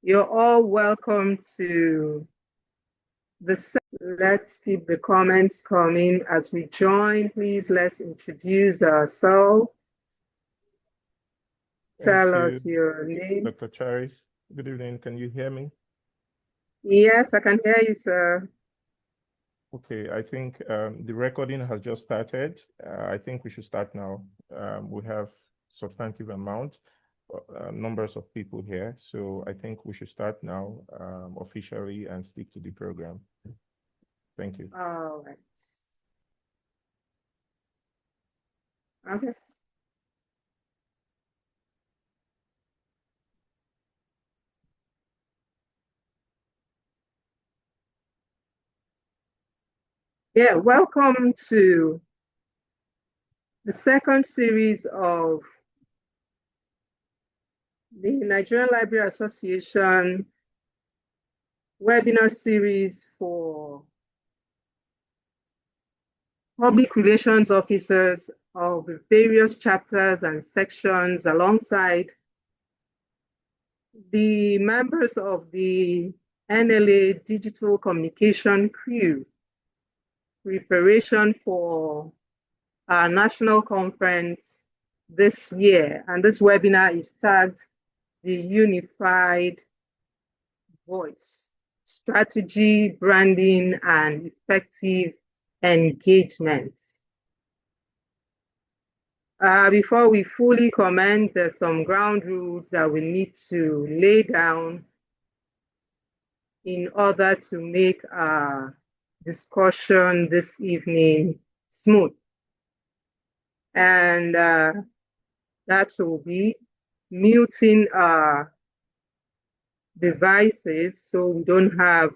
You're all welcome to the. Let's keep the comments coming as we join. Please, let's introduce ourselves. Tell us your name. Dr. Charis, good evening. Can you hear me? Yes, I can hear you, sir. Okay, I think the recording has just started. I think we should start now. We have substantive numbers of people here, so I think we should start now officially and stick to the program. Thank you. All right. Okay. Yeah, welcome to the second series of the Nigerian Library Association webinar series for public relations officers of various chapters and sections, alongside the members of the NLA Digital Communication Crew, preparation for our national conference this year. And this webinar is tagged the Unified Voice, Strategy, Branding, and Effective Engagement. Before we fully commence, there's some ground rules that we need to lay down in order to make our discussion this evening smooth. And that will be muting our devices so we don't have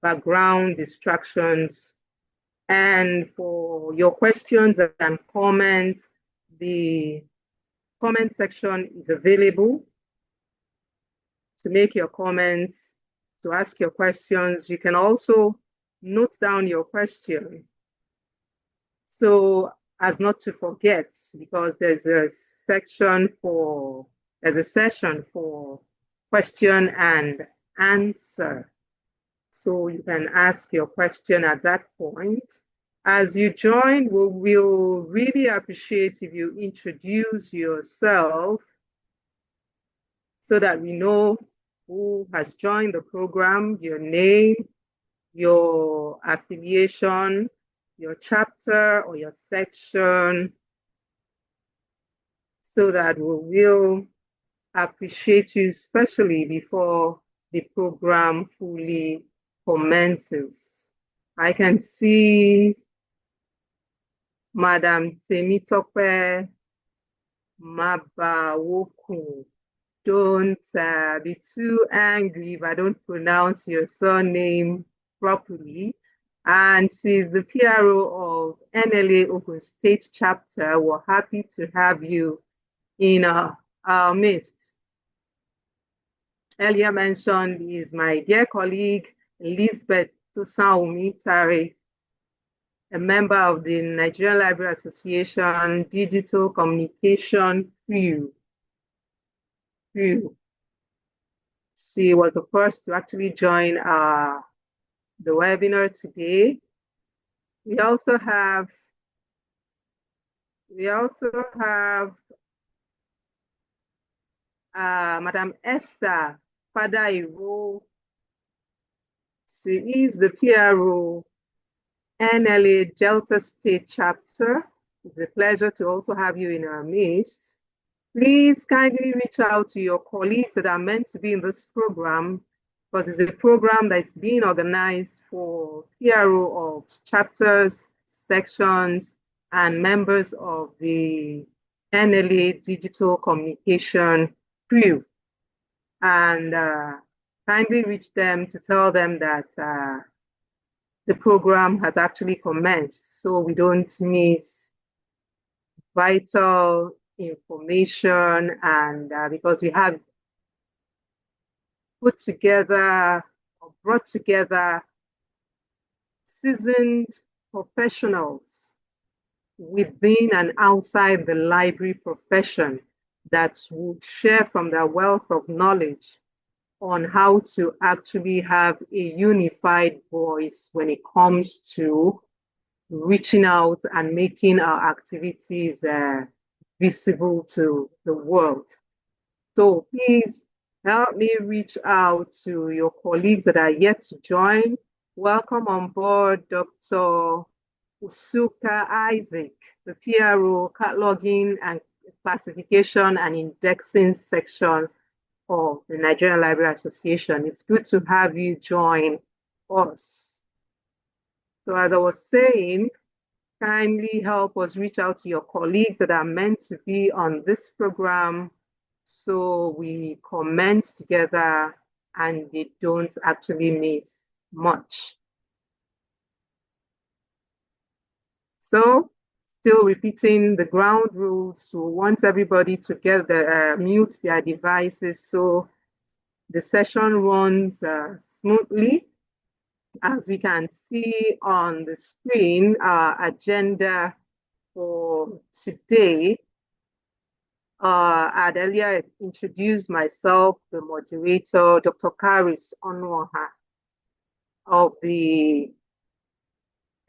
background distractions. And for your questions and comments, the comment section is available to make your comments, to ask your questions. You can also note down your question so as not to forget, because there's a session for question and answer. So you can ask your question at that point. As you join, we will really appreciate if you introduce yourself so that we know who has joined the program, your name, your affiliation, your chapter or your section, so that we will appreciate you, especially before the program fully commences. I can see Madam Temitope Mabawoku. Don't be too angry if I don't pronounce your surname properly. And she's the PRO of NLA Ogun State Chapter. We're happy to have you in our midst. Earlier mentioned is my dear colleague, Elizabeth Tosan-Omitare, a member of the Nigerian Library Association Digital Communication Crew. She was the first to actually join the webinar today. We also have Madam Esther Fadairo. She is the PRO NLA Delta State Chapter. It's a pleasure to also have you in our midst. Please kindly reach out to your colleagues that are meant to be in this program, because it's a program that's being organized for PRO of chapters, sections, and members of the NLA Digital Communication Crew. And kindly reach them to tell them that the program has actually commenced, so we don't miss vital information, and because we have brought together seasoned professionals within and outside the library profession that would share from their wealth of knowledge on how to actually have a unified voice when it comes to reaching out and making our activities visible to the world. So please help me reach out to your colleagues that are yet to join. Welcome on board Dr. Usuka Isaac, the PRO cataloging and classification and indexing section of the Nigerian Library Association. It's good to have you join us. So as I was saying, kindly help us reach out to your colleagues that are meant to be on this program so we commence together and they don't actually miss much. So, still repeating the ground rules. So, want everybody to get mute their devices so the session runs smoothly. As we can see on the screen, our agenda for today, I'd earlier introduced myself, the moderator, Dr. Charis Onuoha of the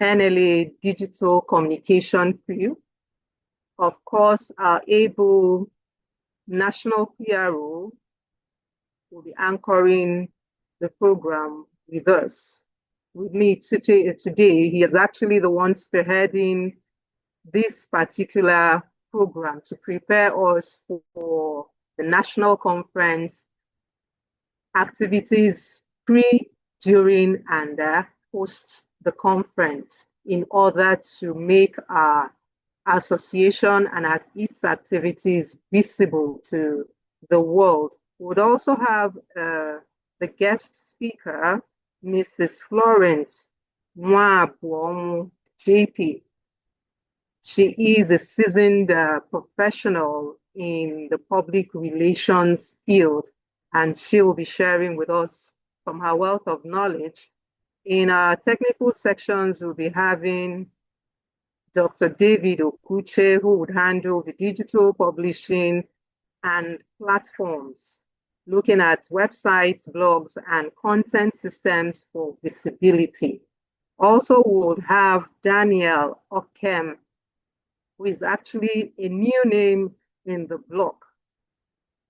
NLA Digital Communication Crew. Of course, our able national PRO will be anchoring the program with us. With me today, he is actually the one spearheading this particular program to prepare us for the national conference activities pre, during, and post the conference in order to make our association and its activities visible to the world. We would also have the guest speaker, Mrs. Florence Ngozi Nwabuonwu, JP. She is a seasoned professional in the public relations field, and she will be sharing with us from her wealth of knowledge. In our technical sections, we'll be having Dr. David Oguche, who would handle the digital publishing and platforms, looking at websites, blogs, and content systems for visibility. Also, we'll have Daniel Okem, who is actually a new name in the block.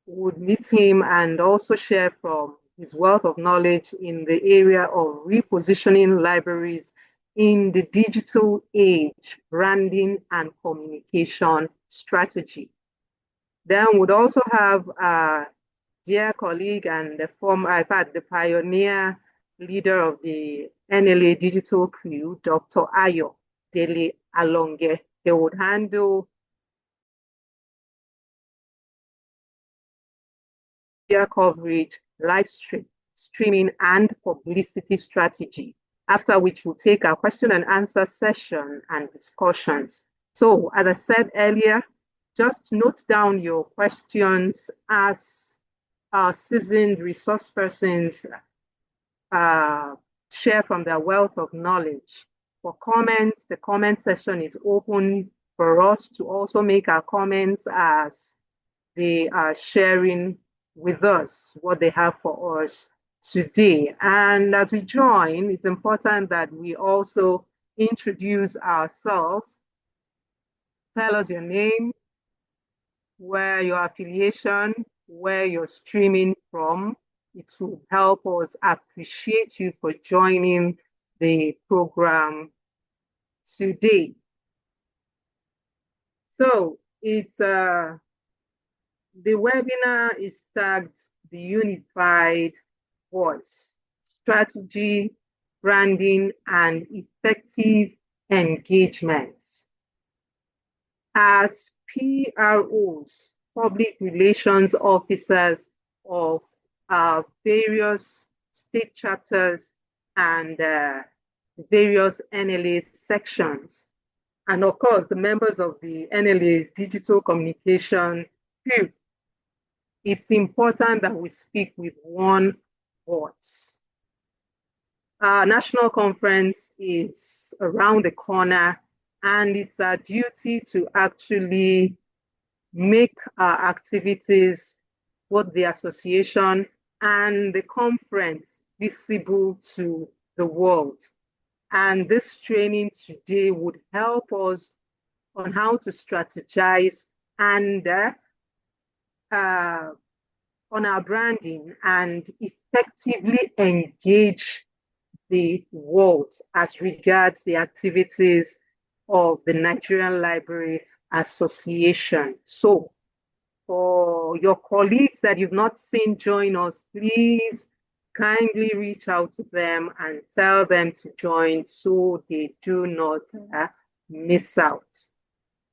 We would meet him and also share from his wealth of knowledge in the area of repositioning libraries in the digital age, branding and communication strategy. Then we'd also have a dear colleague and the former, the pioneer leader of the NLA Digital Crew, Dr. Ayodele Alonge. They would handle media coverage, live streaming, and publicity strategy, after which we'll take our question and answer session and discussions. So, as I said earlier, just note down your questions as our seasoned resource persons share from their wealth of knowledge. For comments, the comment session is open for us to also make our comments as they are sharing with us what they have for us today. And as we join, it's important that we also introduce ourselves. Tell us your name, where your affiliation, where you're streaming from. It will help us appreciate you for joining the program today. So it's the webinar is tagged the Unified Voice, Strategy, Branding, and Effective Engagements. As PROs, public relations officers of various state chapters and various NLA sections, and of course the members of the NLA Digital Communication Group, it's important that we speak with one voice. Our national conference is around the corner, and it's our duty to actually make our activities, both the association and the conference, visible to the world. And this training today would help us on how to strategize and on our branding and effectively engage the world as regards the activities of the Nigerian Library Association. So for your colleagues that you've not seen join us, please kindly reach out to them and tell them to join so they do not miss out.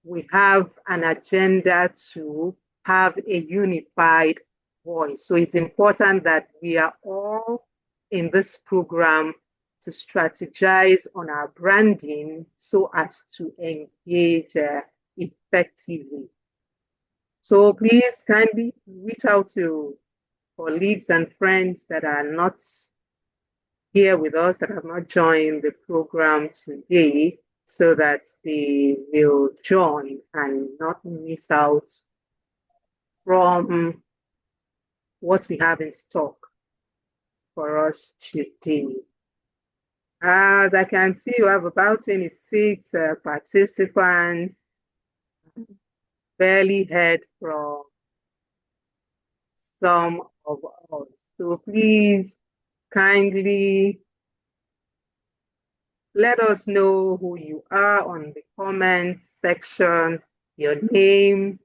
We have an agenda to have a unified voice. So it's important that we are all in this program to strategize on our branding so as to engage effectively. So please kindly reach out to colleagues and friends that are not here with us, that have not joined the program today, so that they will join and not miss out from what we have in stock for us today. As I can see, you have about 26 participants. Barely heard from some of us. So please kindly let us know who you are on the comments section, your name,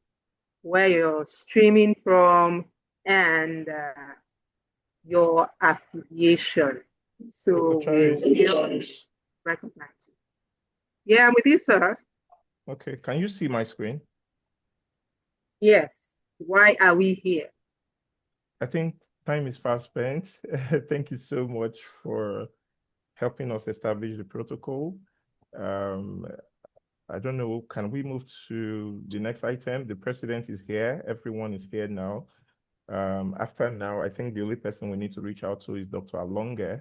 where you're streaming from, and your affiliation. So Charis, we'll recognize you. Yeah, I'm with you, sir. Okay, can you see my screen? Yes. Why are we here? I think time is fast spent. Thank you so much for helping us establish the protocol. I don't know, can we move to the next item? The president is here. Everyone is here now. After now, I think the only person we need to reach out to is Dr. Alonge.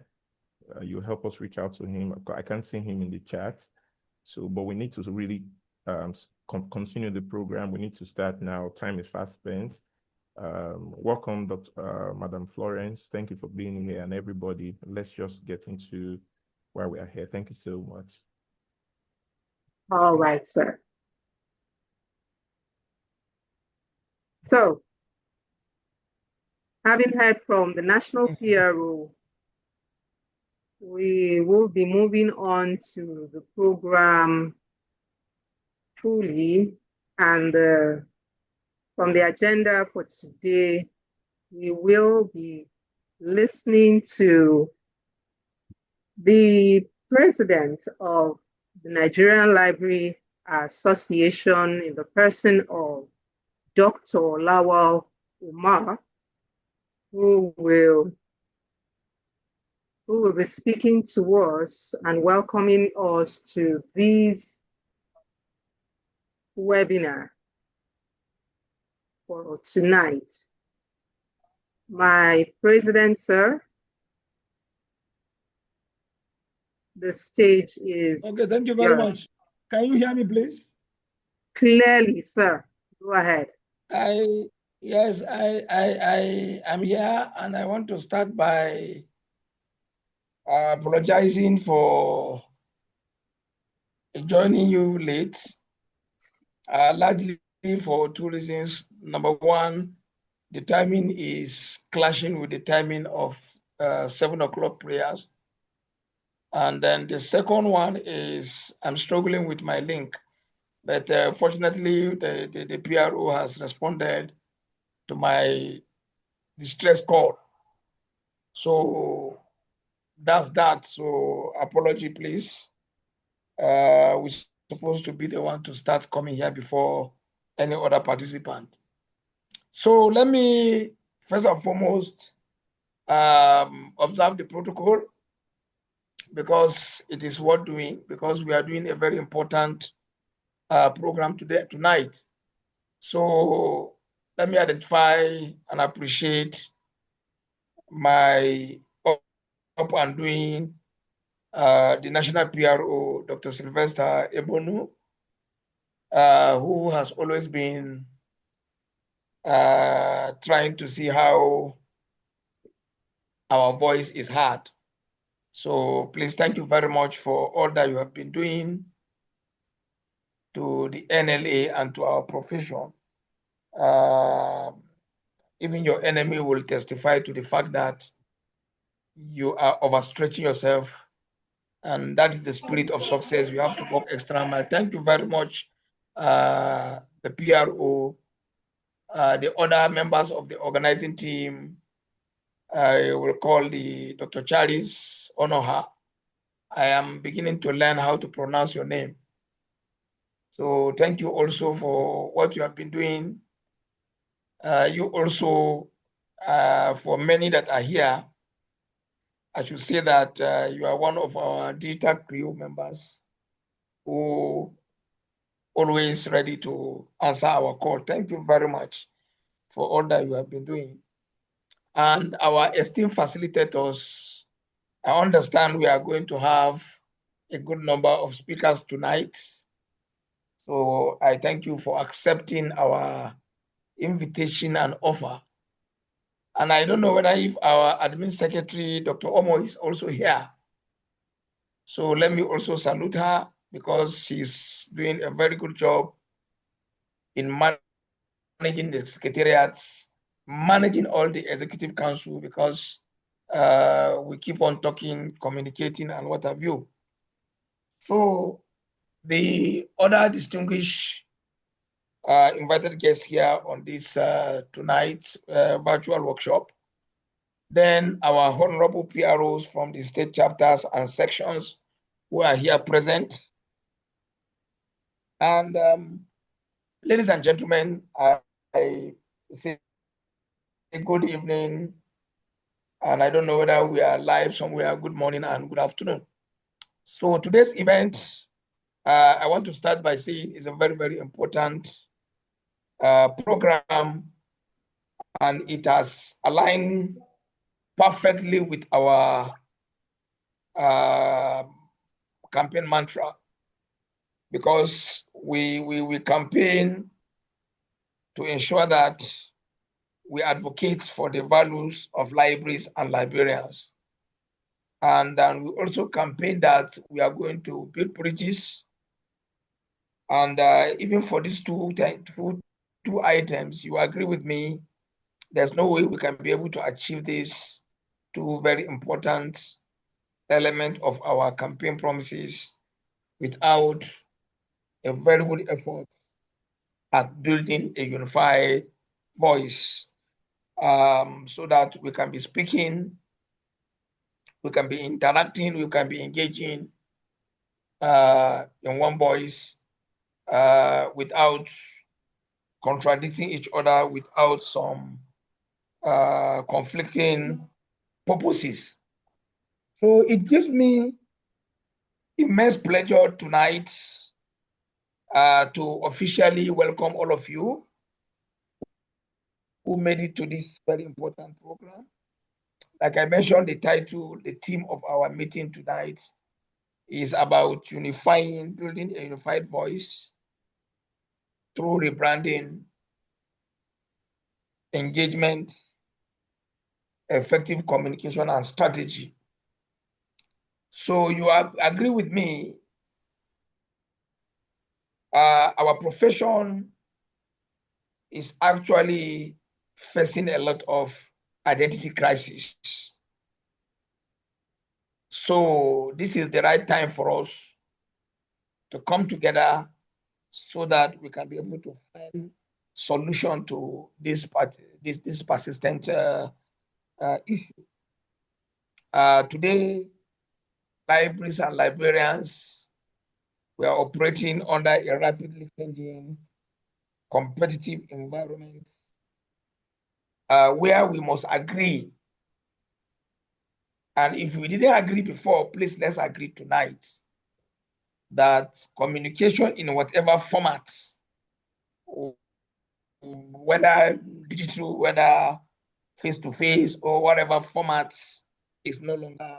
You help us reach out to him. I can't see him in the chat. So, but we need to really continue the program. We need to start now. Time is fast spent. Welcome, Madam Florence. Thank you for being here, and everybody. Let's just get into why we are here. Thank you so much. All right, sir. So, having heard from the National PRO, we will be moving on to the program fully, and from the agenda for today, we will be listening to the president of the Nigerian Library Association in the person of Dr. Lawal Umar, who will be speaking to us and welcoming us to this webinar for tonight. My president, sir, the stage is okay. Thank you very much. Can you hear me, please? Clearly, sir. Go ahead. Yes, I am here, and I want to start by apologizing for joining you late, largely for two reasons. Number one, the timing is clashing with the timing of 7 o'clock prayers. And then the second one is I'm struggling with my link. But fortunately, the PRO has responded to my distress call. So that's that. So apology, please. We're supposed to be the one to start coming here before any other participant. So let me first and foremost observe the protocol, because it is worth doing, because we are doing a very important program tonight. So let me identify and appreciate my up and doing the National PRO, Dr. Sylvester Ebhonu, who has always been trying to see how our voice is heard. So please, thank you very much for all that you have been doing to the NLA and to our profession. Even your enemy will testify to the fact that you are overstretching yourself, and that is the spirit of success. You have to work extra mile. Thank you very much, the PRO, the other members of the organizing team. I will call the Dr. Charis, Onuoha. I am beginning to learn how to pronounce your name. So thank you also for what you have been doing. You also, for many that are here, I should say that you are one of our digital crew members who always ready to answer our call. Thank you very much for all that you have been doing. And our esteemed facilitators, I understand we are going to have a good number of speakers tonight. So I thank you for accepting our invitation and offer. And I don't know whether if our admin secretary, Dr. Omo, is also here. So let me also salute her because she's doing a very good job in managing the secretariats, managing all the executive council, because we keep on talking, communicating, and what have you. So the other distinguished invited guests here on this tonight's virtual workshop, then our honorable PROs from the state chapters and sections who are here present. And ladies and gentlemen, I say good evening, and I don't know whether we are live somewhere. Good morning and good afternoon. So today's event, I want to start by saying is a very, very important program, and it has aligned perfectly with our campaign mantra, because we campaign to ensure that we advocate for the values of libraries and librarians. And we also campaign that we are going to build bridges. And even for these two items, you agree with me, there's no way we can be able to achieve these two very important elements of our campaign promises without a very good effort at building a unified voice, so that we can be speaking, we can be interacting, we can be engaging in one voice without contradicting each other, without some conflicting purposes. So it gives me immense pleasure tonight to officially welcome all of you who made it to this very important program. Like I mentioned, the title, the theme of our meeting tonight is about unifying, building a unified voice through rebranding, engagement, effective communication, and strategy. So you agree with me, our profession is actually facing a lot of identity crisis. So this is the right time for us to come together so that we can be able to find solution to this persistent issue. Today, libraries and librarians, we are operating under a rapidly changing competitive environment where we must agree. And if we didn't agree before, please let's agree tonight that communication in whatever format, whether digital, whether face-to-face, or whatever format, is no longer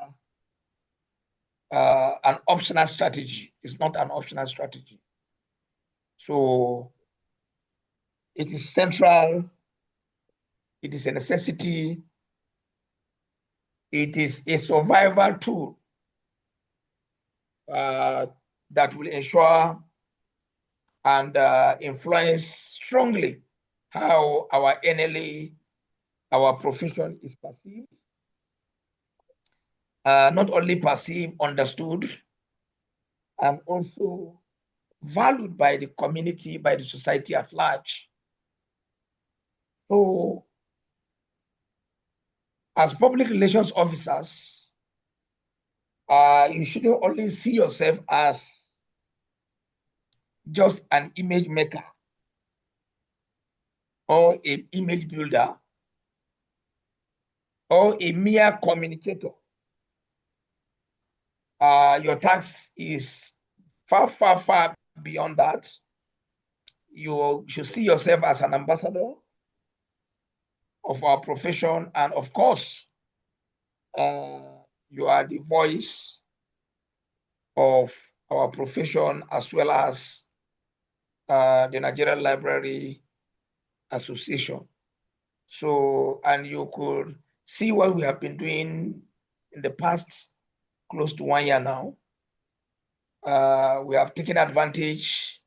an optional strategy. It's not an optional strategy. So it is central It is a necessity. It is a survival tool that will ensure and influence strongly how our NLA, our profession is perceived. Not only perceived, understood, and also valued by the community, by the society at large. So, as public relations officers, you shouldn't only see yourself as just an image maker or an image builder or a mere communicator. Your task is far, far, far beyond that. You should see yourself as an ambassador of our profession, and of course, you are the voice of our profession as well as the Nigerian Library Association. So, and you could see what we have been doing in the past close to 1 year now. We have taken advantage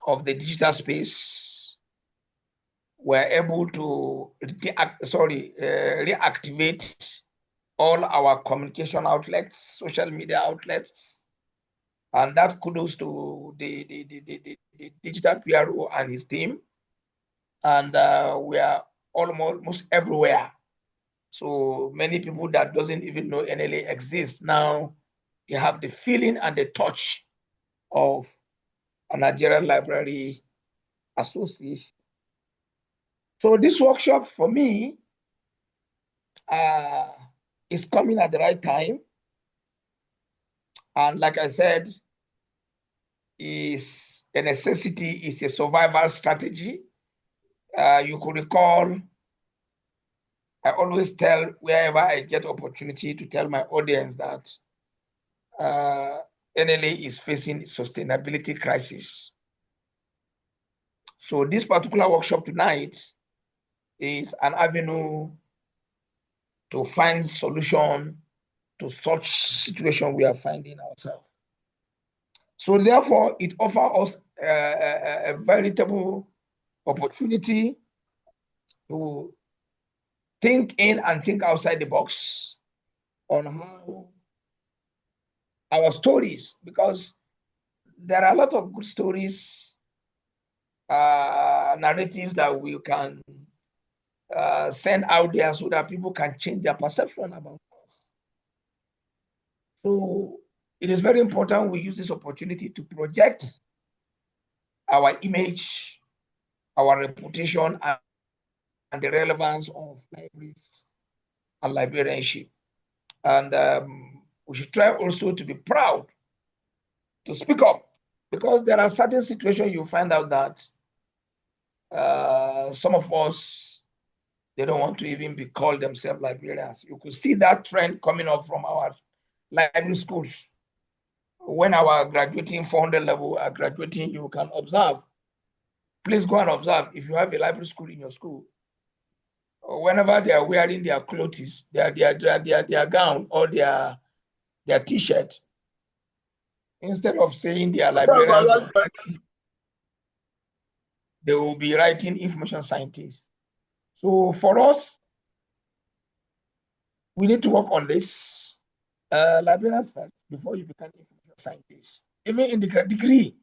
of the digital space. We're able to reactivate all our communication outlets, social media outlets, and that kudos to the digital PRO and his team. And we are almost everywhere. So many people that doesn't even know NLA exists now, they have the feeling and the touch of a Nigerian Library Association. So this workshop for me is coming at the right time. And like I said, is a necessity, is a survival strategy. You could recall, I always tell wherever I get opportunity to tell my audience that NLA is facing sustainability crisis. So this particular workshop tonight is an avenue to find solution to such situation we are finding ourselves. So therefore, it offers us a veritable opportunity to think in and think outside the box on how our stories, because there are a lot of good stories, narratives that we can send out there so that people can change their perception about us. So it is very important we use this opportunity to project our image, our reputation, and the relevance of libraries and librarianship. And we should try also to be proud to speak up, because there are certain situations you find out that some of us, they don't want to even be called themselves librarians. You could see that trend coming up from our library schools. When our graduating 400 level are graduating, you can observe. Please go and observe. If you have a library school in your school, whenever they are wearing their clothes, their gown or their t-shirt, instead of saying they are librarians, they will be writing information scientists. So for us, we need to work on this. Librarians first before you become information scientists. Even in the degree,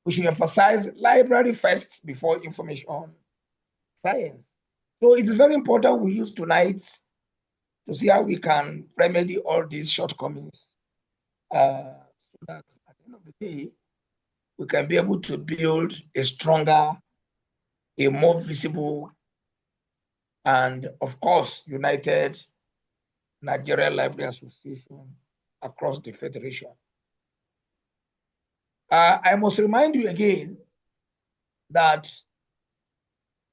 we should emphasize library first before information science. So it's very important we use tonight to see how we can remedy all these shortcomings so that at the end of the day, we can be able to build a stronger, a more visible, and of course, united Nigerian Library Association across the Federation. I must remind you again that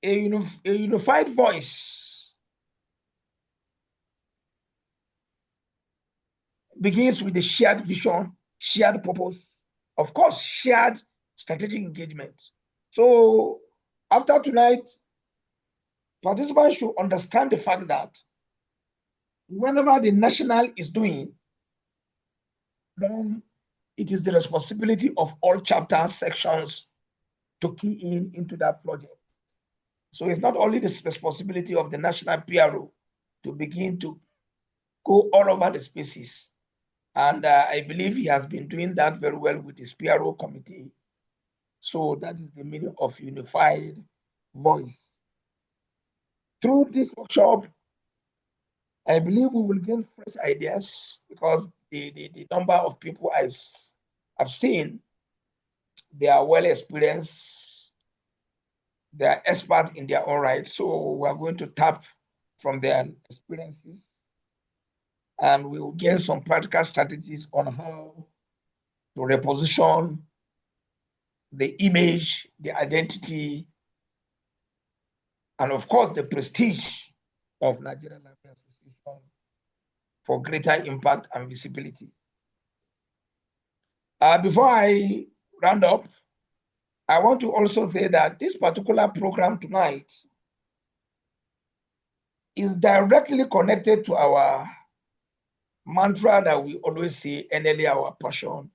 a unified voice begins with the shared vision, shared purpose, of course, shared strategic engagement. So after tonight, participants should understand the fact that whatever the national is doing, then it is the responsibility of all chapter sections to key into that project. So it's not only the responsibility of the national PRO to begin to go all over the spaces. And I believe he has been doing that very well with his PRO committee. So that is the meaning of unified voice. Through this workshop, I believe we will gain fresh ideas because the number of people I've seen, they are well experienced, they are experts in their own right. So we are going to tap from their experiences and we will gain some practical strategies on how to reposition the image, the identity, and of course, the prestige of Nigerian Library Association for greater impact and visibility. Before I round up, I want to also say that this particular program tonight is directly connected to our mantra that we always say, NLA our passion,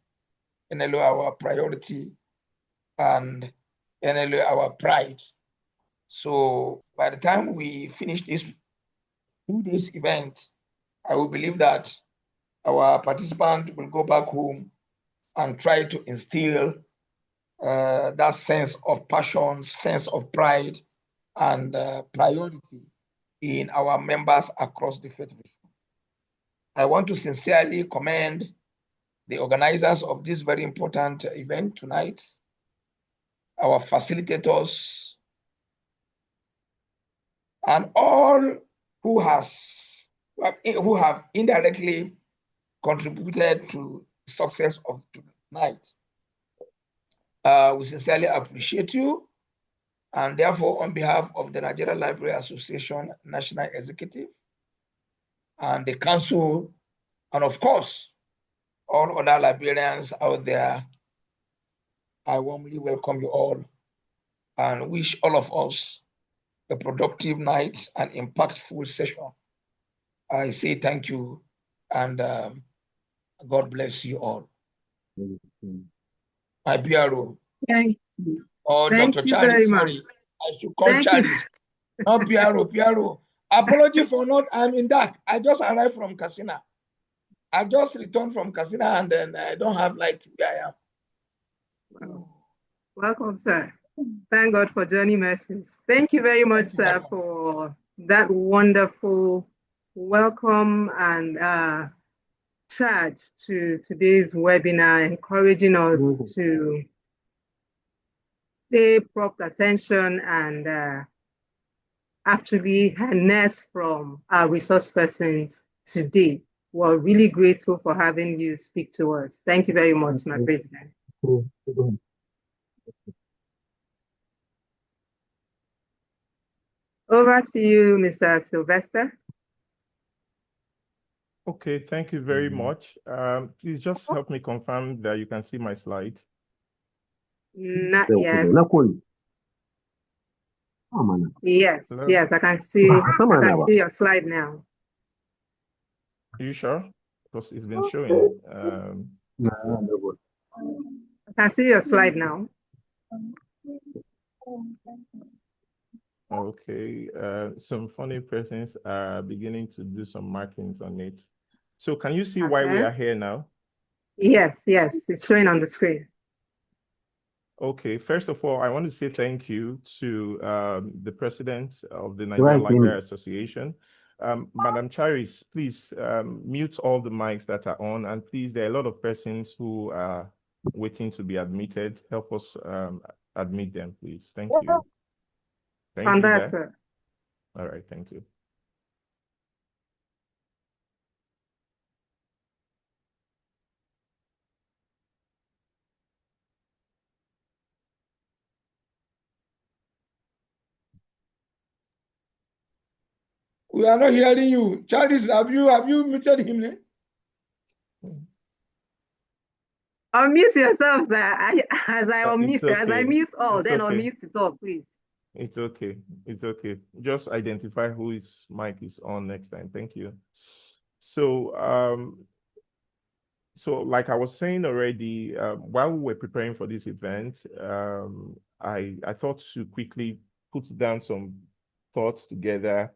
NLA our priority, and NLA our pride. So by the time we finish this 2 days event, I will believe that our participants will go back home and try to instill that sense of passion, sense of pride, and priority in our members across the Federation. I want to sincerely commend the organizers of this very important event tonight, our facilitators, and all who have indirectly contributed to the success of tonight. We sincerely appreciate you. And therefore, on behalf of the Nigerian Library Association National Executive and the Council, and of course, all other librarians out there, I warmly welcome you all and wish all of us a productive night and impactful session. I say thank you and God bless you all. My PRO. Thank you. Oh, Thank Dr. you Charis, very much. sorry. I should call Charis. Not PRO. Apology for not, I'm in dark. I just arrived from Katsina. I just returned from Katsina and then I don't have light where I am. Wow. Welcome, sir. Thank God for journey mercies. Thank you very much, sir, for that wonderful welcome and charge to today's webinar, encouraging us to pay proper attention and actually harness from our resource persons today. We're really grateful for having you speak to us. Thank you very much, my president. Over to you, Mr. Sylvester. Okay, thank you very much. Please just help me confirm that you can see my slide. Not yet. Yes, Hello? yes, I can see your slide now. Are you sure? Because it's been showing. I can see your slide now. Okay, some funny persons are beginning to do some markings on it. So can you see why we are here now? Yes, it's showing on the screen. Okay, first of all, I want to say thank you to the president of the Nigerian Library Association. Madam Charis, please mute all the mics that are on, and please, there are a lot of persons who are waiting to be admitted. Help us admit them, please. Thank you. Thank you, that, sir. All right, thank you. We are not hearing you. Charis, have you muted him? Unmute yourself, sir. As I It's unmute, okay. as I mute all, It's then okay. unmute it all, please. It's okay. It's okay. Just identify who his mic is on next time. Thank you. So, so like I was saying already, while we were preparing for this event, I thought to quickly put down some thoughts together,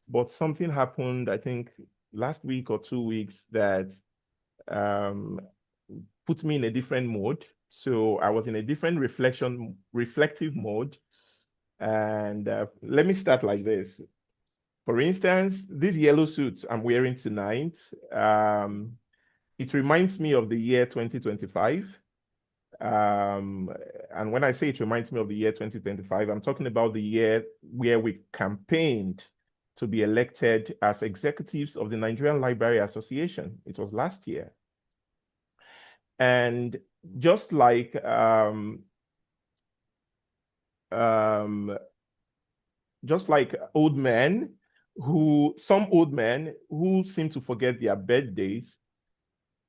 but something happened, I think, last week or 2 weeks that um, put me in a different mode. So I was in a different reflective mode. And let me start like this. For instance, this yellow suit I'm wearing tonight, it reminds me of the year 2025. And when I say it reminds me of the year 2025, I'm talking about the year where we campaigned to be elected as executives of the Nigerian Library Association. It was last year. And just like some old men who seem to forget their birthdays.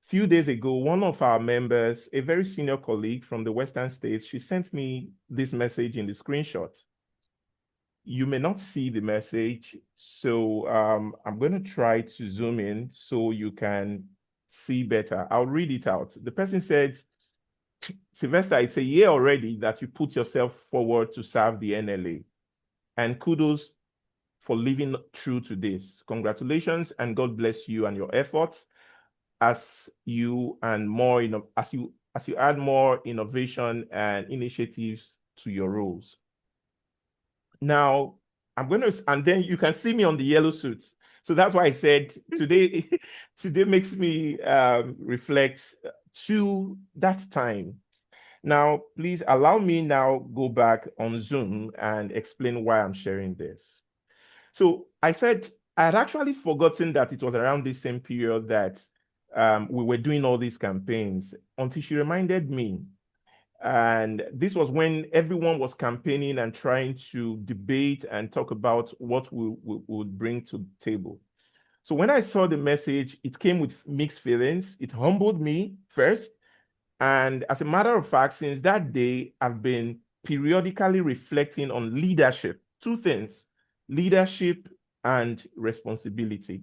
Few days ago, one of our members, a very senior colleague from the Western States, she sent me this message in the screenshot. You may not see the message, so I'm going to try to zoom in so you can see better. I'll read it out. The person said, Sylvester, it's a year already that you put yourself forward to serve the NLA. And kudos for living true to this. Congratulations, and God bless you and your efforts as you add more innovation and initiatives to your roles. Now, and then you can see me on the yellow suits. So that's why I said today, today makes me reflect to that time. Now, please allow me now go back on Zoom and explain why I'm sharing this. So I said I had actually forgotten that it was around this same period that we were doing all these campaigns until she reminded me. And this was when everyone was campaigning and trying to debate and talk about what we would bring to the table. So when I saw the message, it came with mixed feelings. It humbled me first. And as a matter of fact, since that day, I've been periodically reflecting on leadership. Two things: leadership and responsibility.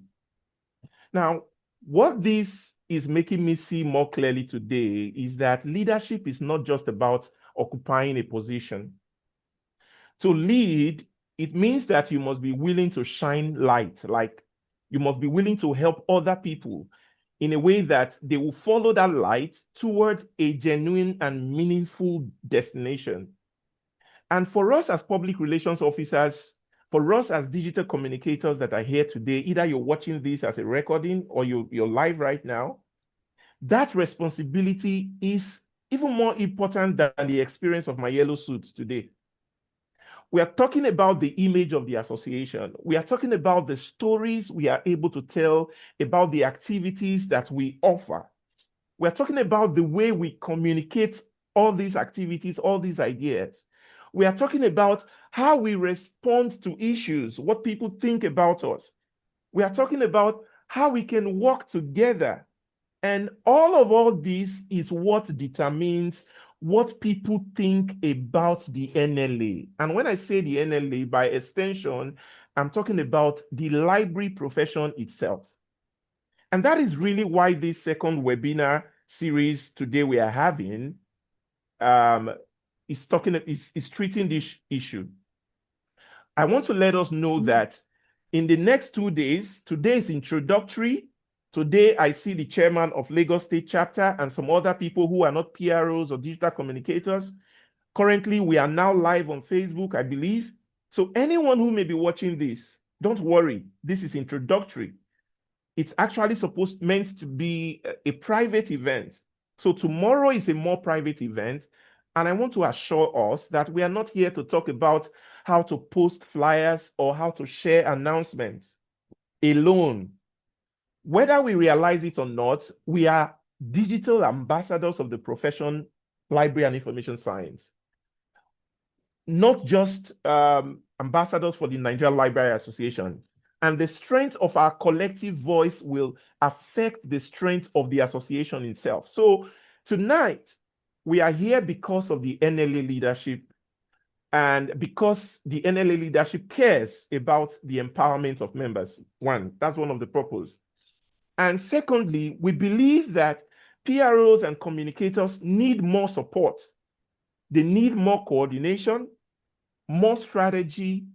Now, what this is making me see more clearly today is that leadership is not just about occupying a position. To lead, it means that you must be willing to shine light, like you must be willing to help other people in a way that they will follow that light toward a genuine and meaningful destination. And for us as public relations officers, for us as digital communicators that are here today, either you're watching this as a recording or you're live right now, that responsibility is even more important than the experience of my yellow suit today. We are talking about the image of the association. We are talking about the stories we are able to tell about the activities that we offer. We're talking about the way we communicate all these activities, all these ideas. We are talking about how we respond to issues, what people think about us. We are talking about how we can work together. And all of this is what determines what people think about the NLA. And when I say the NLA, by extension, I'm talking about the library profession itself. And that is really why this second webinar series today we are having is treating this issue. I want to let us know that in the next 2 days, today is introductory. Today, I see the chairman of Lagos State Chapter and some other people who are not PROs or digital communicators. Currently, we are now live on Facebook, I believe. So anyone who may be watching this, don't worry, this is introductory. It's actually meant to be a private event. So tomorrow is a more private event. And I want to assure us that we are not here to talk about how to post flyers or how to share announcements alone. Whether we realize it or not, we are digital ambassadors of the profession, library and information science. Not just ambassadors for the Nigerian Library Association. And the strength of our collective voice will affect the strength of the association itself. So tonight, we are here because of the NLA leadership. And because the NLA leadership cares about the empowerment of members. One, that's one of the purposes. And secondly, we believe that PROs and communicators need more support. They need more coordination, more strategy,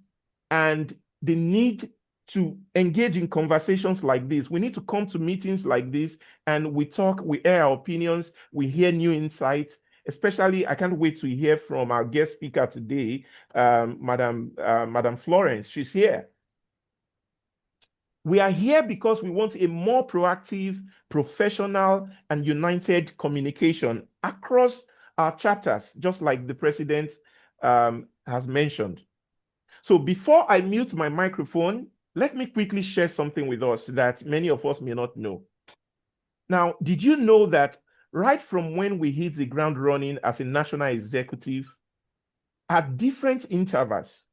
and they need to engage in conversations like this. We need to come to meetings like this and we talk, we air our opinions, we hear new insights. Especially, I can't wait to hear from our guest speaker today, Madam Florence. She's here. We are here because we want a more proactive, professional, and united communication across our chapters, just like the president has mentioned. So before I mute my microphone, let me quickly share something with us that many of us may not know. Now, did you know that right from when we hit the ground running as a national executive, at different intervals,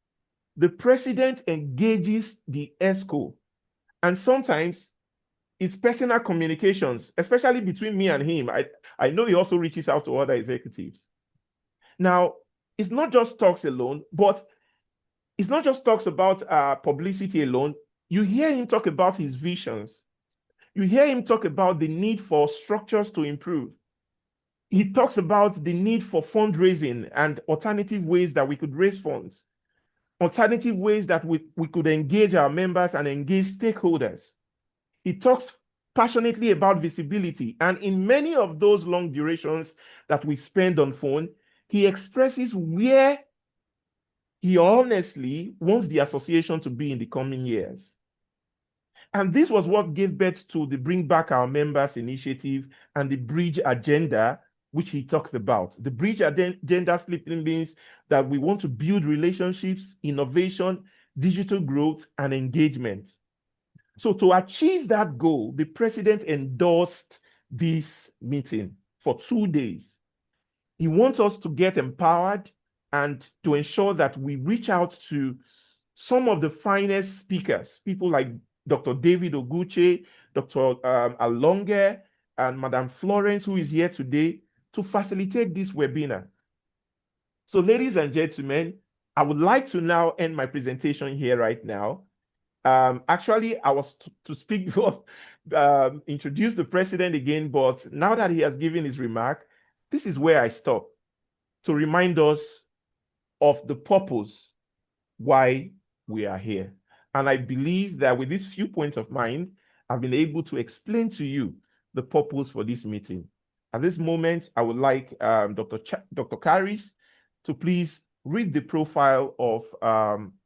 the president engages the ESCO. And sometimes it's personal communications, especially between me and him. I know he also reaches out to other executives. Now, it's not just talks alone, but it's not just talks about publicity alone. You hear him talk about his visions. You hear him talk about the need for structures to improve. He talks about the need for fundraising and alternative ways that we could raise funds, alternative ways that we could engage our members and engage stakeholders. He talks passionately about visibility. And in many of those long durations that we spend on phone, he expresses where he honestly wants the association to be in the coming years. And this was what gave birth to the Bring Back Our Members initiative and the Bridge Agenda, which he talked about. The Bridge Agenda simply means that we want to build relationships, innovation, digital growth, and engagement. So to achieve that goal, the president endorsed this meeting for 2 days. He wants us to get empowered and to ensure that we reach out to some of the finest speakers, people like Dr. David Oguche, Dr. Alonge, and Madam Florence, who is here today, to facilitate this webinar. So ladies and gentlemen, I would like to now end my presentation here right now. Actually, I was to speak before, introduce the president again, but now that he has given his remark, this is where I stop to remind us of the purpose why we are here. And I believe that with these few points of mind, I've been able to explain to you the purpose for this meeting. At this moment, I would like Dr. Charis to please read the profile of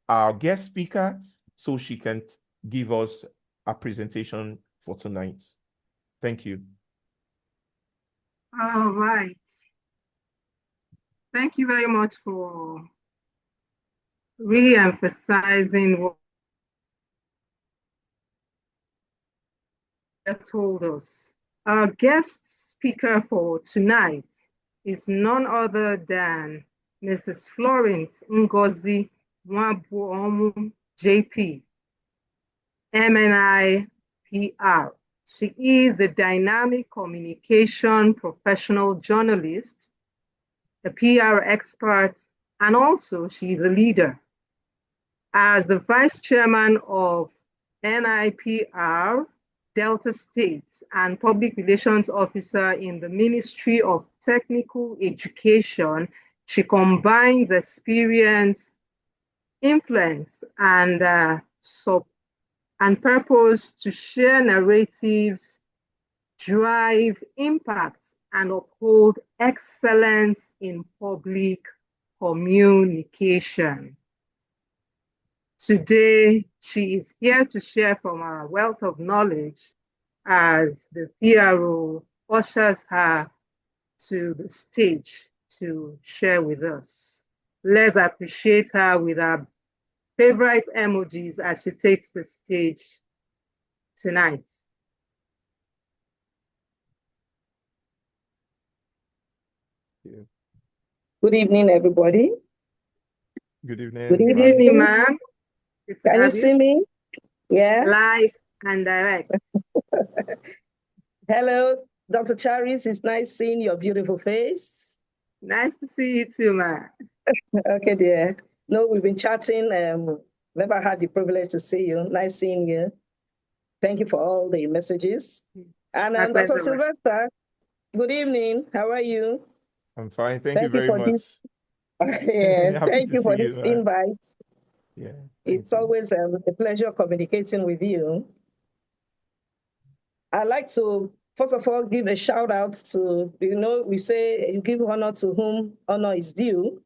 our guest speaker so she can give us a presentation for tonight. Thank you. All right. Thank you very much for really emphasizing what you told us. Our guest speaker for tonight is none other than Mrs. Florence Ngozi Nwabuonwu, JP, MNIPR. She is a dynamic communication professional journalist, a PR expert, and also she's a leader. As the vice chairman of NIPR, Delta States, and public relations officer in the Ministry of Technical Education, she combines experience, influence, and purpose to share narratives, drive impact, and uphold excellence in public communication. Today, she is here to share from our wealth of knowledge as the PRO ushers her to the stage to share with us. Let's appreciate her with our favorite emojis as she takes the stage tonight. Yeah. Good evening, everybody. Good evening. Good Good evening, ma'am. Can you see me? Yeah. Live and direct. Hello, Dr. Charis. It's nice seeing your beautiful face. Nice to see you too, ma'am. Okay, dear. No, we've been chatting. Never had the privilege to see you. Nice seeing you. Thank you for all the messages. And My Dr. pleasure. Sylvester, good evening. How are you? I'm fine. Thank you very for much. this. Yeah, Happy thank to you for see this you. invite. Yeah, It's you. always a pleasure communicating with you. I'd like to, first of all, give a shout out to, we say you give honor to whom honor is due.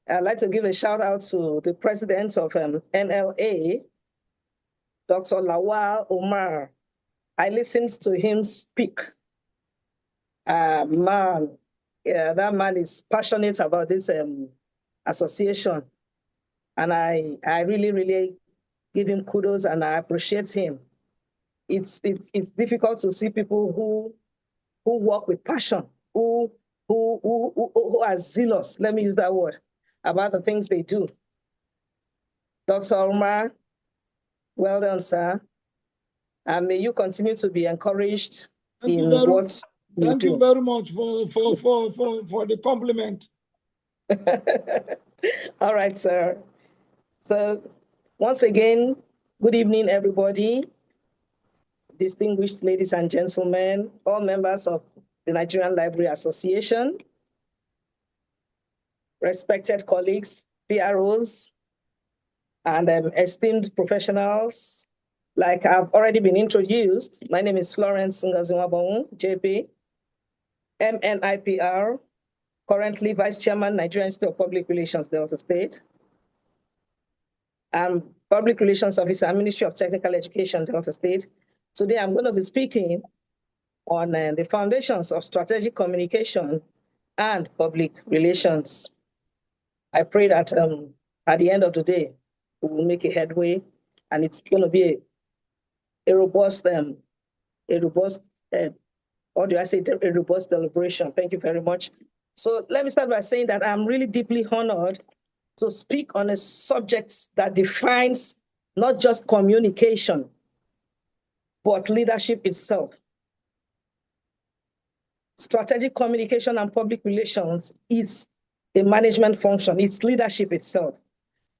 I'd like to give a shout out to the president of NLA, Dr. Lawal Umar. I listened to him speak. Man, yeah, that man is passionate about this association. And I really, really give him kudos and I appreciate him. It's difficult to see people who work with passion, who are zealous, let me use that word, about the things they do. Dr. Umar, well done, sir. And may you continue to be encouraged in what you do. Thank you very much for the compliment. All right, sir. So once again, good evening, everybody. Distinguished ladies and gentlemen, all members of the Nigerian Library Association, respected colleagues, PROs, and esteemed professionals. Like I've already been introduced, my name is Florence Ngozi Nwabuonwu, JP, MNIPR, currently Vice Chairman, Nigerian Institute of Public Relations, Delta State. I'm Public Relations Officer, Ministry of Technical Education, Delta State. Today I'm going to be speaking on the foundations of strategic communication and public relations. I pray that at the end of the day, we will make a headway, and it's going to be a robust, or do I say a robust deliberation. Thank you very much. So let me start by saying that I'm really deeply honored to speak on a subject that defines not just communication, but leadership itself. Strategic communication and public relations is a management function. It's leadership itself.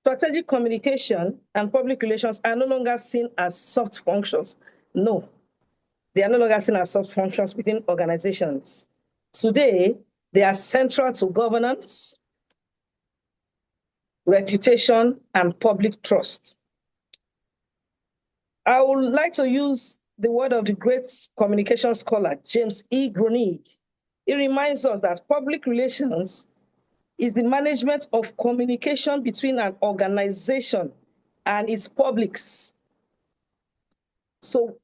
Strategic communication and public relations are no longer seen as soft functions. No, they are no longer seen as soft functions within organizations. Today, they are central to governance, reputation, and public trust. I would like to use the word of the great communication scholar, James E. Grunig. He reminds us that public relations is the management of communication between an organization and its publics. So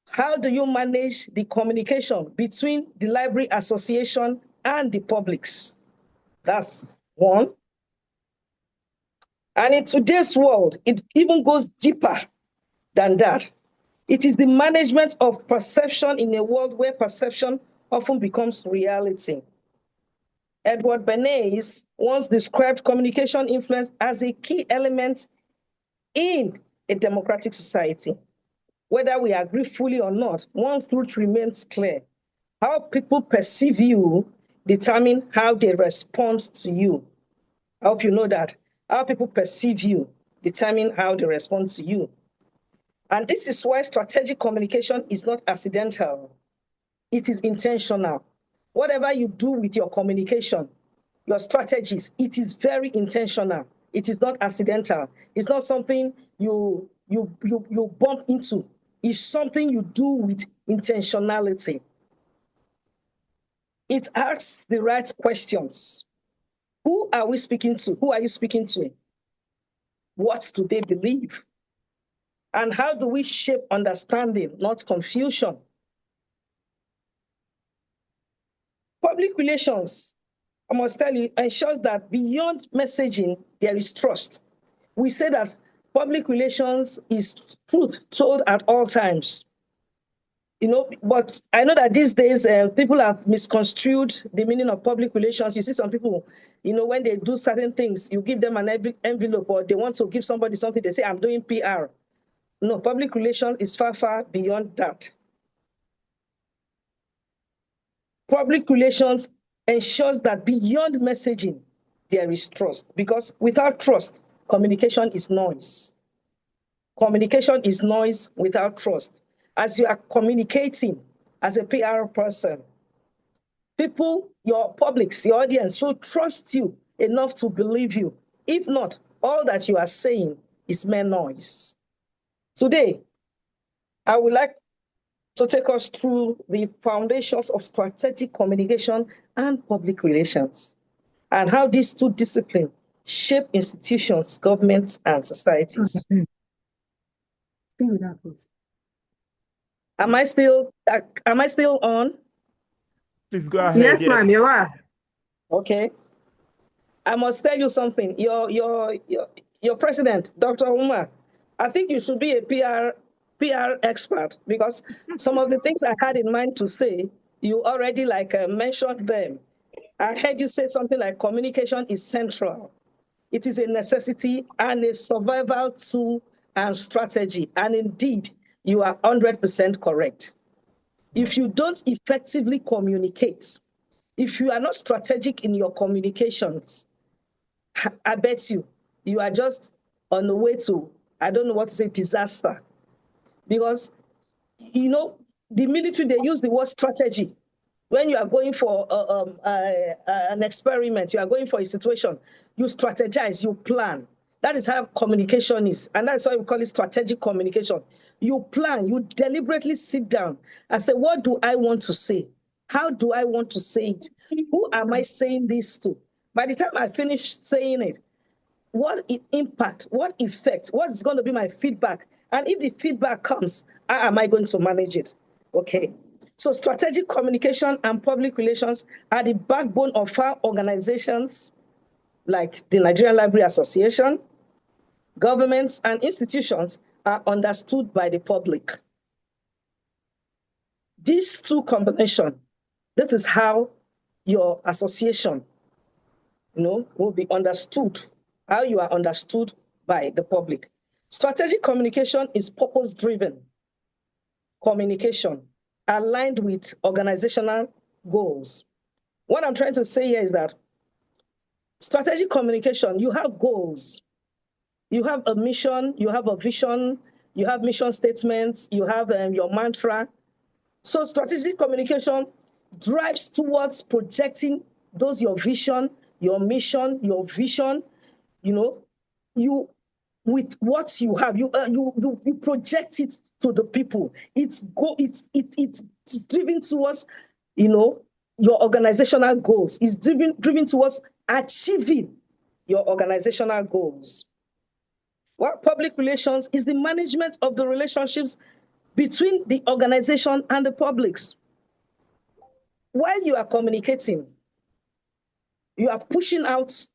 how do you manage the communication between the library association and the publics? That's one. And in today's world, it even goes deeper than that. It is the management of perception in a world where perception often becomes reality. Edward Bernays once described communication influence as a key element in a democratic society. Whether we agree fully or not, one truth remains clear. How people perceive you determine how they respond to you. I hope you know that. How people perceive you determine how they respond to you. And this is why strategic communication is not accidental. It is intentional. Whatever you do with your communication, your strategies, it is very intentional. It is not accidental. It's not something you bump into. It's something you do with intentionality. It asks the right questions. Who are we speaking to? Who are you speaking to? What do they believe? And how do we shape understanding, not confusion? Public relations, I must tell you, ensures that beyond messaging, there is trust. We say that public relations is truth told at all times. But I know that these days people have misconstrued the meaning of public relations. You see some people, when they do certain things, you give them an envelope or they want to give somebody something, they say, I'm doing PR. No, public relations is far, far beyond that. Public relations ensures that beyond messaging, there is trust. Because without trust, communication is noise. Communication is noise without trust. As you are communicating as a PR person, people, your publics, your audience should trust you enough to believe you. If not, all that you are saying is mere noise. Today, I would like to take us through the foundations of strategic communication and public relations, and how these two disciplines shape institutions, governments, and societies. Am I still on? Please go ahead. Yes, ma'am, you are. Okay. I must tell you something. Your president, Dr. Umar, I think you should be a PR expert, because some of the things I had in mind to say, you already mentioned them. I heard you say something like communication is central. It is a necessity and a survival tool and strategy. And indeed, you are 100% correct. If you don't effectively communicate, if you are not strategic in your communications, I bet you are just on the way to, I don't know what to say, disaster. Because, you know, the military, they use the word strategy. When you are going for an experiment, you are going for a situation, you strategize, you plan. That is how communication is. And that's why we call it strategic communication. You plan, you deliberately sit down and say, what do I want to say? How do I want to say it? Who am I saying this to? By the time I finish saying it, what impact, what effect, what is going to be my feedback? And if the feedback comes, how am I going to manage it? Okay. So strategic communication and public relations are the backbone of our organizations like the Nigerian Library Association. Governments and institutions are understood by the public. These two combinations, this is how your association, will be understood, how you are understood by the public. Strategic communication is purpose-driven communication aligned with organizational goals. What I'm trying to say here is that strategic communication, you have goals. You have a mission, you have a vision, you have mission statements, you have your mantra. So strategic communication drives towards projecting your vision, your mission, your vision, you with what you have, you project it to the people. It's driven towards, your organizational goals. It's driven towards achieving your organizational goals. Well, public relations is the management of the relationships between the organization and the publics. While you are communicating, you are pushing out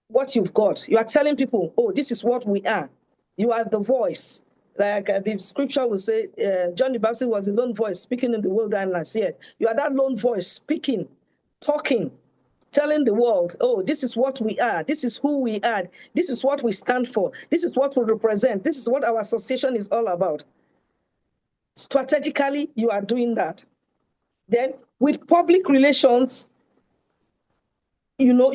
what you've got. You are telling people, oh, this is what we are. You are the voice. Like the scripture will say, John the Baptist was the lone voice speaking in the wilderness. Yeah, you are that lone voice speaking, talking, telling the world, oh, this is what we are. This is who we are. This is what we stand for. This is what we represent. This is what our association is all about. Strategically, you are doing that. Then with public relations, you now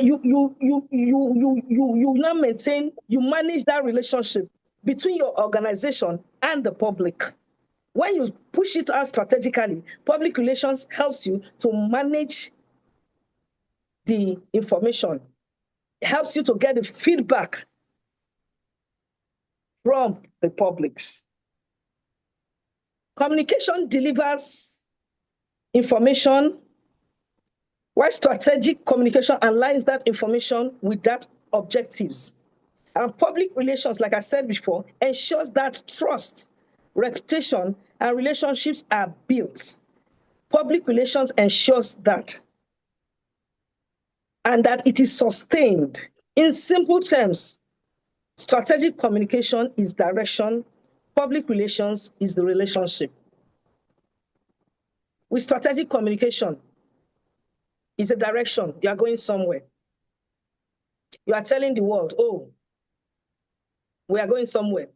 maintain, you manage that relationship between your organization and the public. When you push it out strategically, public relations helps you to manage the information. It helps you to get the feedback from the publics. Communication delivers information, while strategic communication aligns that information with that objectives. And public relations, like I said before, ensures that trust, reputation, and relationships are built. Public relations ensures that, and that it is sustained. In simple terms, strategic communication is direction, public relations is the relationship. With strategic communication, it's a direction, you are going somewhere. You are telling the world, oh, we are going somewhere.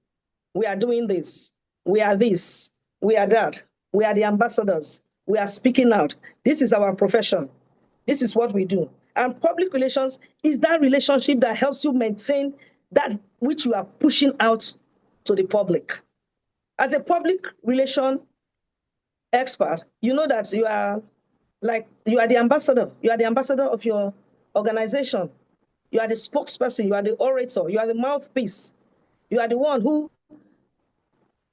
We are doing this. We are this. We are that. We are the ambassadors. We are speaking out. This is our profession. This is what we do. And public relations is that relationship that helps you maintain that which you are pushing out to the public. As a public relation expert, you know that you are the ambassador. You are the ambassador of your organization. You are the spokesperson. You are the orator. You are the mouthpiece. You are the one who,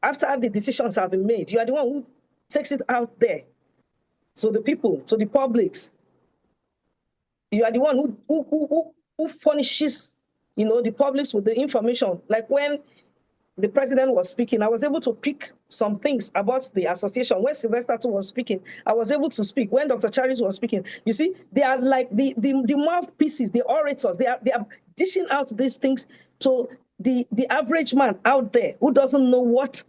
after the decisions have been made, you are the one who takes it out there to the people, to the publics. You are the one who furnishes, the publics with the information. Like when the president was speaking, I was able to pick some things about the association. When Sylvester was speaking, I was able to speak. When Dr. Charis was speaking, you see, they are like the mouthpieces, the orators. They are dishing out these things to the average man out there who doesn't know what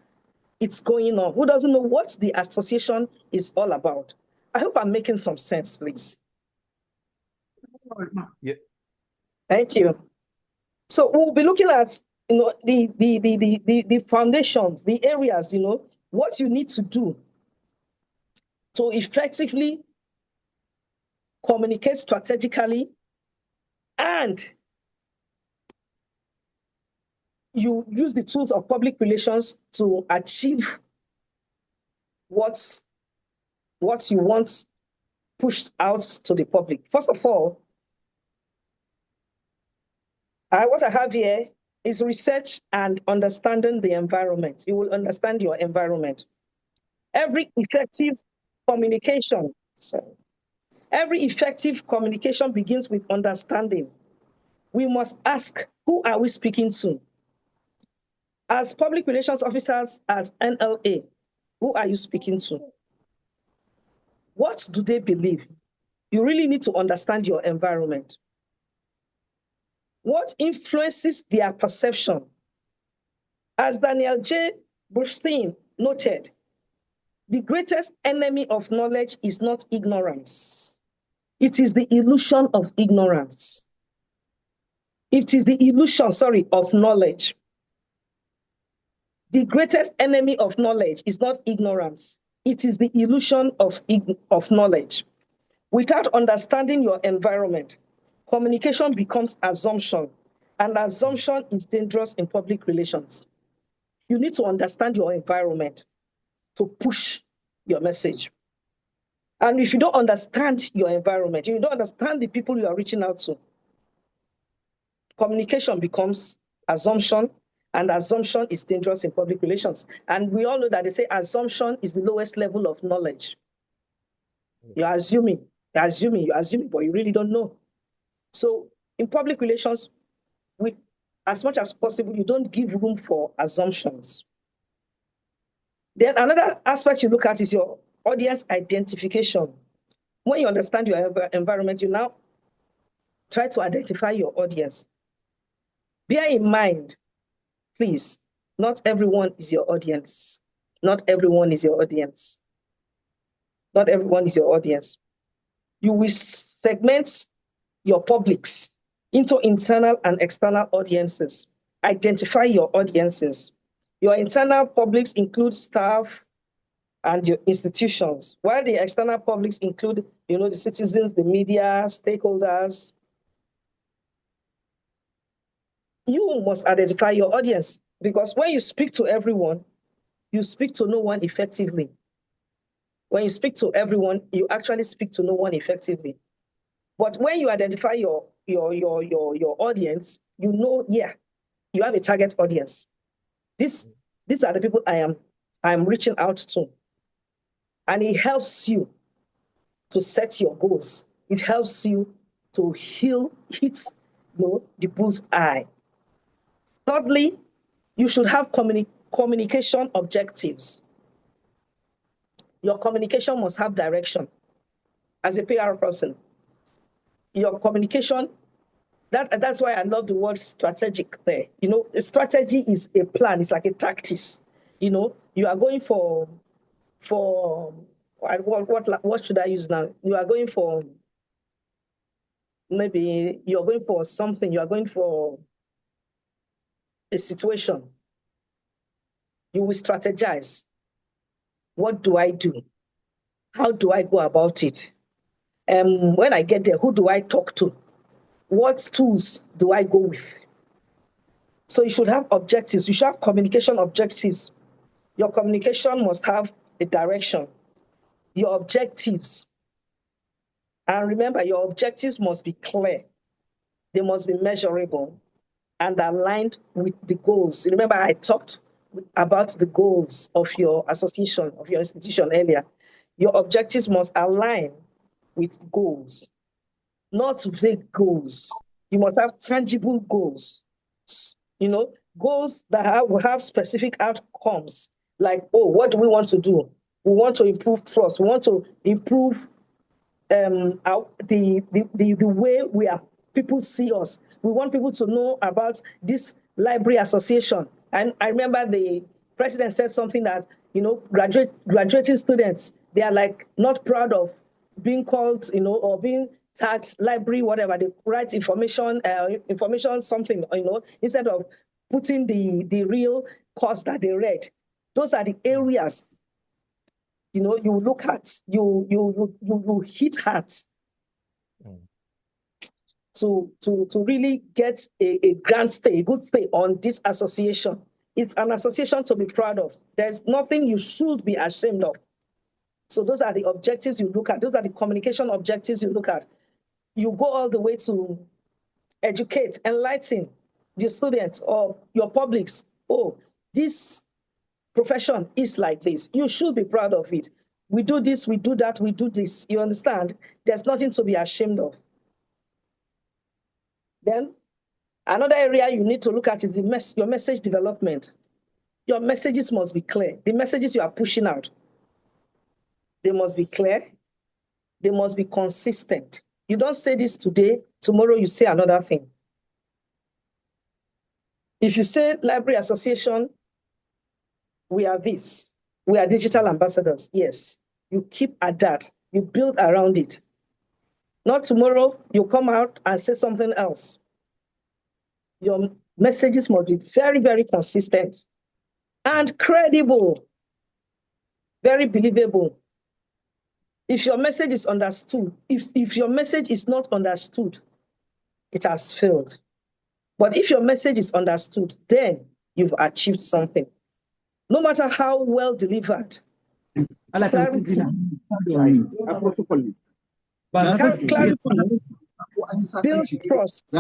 it's going on, who doesn't know what the association is all about. I hope I'm making some sense, please. Yeah. Thank you. So we'll be looking at the foundations, the areas, what you need to do to effectively communicate strategically, and you use the tools of public relations to achieve what you want pushed out to the public. First of all, what I have here is research and understanding the environment. You will understand your environment. Every effective communication begins with understanding. We must ask, who are we speaking to? As public relations officers at NLA, who are you speaking to? What do they believe? You really need to understand your environment. What influences their perception? As Daniel J. Burstein noted, the greatest enemy of knowledge is not ignorance. It is the illusion of ignorance. It is the illusion, of knowledge. The greatest enemy of knowledge is not ignorance. It is the illusion of knowledge. Without understanding your environment, communication becomes assumption, and assumption is dangerous in public relations. You need to understand your environment to push your message. And if you don't understand your environment, you don't understand the people you are reaching out to, communication becomes assumption, and assumption is dangerous in public relations. And we all know that they say assumption is the lowest level of knowledge. You're assuming, but you really don't know. So in public relations, as much as possible, you don't give room for assumptions. Then another aspect you look at is your audience identification. When you understand your environment, you now try to identify your audience. Bear in mind, please, not everyone is your audience. Not everyone is your audience. Not everyone is your audience. You will segment your publics into internal and external audiences. Identify your audiences. Your internal publics include staff and your institutions, while the external publics include, the citizens, the media, stakeholders. You must identify your audience, because when you speak to everyone, you speak to no one effectively. When you speak to everyone, you actually speak to no one effectively. But when you identify your audience, you have a target audience. These are the people I am reaching out to. And it helps you to set your goals. It helps you to hit the bull's eye. Thirdly, you should have communication objectives. Your communication must have direction. As a PR person, your communication, that's why I love the word strategic there. A strategy is a plan. It's like a tactics. You are going for what should I use now? You are going for, maybe you're going for something. You are going for a situation. You will strategize. What do I do? How do I go about it? When I get there, who do I talk to? What tools do I go with? So you should have objectives. You should have communication objectives. Your communication must have a direction. Your objectives. And remember, your objectives must be clear. They must be measurable and aligned with the goals. Remember, I talked about the goals of your association, of your institution earlier. Your objectives must align with goals, not vague goals. You must have tangible goals, goals that will have specific outcomes. Like, oh, what do we want to do? We want to improve trust. We want to improve the way people see us. We want people to know about this library association. And I remember the president said something that, graduating students, they are like not proud of being called, or being tagged library, whatever. They write information something, instead of putting the real course that they read. Those are the areas, you look at, you hit hard to really get a good stay on this association. It's an association to be proud of. There's nothing you should be ashamed of. So those are the objectives you look at. Those are the communication objectives you look at. You go all the way to educate, enlighten your students or your publics. Oh, this profession is like this. You should be proud of it. We do this, we do that, we do this. You understand? There's nothing to be ashamed of. Then another area you need to look at is your message development. Your messages must be clear. The messages you are pushing out, they must be clear. They must be consistent. You don't say this today, tomorrow you say another thing. If you say Library Association, we are this, we are digital ambassadors, yes. You keep at that, you build around it. Not tomorrow, you come out and say something else. Your messages must be very, very consistent and credible, very believable. If your message is understood, if your message is not understood, it has failed. But if your message is understood, then you've achieved something. No matter how well delivered, clarity builds trust.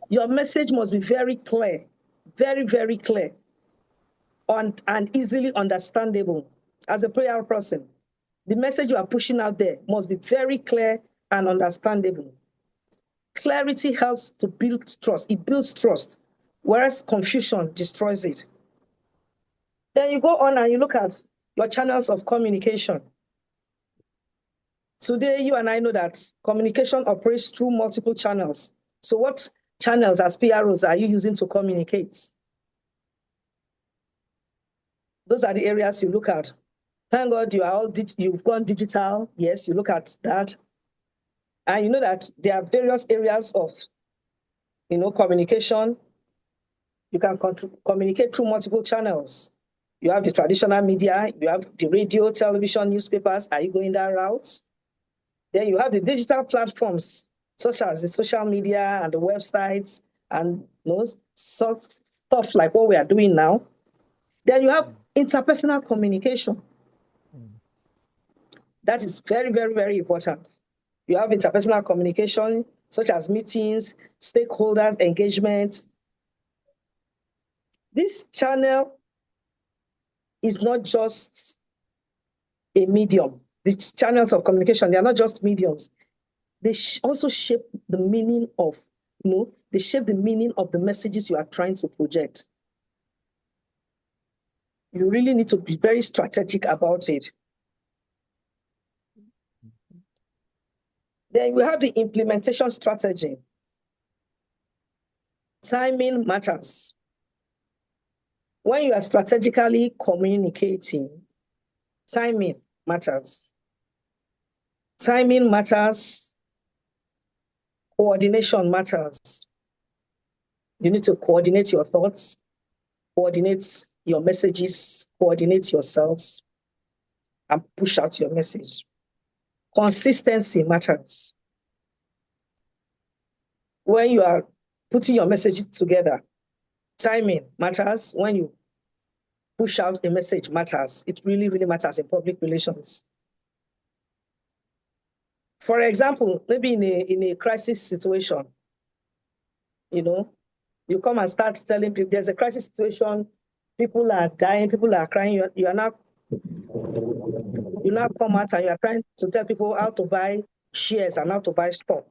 Your message must be very clear, very, very clear, and easily understandable. As a prayer person, the message you are pushing out there must be very clear and understandable. Clarity helps to build trust. It builds trust, whereas confusion destroys it. Then you go on and you look at your channels of communication. Today, you and I know that communication operates through multiple channels. So what channels as PROs are you using to communicate? Those are the areas you look at. Thank God you've gone digital. Yes, you look at that. And you know that there are various areas of communication. You can communicate through multiple channels. You have the traditional media, you have the radio, television, newspapers. Are you going that route? Then you have the digital platforms, such as the social media and the websites and stuff like what we are doing now. Then you have interpersonal communication. That is very, very, very important. You have interpersonal communication, such as meetings, stakeholder engagement. This channel is not just a medium. The channels of communication, they are not just mediums. They also shape the meaning of, they shape the meaning of the messages you are trying to project. You really need to be very strategic about it. Then we have the implementation strategy. Timing matters. When you are strategically communicating, timing matters. Timing matters. Coordination matters. You need to coordinate your thoughts, coordinate your messages, coordinate yourselves, and push out your message. Consistency matters. When you are putting your messages together, timing matters. When you push out a message matters. It really, really matters in public relations. For example, maybe in a crisis situation, you come and start telling people there's a crisis situation, people are dying, people are crying, you now come out and you are trying to tell people how to buy shares and how to buy stock.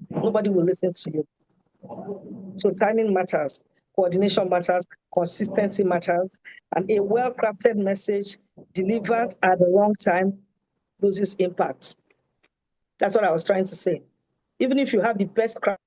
Nobody will listen to you. So timing matters, coordination matters, consistency matters, and a well-crafted message delivered at the wrong time loses impact. That's what I was trying to say. Even if you have the best craft.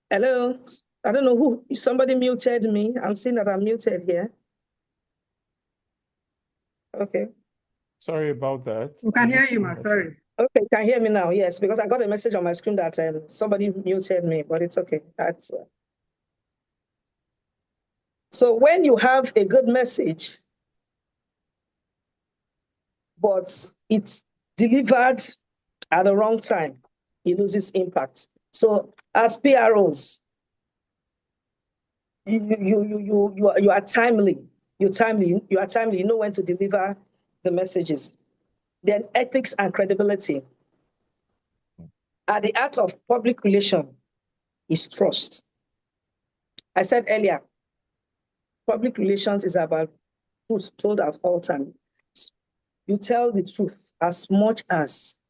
Hello, I don't know who, if somebody muted me. I'm seeing that I'm muted here. Okay. Sorry about that. We can hear you, ma. Sorry. Okay, can you hear me now? Yes, because I got a message on my screen that somebody muted me, but it's okay. That's so when you have a good message, but it's delivered at the wrong time, it loses impact. So as PROs, you are timely. You are timely. You know when to deliver the messages. Then ethics and credibility. At the heart of public relation is trust. I said earlier, public relations is about truth told at all times. You tell the truth as much as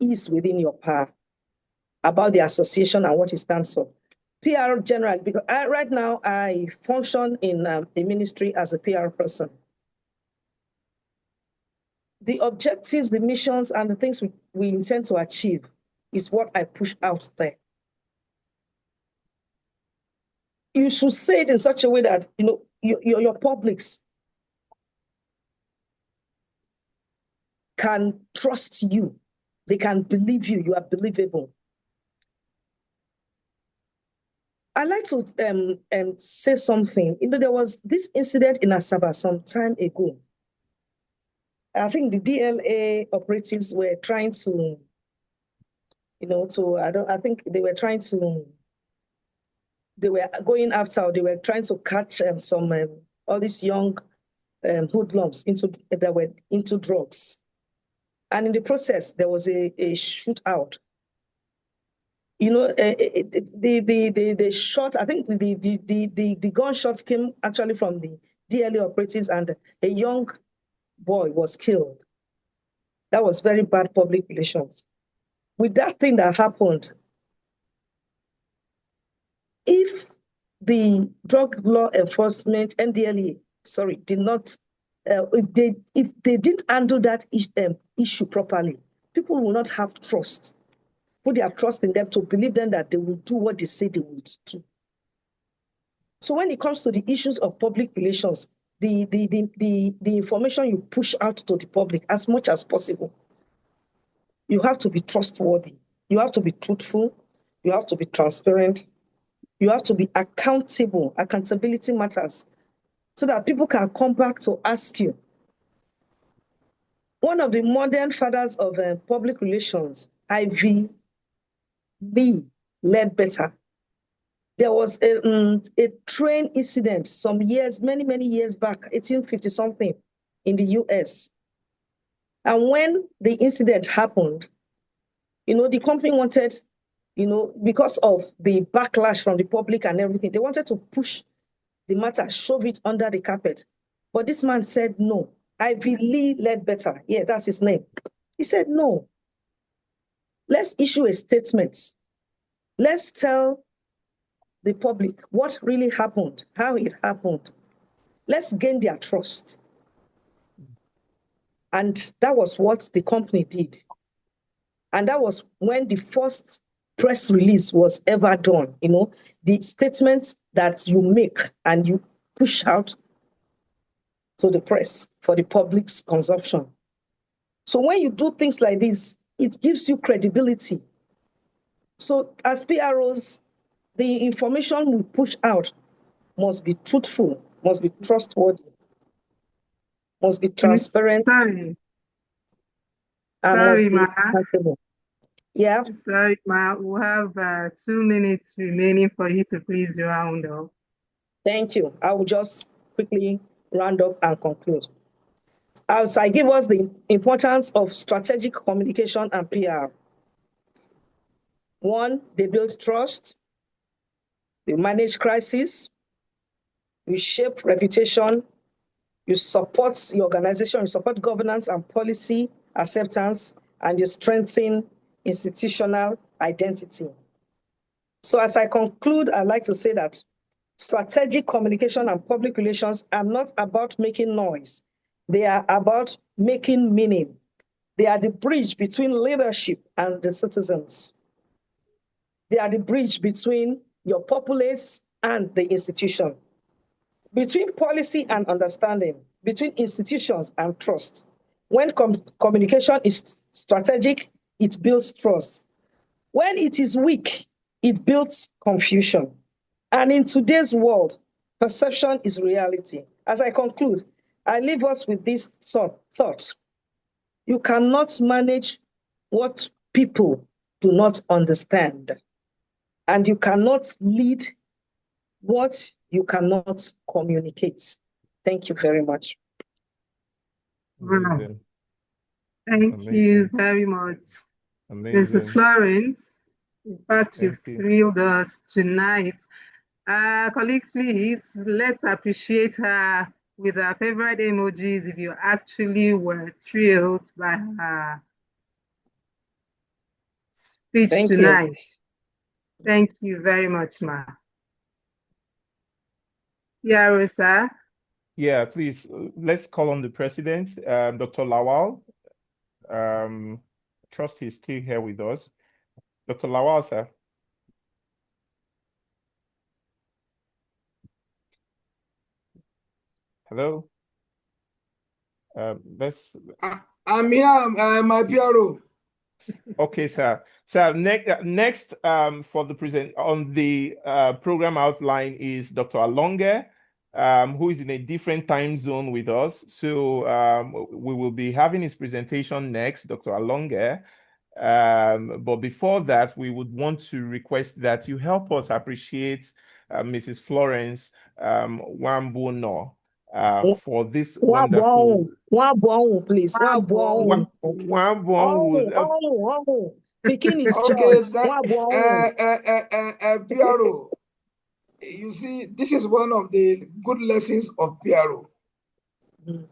is within your power about the association and what it stands for. PR generally, because right now I function in a ministry as a PR person. The objectives, the missions, and the things we intend to achieve is what I push out there. You should say it in such a way that your publics can trust you. They can believe you. You are believable. I'd like to say something. There was this incident in Asaba some time ago. I think the DLA operatives were trying to, I think they were trying to, they were going after, they were trying to catch all these young hoodlums that were into drugs. And in the process, there was a shootout. The shot, I think the gunshots came actually from the DLA operatives, and a young boy was killed. That was very bad public relations. With that thing that happened, if the drug law enforcement, NDLEA, did not, if they didn't handle that issue properly, people will not have trust. Put their trust in them to believe them that they will do what they say they would do. So when it comes to the issues of public relations, the information you push out to the public as much as possible, you have to be trustworthy. You have to be truthful. You have to be transparent. You have to be accountable. Accountability matters so that people can come back to ask you. One of the modern fathers of public relations, Ivy Lee Ledbetter, there was a train incident some years, many years back, 1850-something, in the US. And when the incident happened, the company wanted, because of the backlash from the public and everything, they wanted to push the matter, shove it under the carpet. But this man said no. Ivy Lee Ledbetter, yeah, that's his name. He said no. Let's issue a statement. Let's tell the public what really happened, how it happened. Let's gain their trust. And that was what the company did. And that was when the first press release was ever done. The statements that you make and you push out to the press for the public's consumption. So when you do things like this, it gives you credibility. So as PROs, the information we push out must be truthful, must be trustworthy, must be transparent, Sorry, and sorry, must be Ma. accountable. Yeah, Sorry, Ma. We have 2 minutes remaining for you to please round up. thank you. I will just quickly round up and conclude. As I give us the importance of strategic communication and PR. One, they build trust, they manage crisis, you shape reputation, you support your organization, you support governance and policy acceptance, and you strengthen institutional identity. So as I conclude, I'd like to say that strategic communication and public relations are not about making noise. They are about making meaning. They are the bridge between leadership and the citizens. They are the bridge between your populace and the institution, between policy and understanding, between institutions and trust. When communication is strategic, it builds trust. When it is weak, it builds confusion. And in today's world, perception is reality. As I conclude, I leave us with this thought. You cannot manage what people do not understand. And you cannot lead what you cannot communicate. Thank you very much. Amazing. Thank Amazing. you very much. Amazing. Mrs. Florence, in fact, you've Thank you. thrilled us tonight. Colleagues, please, let's appreciate her with our favorite emojis if you actually were thrilled by her speech Thank you. tonight. Thank you very much, Ma. Yeah, Rosa. Yeah, please, let's call on the president, Dr. Lawal. Trust he's still here with us. Dr. Lawal, sir. Hello. I'm here, my PRO. Okay, sir. So next for the present on the program outline is Dr. Alonge, who is in a different time zone with us. So we will be having his presentation next, Dr. Alonge. But before that, we would want to request that you help us appreciate Mrs. Florence Nwabuonwu for this wonderful. Nwabuonwu, please. Nwabuonwu. Picking his Okay, church. Nwabuonwu. PRO. You see, this is one of the good lessons of PRO.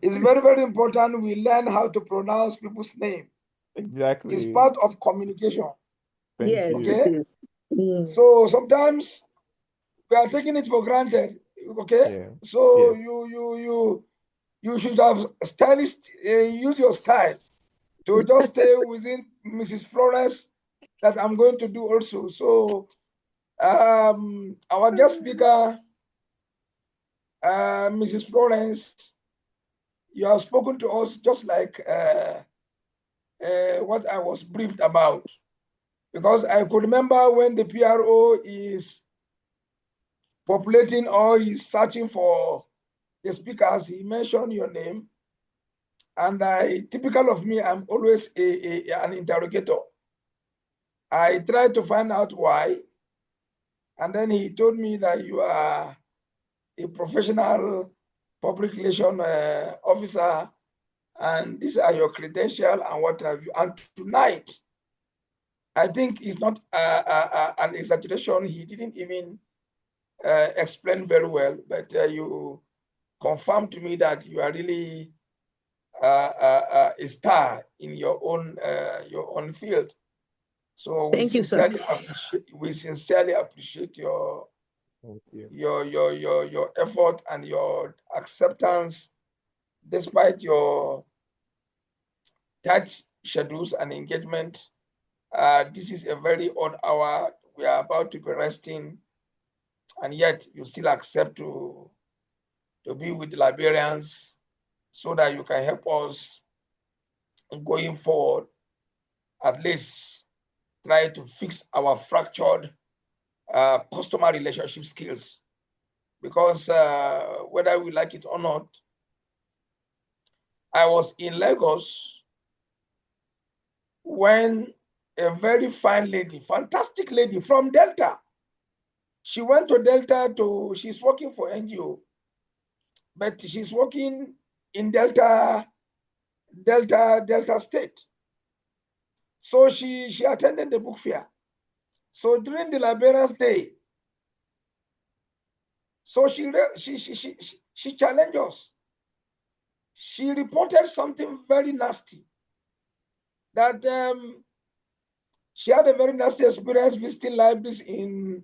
It's very, very important we learn how to pronounce people's name. Exactly. It's part of communication. Yes, Okay? it is. So sometimes we are taking it for granted. Okay? Yeah. So Yeah. you should have stylist use your style to just stay within Mrs. Florence that I'm going to do also. So our guest speaker, Mrs. Florence, you have spoken to us just like what I was briefed about. Because I could remember when the PRO is populating or is searching for the speakers, he mentioned your name. And typical of me, I'm always an interrogator. I tried to find out why. And then he told me that you are a professional public relation officer, and these are your credentials and what have you. And tonight, I think it's not an exaggeration. He didn't even explain very well, but you confirmed to me that you are really a star in your own field. So we Thank you, sir. sincerely appreciate your effort and your acceptance, despite your tight schedules and engagement. This is a very odd hour. We are about to be resting, and yet you still accept to be with the Liberians so that you can help us going forward, at least try to fix our fractured customer relationship skills. Because whether we like it or not, I was in Lagos when a very fine lady, fantastic lady from Delta, she went to Delta she's working for NGO, but she's working in Delta State. So she attended the book fair. So during the Liberians Day, so she challenged us. She reported something very nasty, that she had a very nasty experience visiting libraries in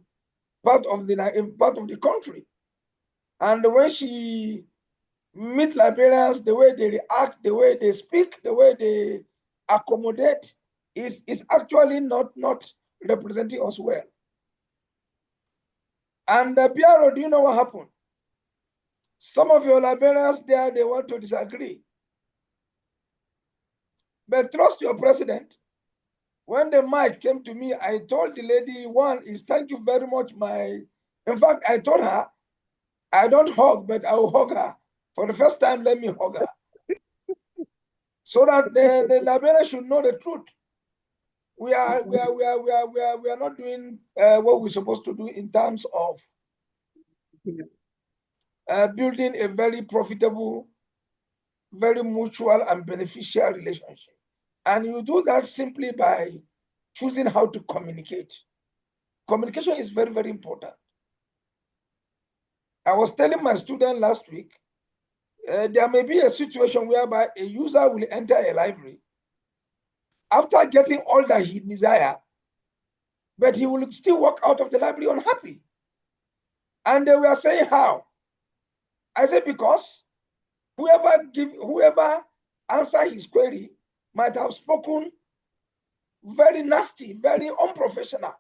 part of the country. And when she meet Liberians, the way they react, the way they speak, the way they accommodate is actually not representing us well. And the PRO, do you know what happened? Some of your Liberians there, they want to disagree. But trust your president. When the mic came to me, I told the lady, one is thank you very much. In fact, I told her, I don't hug, but I will hug her. For the first time, let me hug her. So that the Liberians should know the truth. We are not doing what we're supposed to do in terms of building a very profitable, very mutual and beneficial relationship. And you do that simply by choosing how to communicate. Communication is very, very important. I was telling my student last week, there may be a situation whereby a user will enter a library after getting all that he desires, but he will still walk out of the library unhappy. And they were saying how? I said, because whoever answered his query might have spoken very nasty, very unprofessional.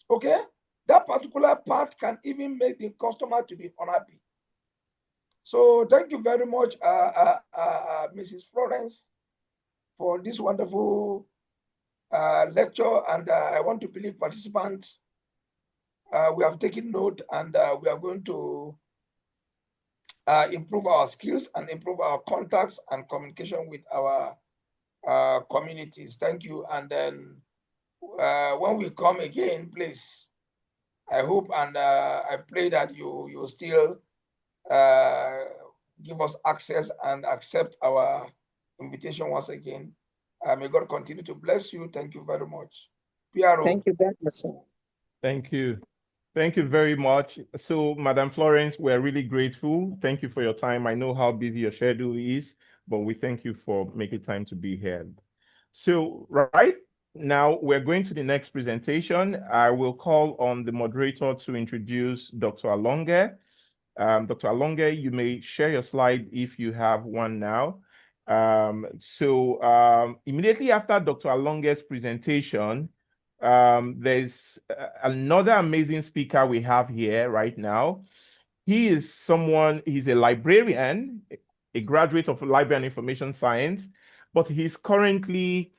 Okay? That particular part can even make the customer to be unhappy. So thank you very much, Mrs. Florence, for this wonderful lecture. And I want to believe participants, we have taken note, and we are going to improve our skills and improve our contacts and communication with our communities. Thank you. And then when we come again, please, I hope and I pray that you still give us access and accept our invitation once again. May God continue to bless you. Thank you very much. PRO. Thank you very much. Thank you. Thank you very much. So, Madam Florence, we're really grateful. Thank you for your time. I know how busy your schedule is, but we thank you for making time to be here. So, right now, we're going to the next presentation. I will call on the moderator to introduce Dr. Alonge. Dr. Alonge, you may share your slide if you have one now. Immediately after Dr. Alonge's presentation, there's another amazing speaker we have here right now. He's a librarian, a graduate of Library and Information Science, but he's currently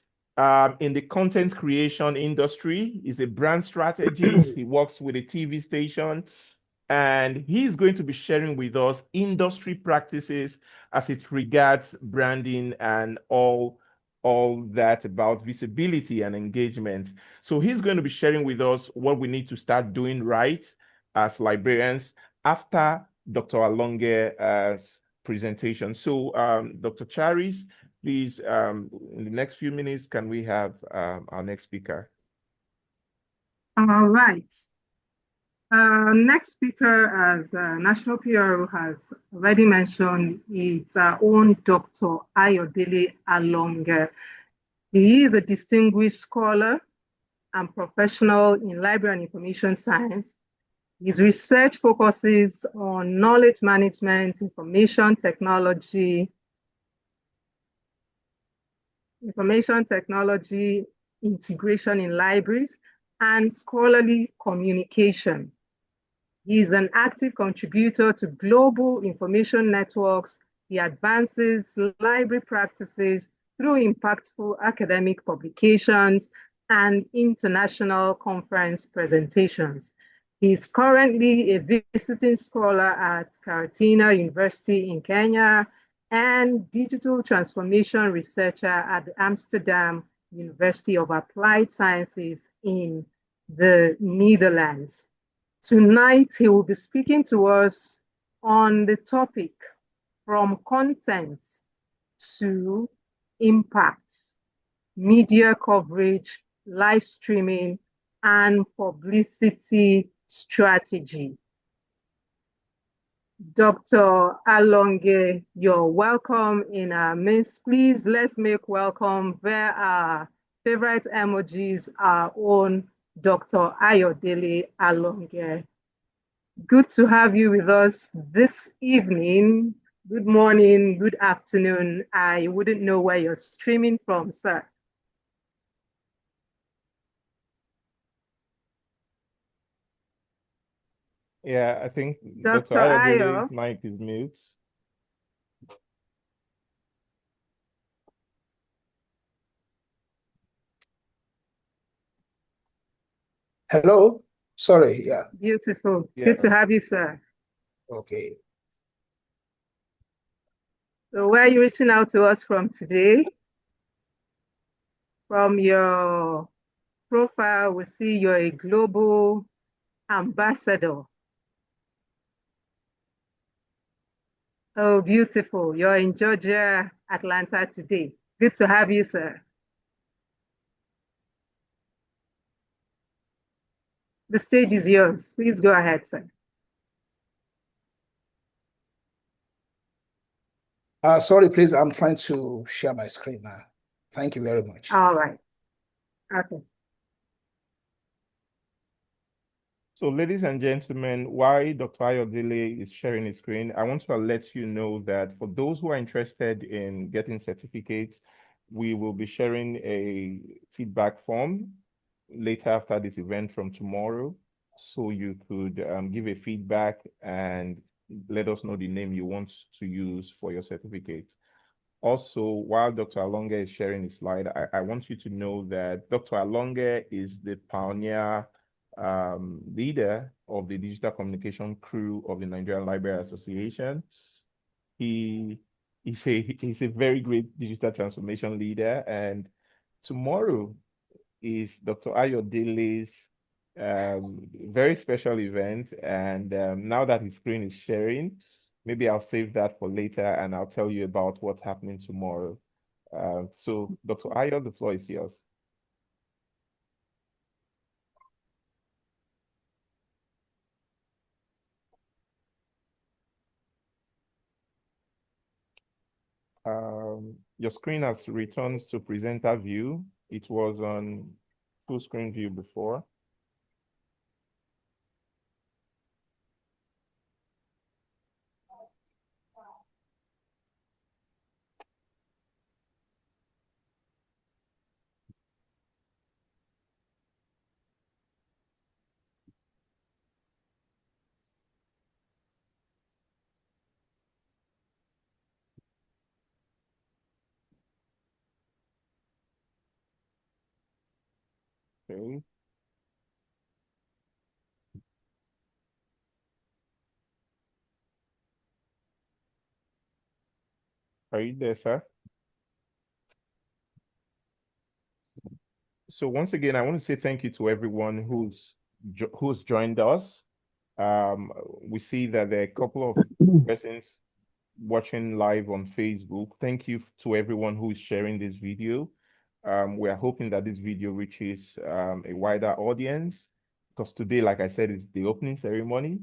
in the content creation industry. He's a brand strategist. He works with a TV station, and he's going to be sharing with us industry practices as it regards branding and all that about visibility and engagement. So he's going to be sharing with us what we need to start doing right as librarians after Dr. Alonge's presentation. So Dr. Charis, please, in the next few minutes, can we have our next speaker? All right. Next speaker, as National PRO has already mentioned, is our own Dr. Ayodele Alonge. He is a distinguished scholar and professional in library and information science. His research focuses on knowledge management, information technology, integration in libraries, and scholarly communication. He is an active contributor to global information networks. He advances library practices through impactful academic publications and international conference presentations. He's currently a visiting scholar at Karatina University in Kenya and digital transformation researcher at the Amsterdam University of Applied Sciences in the Netherlands. Tonight, he will be speaking to us on the topic from content to impact, media coverage, live streaming, and publicity strategy. Dr. Alonge, you're welcome in our midst. Please, let's make welcome via our favorite emojis, our own Dr. Ayodele Alonge. Good to have you with us this evening. Good morning, good afternoon. I wouldn't know where you're streaming from, sir. Yeah, I think Dr. Ayodele's Ayo. mic is mute. Hello? Sorry, yeah. Beautiful. Yeah. Good to have you, sir. Okay. So where are you reaching out to us from today? From your profile, we see you're a global ambassador. Oh, beautiful. You're in Georgia, Atlanta today. Good to have you, sir. The stage is yours. Please go ahead, sir. Sorry, please. I'm trying to share my screen now. Thank you very much. All right. Okay. So, ladies and gentlemen, while Dr. Ayodele is sharing his screen, I want to let you know that for those who are interested in getting certificates, we will be sharing a feedback form later after this event from tomorrow. So you could give a feedback and let us know the name you want to use for your certificate. Also, while Dr. Alonge is sharing his slide, I want you to know that Dr. Alonge is the pioneer leader of the digital communication crew of the Nigerian Library Association. He's a very great digital transformation leader, and tomorrow is Dr. Ayodele's very special event. And now that his screen is sharing, maybe I'll save that for later and I'll tell you about what's happening tomorrow. So, Dr. Ayo, the floor is yours. Your screen has returned to presenter view. It was on full screen view before. Okay. Are you there, sir? So once again, I want to say thank you to everyone who's joined us. We see that there are a couple of persons watching live on Facebook. Thank you to everyone who is sharing this video. We are hoping that this video reaches a wider audience because today, like I said, is the opening ceremony.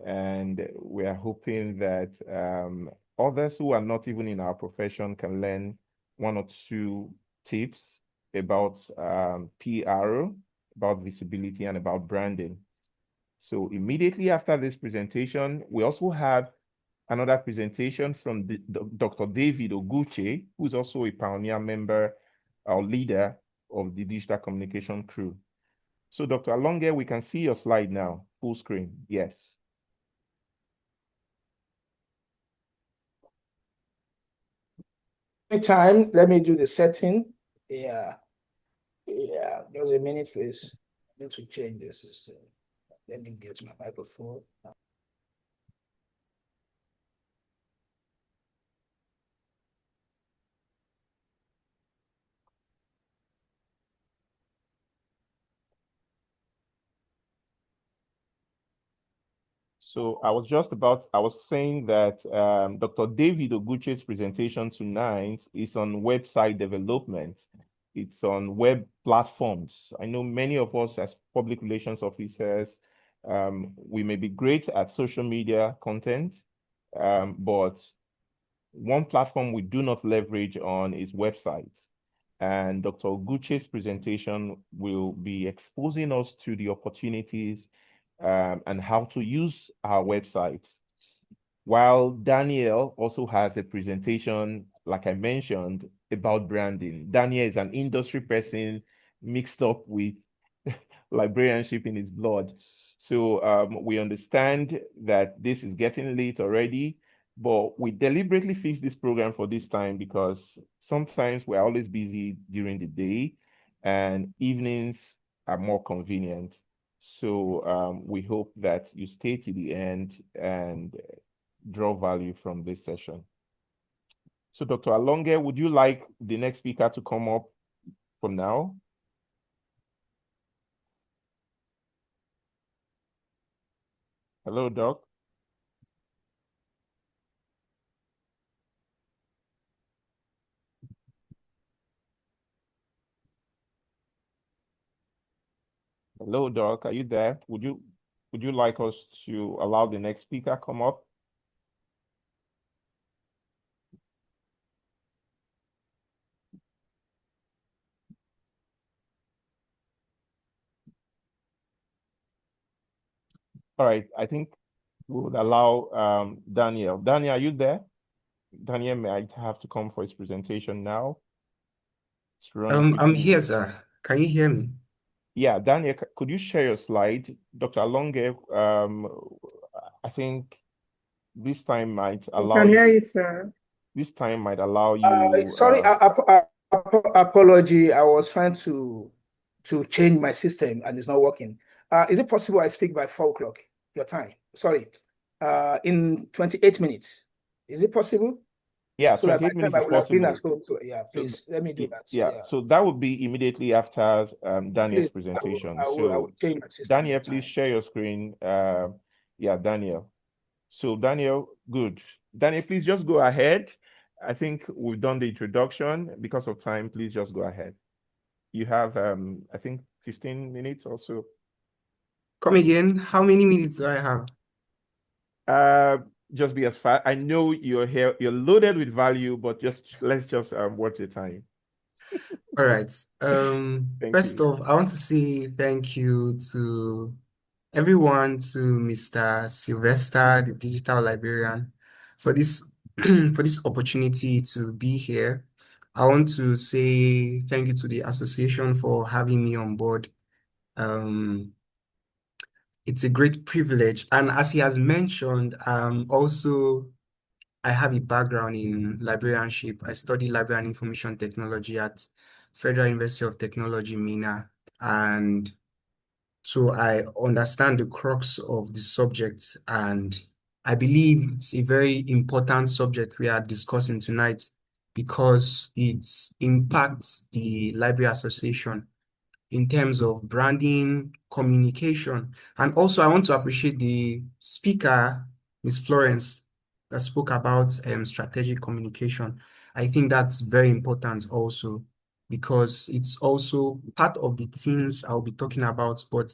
And we are hoping that others who are not even in our profession can learn one or two tips about PR, about visibility, and about branding. So immediately after this presentation, we also have another presentation from Dr. David Oguche, who is also a pioneer member or leader of the digital communication crew. So Dr. Alonge, we can see your slide now, full screen, yes. Anytime, let me do the setting. Yeah. Yeah, just a minute, please. I need to change the system. Let me get my microphone. So I was saying that Dr. David Oguche's presentation tonight is on website development. It's on web platforms. I know many of us as public relations officers, we may be great at social media content, but one platform we do not leverage on is websites. And Dr. Oguche's presentation will be exposing us to the opportunities and how to use our websites. While Daniel also has a presentation, like I mentioned, about branding. Daniel is an industry person mixed up with librarianship in his blood. So we understand that this is getting late already, but we deliberately fixed this program for this time because sometimes we're always busy during the day and evenings are more convenient. So we hope that you stay to the end and draw value from this session. So Dr. Alonge, would you like the next speaker to come up for now? Hello, Doc. Hello, Doc. Are you there? Would you like us to allow the next speaker come up? All right, I think we would allow Daniel. Daniel, are you there? Daniel might have to come for his presentation now. It's running I'm quickly. here, sir. Can you hear me? Yeah, Daniel, could you share your slide? Dr. Alonge, I think this time might We allow can hear you. you, sir. This time might allow you. Sorry, apology. I was trying to change my system and it's not working. Is it possible I speak by 4 o'clock your time? Sorry, in 28 minutes. Is it possible? Yeah, So that by 28 the time minutes I is will have been possible. at home. So yeah, please let me do that. Yeah, so that would be immediately after Daniel's Please, presentation. I So will change my system. Daniel, please share your screen. Yeah, Daniel. So Daniel, good. Daniel, please just go ahead. I think we've done the introduction. Because of time, please just go ahead. You have, I think, 15 minutes or so. Come again. How many minutes do I have? Just be as fast. I know you're here, you're loaded with value, but let's just watch the time. All right. Thank First you. off, I want to say thank you to everyone, to Mr. Sylvester, the digital librarian, for this for this opportunity to be here. I want to say thank you to the association for having me on board. It's a great privilege. And as he has mentioned, I have a background in librarianship. I studied library and information technology at Federal University of Technology, Mina. And so I understand the crux of the subject. And I believe it's a very important subject we are discussing tonight because it impacts the Library Association in terms of branding, communication. And also, I want to appreciate the speaker, Ms. Florence, that spoke about strategic communication. I think that's very important also because it's also part of the things I'll be talking about, but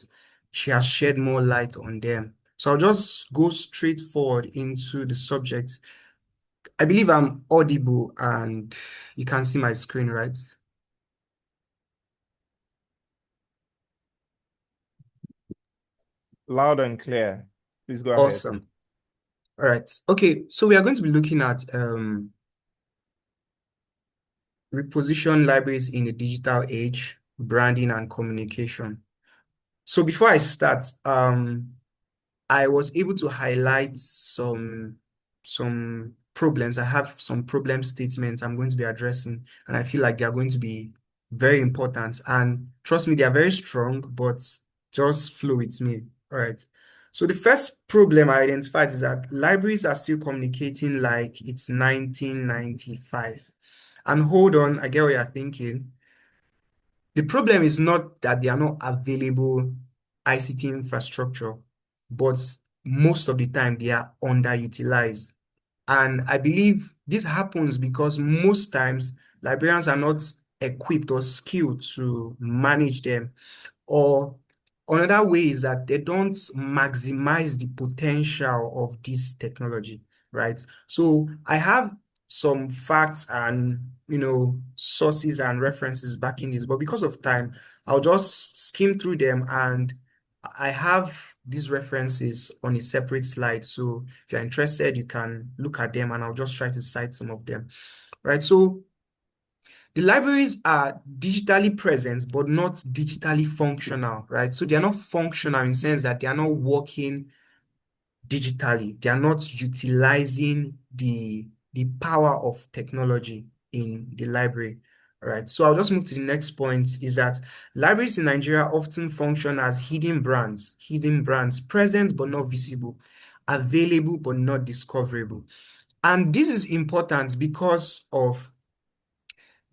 she has shed more light on them. So I'll just go straight forward into the subject. I believe I'm audible and you can see my screen, right? Loud and clear. Please go ahead. Awesome. All right. Okay, so we are going to be looking at reposition libraries in the digital age, branding and communication. So before I start, I was able to highlight some problems. I have some problem statements I'm going to be addressing, and I feel like they are going to be very important. And trust me, they are very strong, but just flow with me. All right. So the first problem I identified is that libraries are still communicating like it's 1995. And hold on, I get what you're thinking. The problem is not that they are not available ICT infrastructure, but most of the time they are underutilized. And I believe this happens because most times librarians are not equipped or skilled to manage them. Or another way is that they don't maximize the potential of this technology, right? So I have some facts and sources and references backing this, but because of time, I'll just skim through them, and I have these references on a separate slide. So if you're interested, you can look at them, and I'll just try to cite some of them, right? So the libraries are digitally present, but not digitally functional, right? So they are not functional in the sense that they are not working digitally. They are not utilizing the power of technology in the library. All right. So I'll just move to the next point, is that libraries in Nigeria often function as hidden brands, present but not visible, available but not discoverable. And this is important because of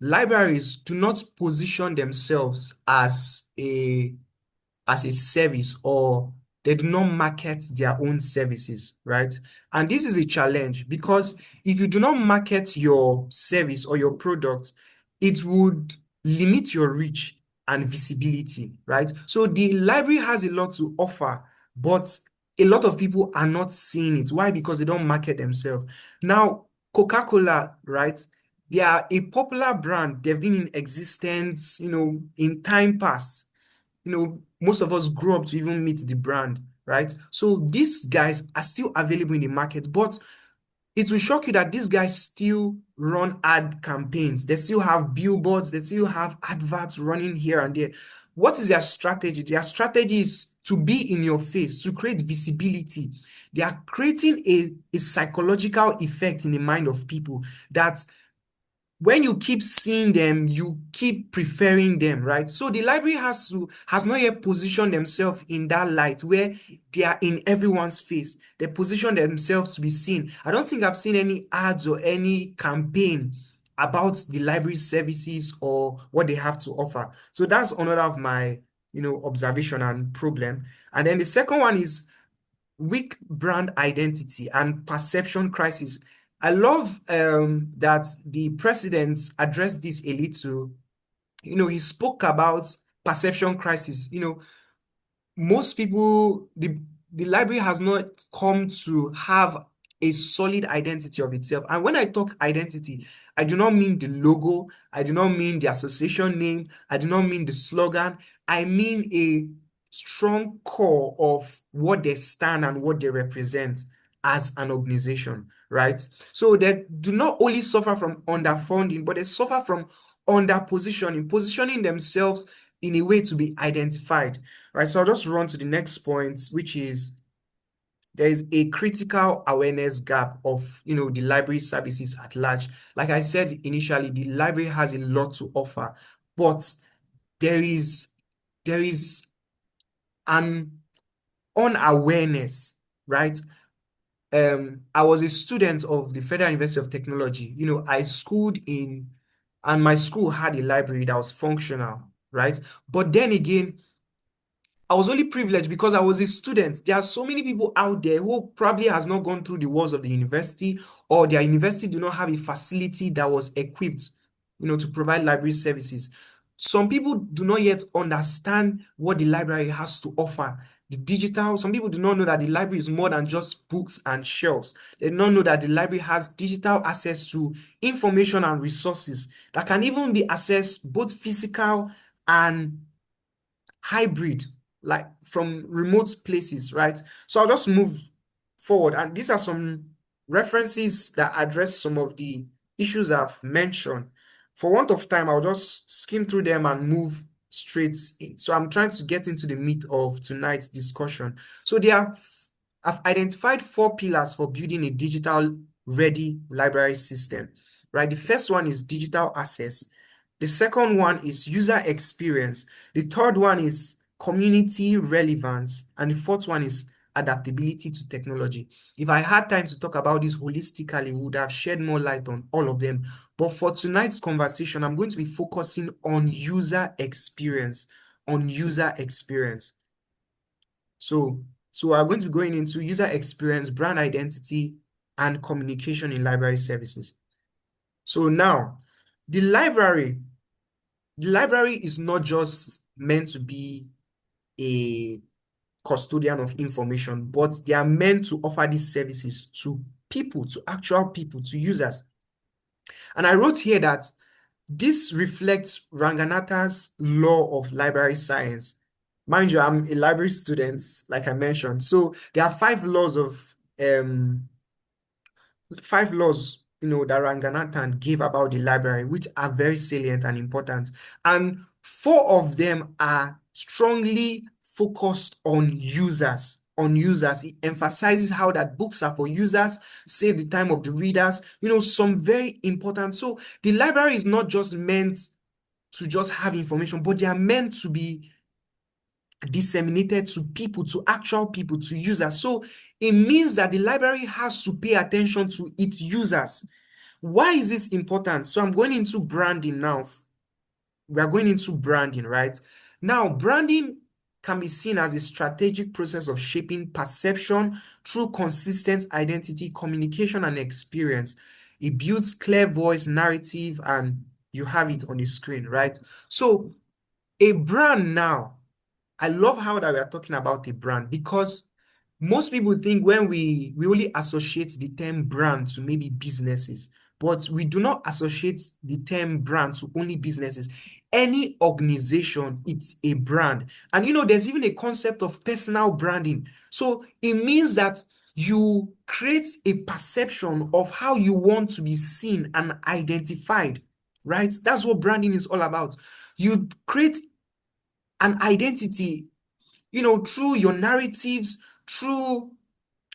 libraries do not position themselves as a service, or they do not market their own services, right? And this is a challenge because if you do not market your service or your product, it would limit your reach and visibility, right? So the library has a lot to offer, but a lot of people are not seeing it. Why? Because they don't market themselves. Now, Coca-Cola, right? They are a popular brand. They've been in existence, in time past. Most of us grew up to even meet the brand, right? So these guys are still available in the market, but it will shock you that these guys still run ad campaigns. They still have billboards. They still have adverts running here and there. What is their strategy? Their strategy is to be in your face, to create visibility. They are creating a psychological effect in the mind of people that when you keep seeing them, you keep preferring them, right? So the library has not yet positioned themselves in that light where they are in everyone's face. They position themselves to be seen. I don't think I've seen any ads or any campaign about the library services or what they have to offer. So that's another of my, observation and problem. And then the second one is weak brand identity and perception crisis. I love that the president addressed this a little. He spoke about perception crisis. Most people, the library has not come to have a solid identity of itself. And when I talk identity, I do not mean the logo, I do not mean the association name, I do not mean the slogan. I mean a strong core of what they stand and what they represent as an organization, right? So they do not only suffer from underfunding, but they suffer from positioning themselves in a way to be identified, right? So I'll just run to the next point, which is there is a critical awareness gap of, the library services at large. Like I said initially, the library has a lot to offer, but there is an unawareness, right? I was a student of the Federal University of Technology. I schooled in, and my school had a library that was functional, right? But then again, I was only privileged because I was a student. There are so many people out there who probably has not gone through the walls of the university, or their university do not have a facility that was equipped, to provide library services. Some people do not yet understand what the library has to offer. Some people do not know that the library is more than just books and shelves. They do not know that the library has digital access to information and resources that can even be accessed both physical and hybrid, like from remote places, right? So I'll just move forward. And these are some references that address some of the issues I've mentioned. For want of time, I'll just skim through them and move straight in. So I'm trying to get into the meat of tonight's discussion. So I've identified 4 pillars for building a digital ready library system, right? The first one is digital access. The second one is user experience. The third one is community relevance. And the fourth one is adaptability to technology. If I had time to talk about this holistically, we would have shed more light on all of them. But for tonight's conversation, I'm going to be focusing on user experience, So we are going to be going into user experience, brand identity, and communication in library services. So now, the library is not just meant to be a custodian of information, but they are meant to offer these services to people, to actual people, to users. And I wrote here that this reflects Ranganathan's law of library science. Mind you, I'm a library student, like I mentioned. So there are 5 laws that Ranganathan gave about the library, which are very salient and important. And 4 of them are strongly focused on users. It emphasizes how that books are for users, save the time of the readers, some very important. So the library is not just meant to just have information, but they are meant to be disseminated to people, to actual people, to users. So it means that the library has to pay attention to its users. Why is this important? So I'm going into branding now. We are going into branding, right? Now, branding can be seen as a strategic process of shaping perception through consistent identity, communication, and experience. It builds clear voice, narrative, and you have it on the screen, right? So a brand now, I love how that we are talking about a brand, because most people think when we only associate the term brand to maybe businesses, but we do not associate the term brand to only businesses. Any organization, it's a brand. And there's even a concept of personal branding. So it means that you create a perception of how you want to be seen and identified, right? That's what branding is all about. You create an identity, through your narratives, through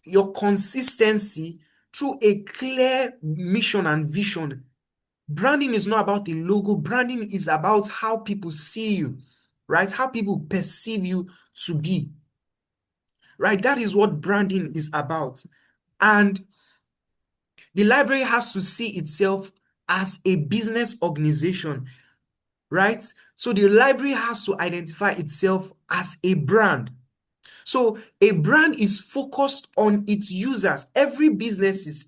your consistency, through a clear mission and vision. Branding is not about a logo. Branding is about how people see you, right? How people perceive you to be, right? That is what branding is about. And the library has to see itself as a business organization, right? So the library has to identify itself as a brand. So a brand is focused on its users. Every business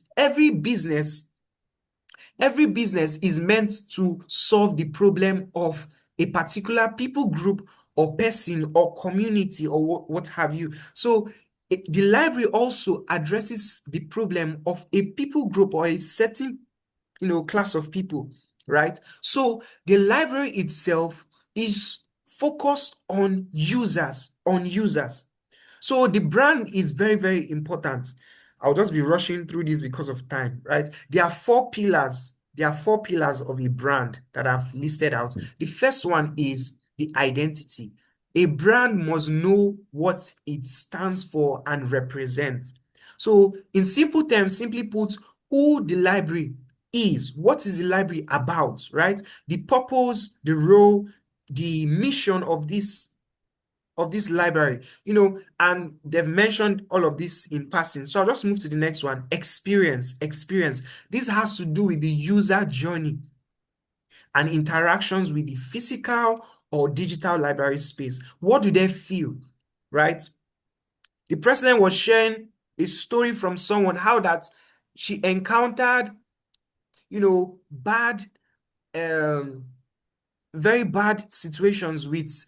is meant to solve the problem of a particular people group or person or community or what have you. So the library also addresses the problem of a people group or a certain class of people, right? So the library itself is focused on users. So the brand is very, very important. I'll just be rushing through this because of time, right? There are 4 pillars. Of a brand that I've listed out. The first one is the identity. A brand must know what it stands for and represents. So in simple terms, simply put, who the library is, what is the library about, right? The purpose, the role, the mission of this library, and they've mentioned all of this in passing. So I'll just move to the next one. Experience. This has to do with the user journey and interactions with the physical or digital library space. What do they feel, right? The president was sharing a story from someone, how that she encountered, very bad situations with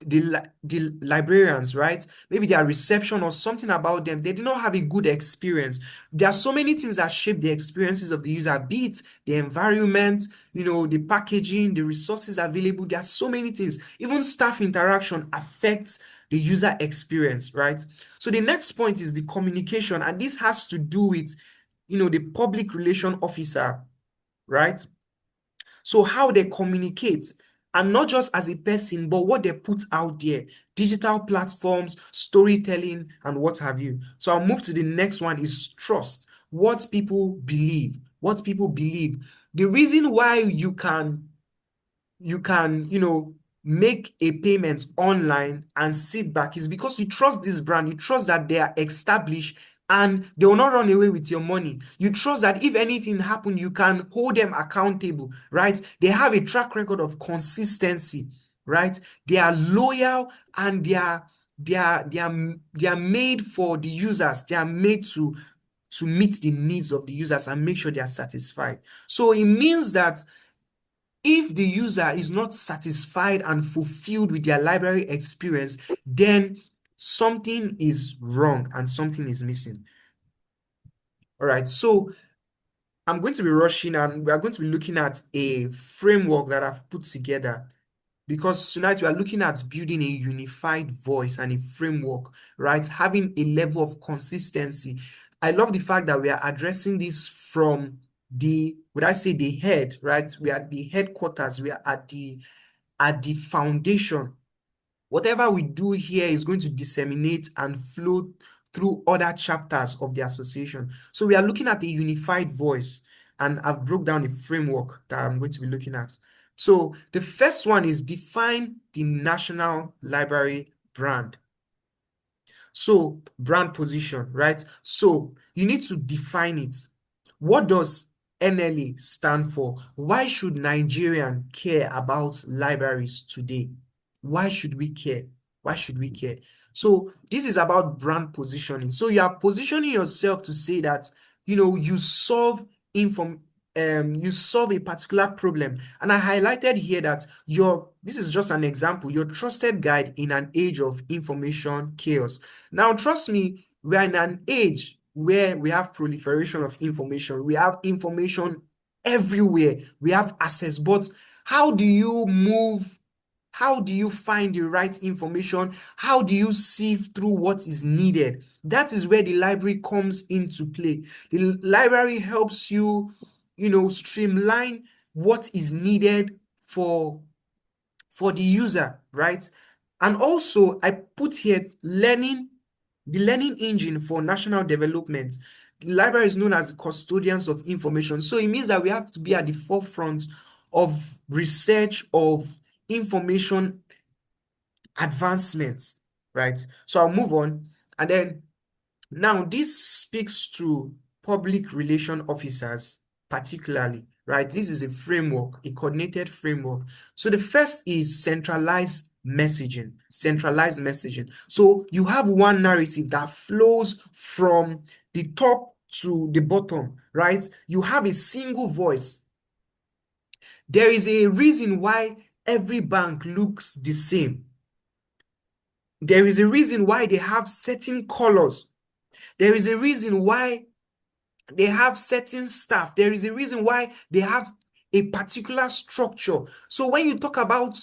the librarians, right? Maybe their reception or something about them, they did not have a good experience. There are so many things that shape the experiences of the user, be it the environment, the packaging, the resources available. There are so many things. Even staff interaction affects the user experience, right? So the next point is the communication, and this has to do with, the public relation officer, right? So how they communicate, and not just as a person, but what they put out there, digital platforms, storytelling, and what have you. So I'll move to the next one is trust. What people believe. The reason why you can you can, make a payment online and sit back is because you trust this brand. You trust that they are established and they will not run away with your money. You trust that if anything happens, you can hold them accountable, right? They have a track record of consistency, right? They are loyal and they are made for the users. They are made to meet the needs of the users and make sure they are satisfied. So it means that if the user is not satisfied and fulfilled with their library experience, then something is wrong and something is missing. All right, so I'm going to be rushing and we are going to be looking at a framework that I've put together, because tonight we are looking at building a unified voice and a framework, right? Having a level of consistency. I love the fact that we are addressing this from the, would I say the head, right? We are at the headquarters, we are at the foundation. Whatever we do here is going to disseminate and flow through other chapters of the association. So we are looking at a unified voice, and I've broke down a framework that I'm going to be looking at. So the first one is define the National Library brand. So brand position, right? So you need to define it. What does NLA stand for? Why should Nigerians care about libraries today? Why should we care? Why should we care? So this is about brand positioning. So you are positioning yourself to say that, you solve you solve a particular problem. And I highlighted here that this is just an example, your trusted guide in an age of information chaos. Now, trust me, we are in an age where we have proliferation of information. We have information everywhere. We have access, but how do you move? How do you find the right information? How do you sieve through what is needed? That is where the library comes into play. The library helps you, streamline what is needed for the user, right? And also, I put here the learning engine for national development. The library is known as custodians of information. So it means that we have to be at the forefront of research, of information advancements, right? So I'll move on. And then now this speaks to public relation officers particularly, right? This is a framework, a coordinated framework. So the first is centralized messaging. So you have one narrative that flows from the top to the bottom, right? You have a single voice. There is a reason why every bank looks the same. There is a reason why they have certain colors. There is a reason why they have certain staff. There is a reason why they have a particular structure. So when you talk about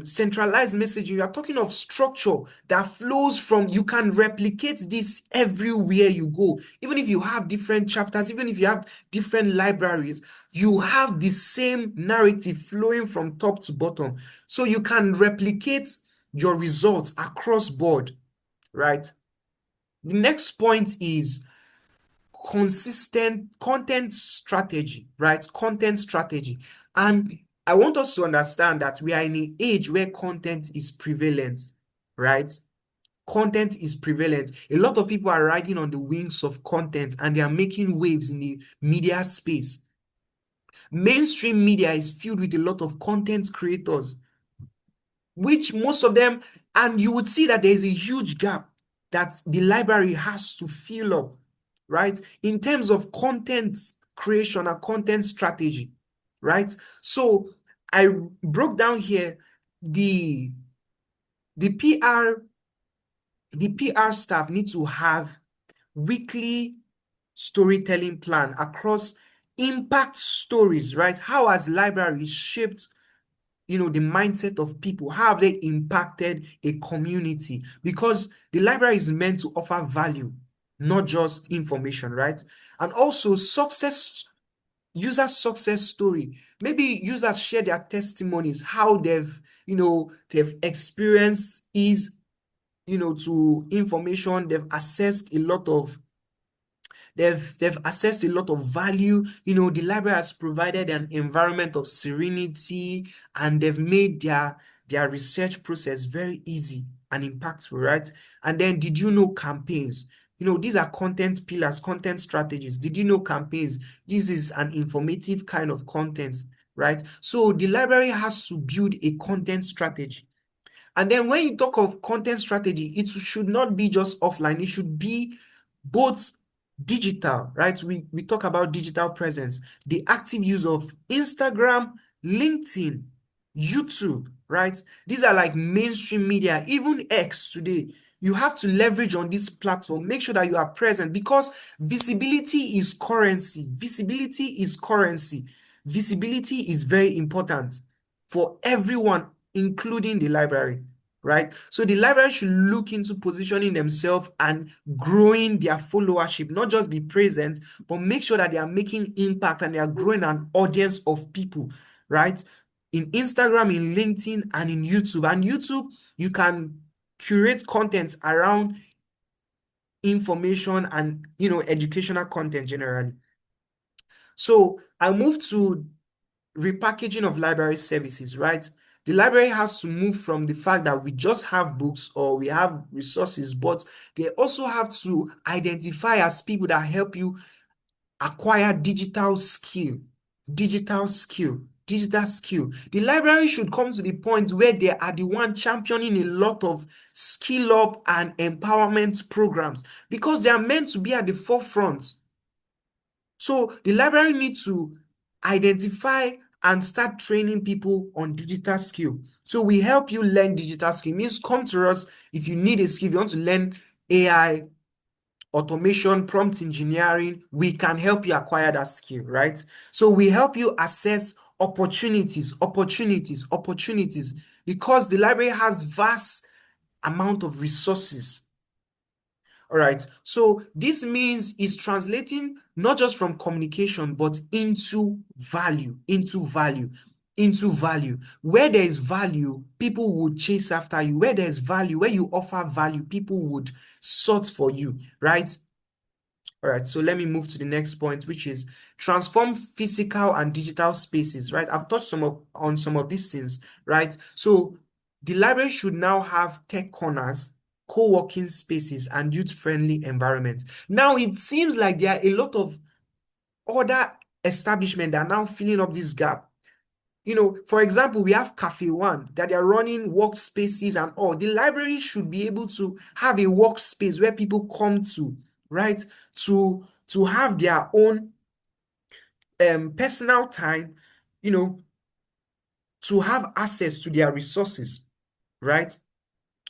centralized messaging, you are talking of structure that flows from, you can replicate this everywhere you go. Even if you have different chapters, even if you have different libraries, you have the same narrative flowing from top to bottom. So you can replicate your results across board, right? The next point is consistent content strategy, right? Content strategy. And I want us to understand that we are in an age where content is prevalent, right? Content is prevalent. A lot of people are riding on the wings of content and they are making waves in the media space. Mainstream media is filled with a lot of content creators, which most of them, and you would see that there is a huge gap that the library has to fill up, right? In terms of content creation and content strategy, right? So I broke down here the PR staff need to have weekly storytelling plan across impact stories, right? How has library shaped the mindset of people? How have they impacted a community? Because the library is meant to offer value, not just information, right? And also user success story. Maybe users share their testimonies, how they've experienced to information, they've accessed a lot of They've assessed a lot of value. You know, the library has provided an environment of serenity, and they've made their research process very easy and impactful, right? And then, did you know campaigns? You know, these are content pillars, content strategies. Did you know campaigns? This is an informative kind of content, right? So the library has to build a content strategy. And then when you talk of content strategy, it should not be just offline. It should be both digital, right? We talk about digital presence, the active use of Instagram, LinkedIn, YouTube, right? These are like mainstream media, even X today. You have to leverage on this platform, make sure that you are present, because visibility is currency. Visibility is currency. Visibility is very important for everyone, including the library, right? So the library should look into positioning themselves and growing their followership, not just be present, but make sure that they are making impact and they are growing an audience of people, right? In Instagram, in LinkedIn, and in YouTube. And YouTube, you can curate content around information and, you know, educational content generally. So I move to repackaging of library services, right? The library has to move from the fact that we just have books or we have resources, but they also have to identify as people that help you acquire digital skill. The library should come to the point where they are the one championing a lot of skill up and empowerment programs, because they are meant to be at the forefront. So the library needs to identify and start training people on digital skill. So we help you learn digital skill. It means come to us if you need a skill, if you want to learn AI, automation, prompt engineering, we can help you acquire that skill, right? So we help you assess opportunities, because the library has vast amount of resources. All right, so this means it's translating not just from communication, but into value. Where there is value, people would chase after you. Where there is value, where you offer value, people would search for you, right? All right, so let me move to the next point, which is transform physical and digital spaces, right? I've touched on some of these things, right? So the library should now have tech corners, co-working spaces, and youth-friendly environments. Now, it seems like there are a lot of other establishments that are now filling up this gap. You know, for example, we have Cafe One that they are running workspaces and all. The library should be able to have a workspace where people come to, right, to have their own personal time, you know, to have access to their resources, right?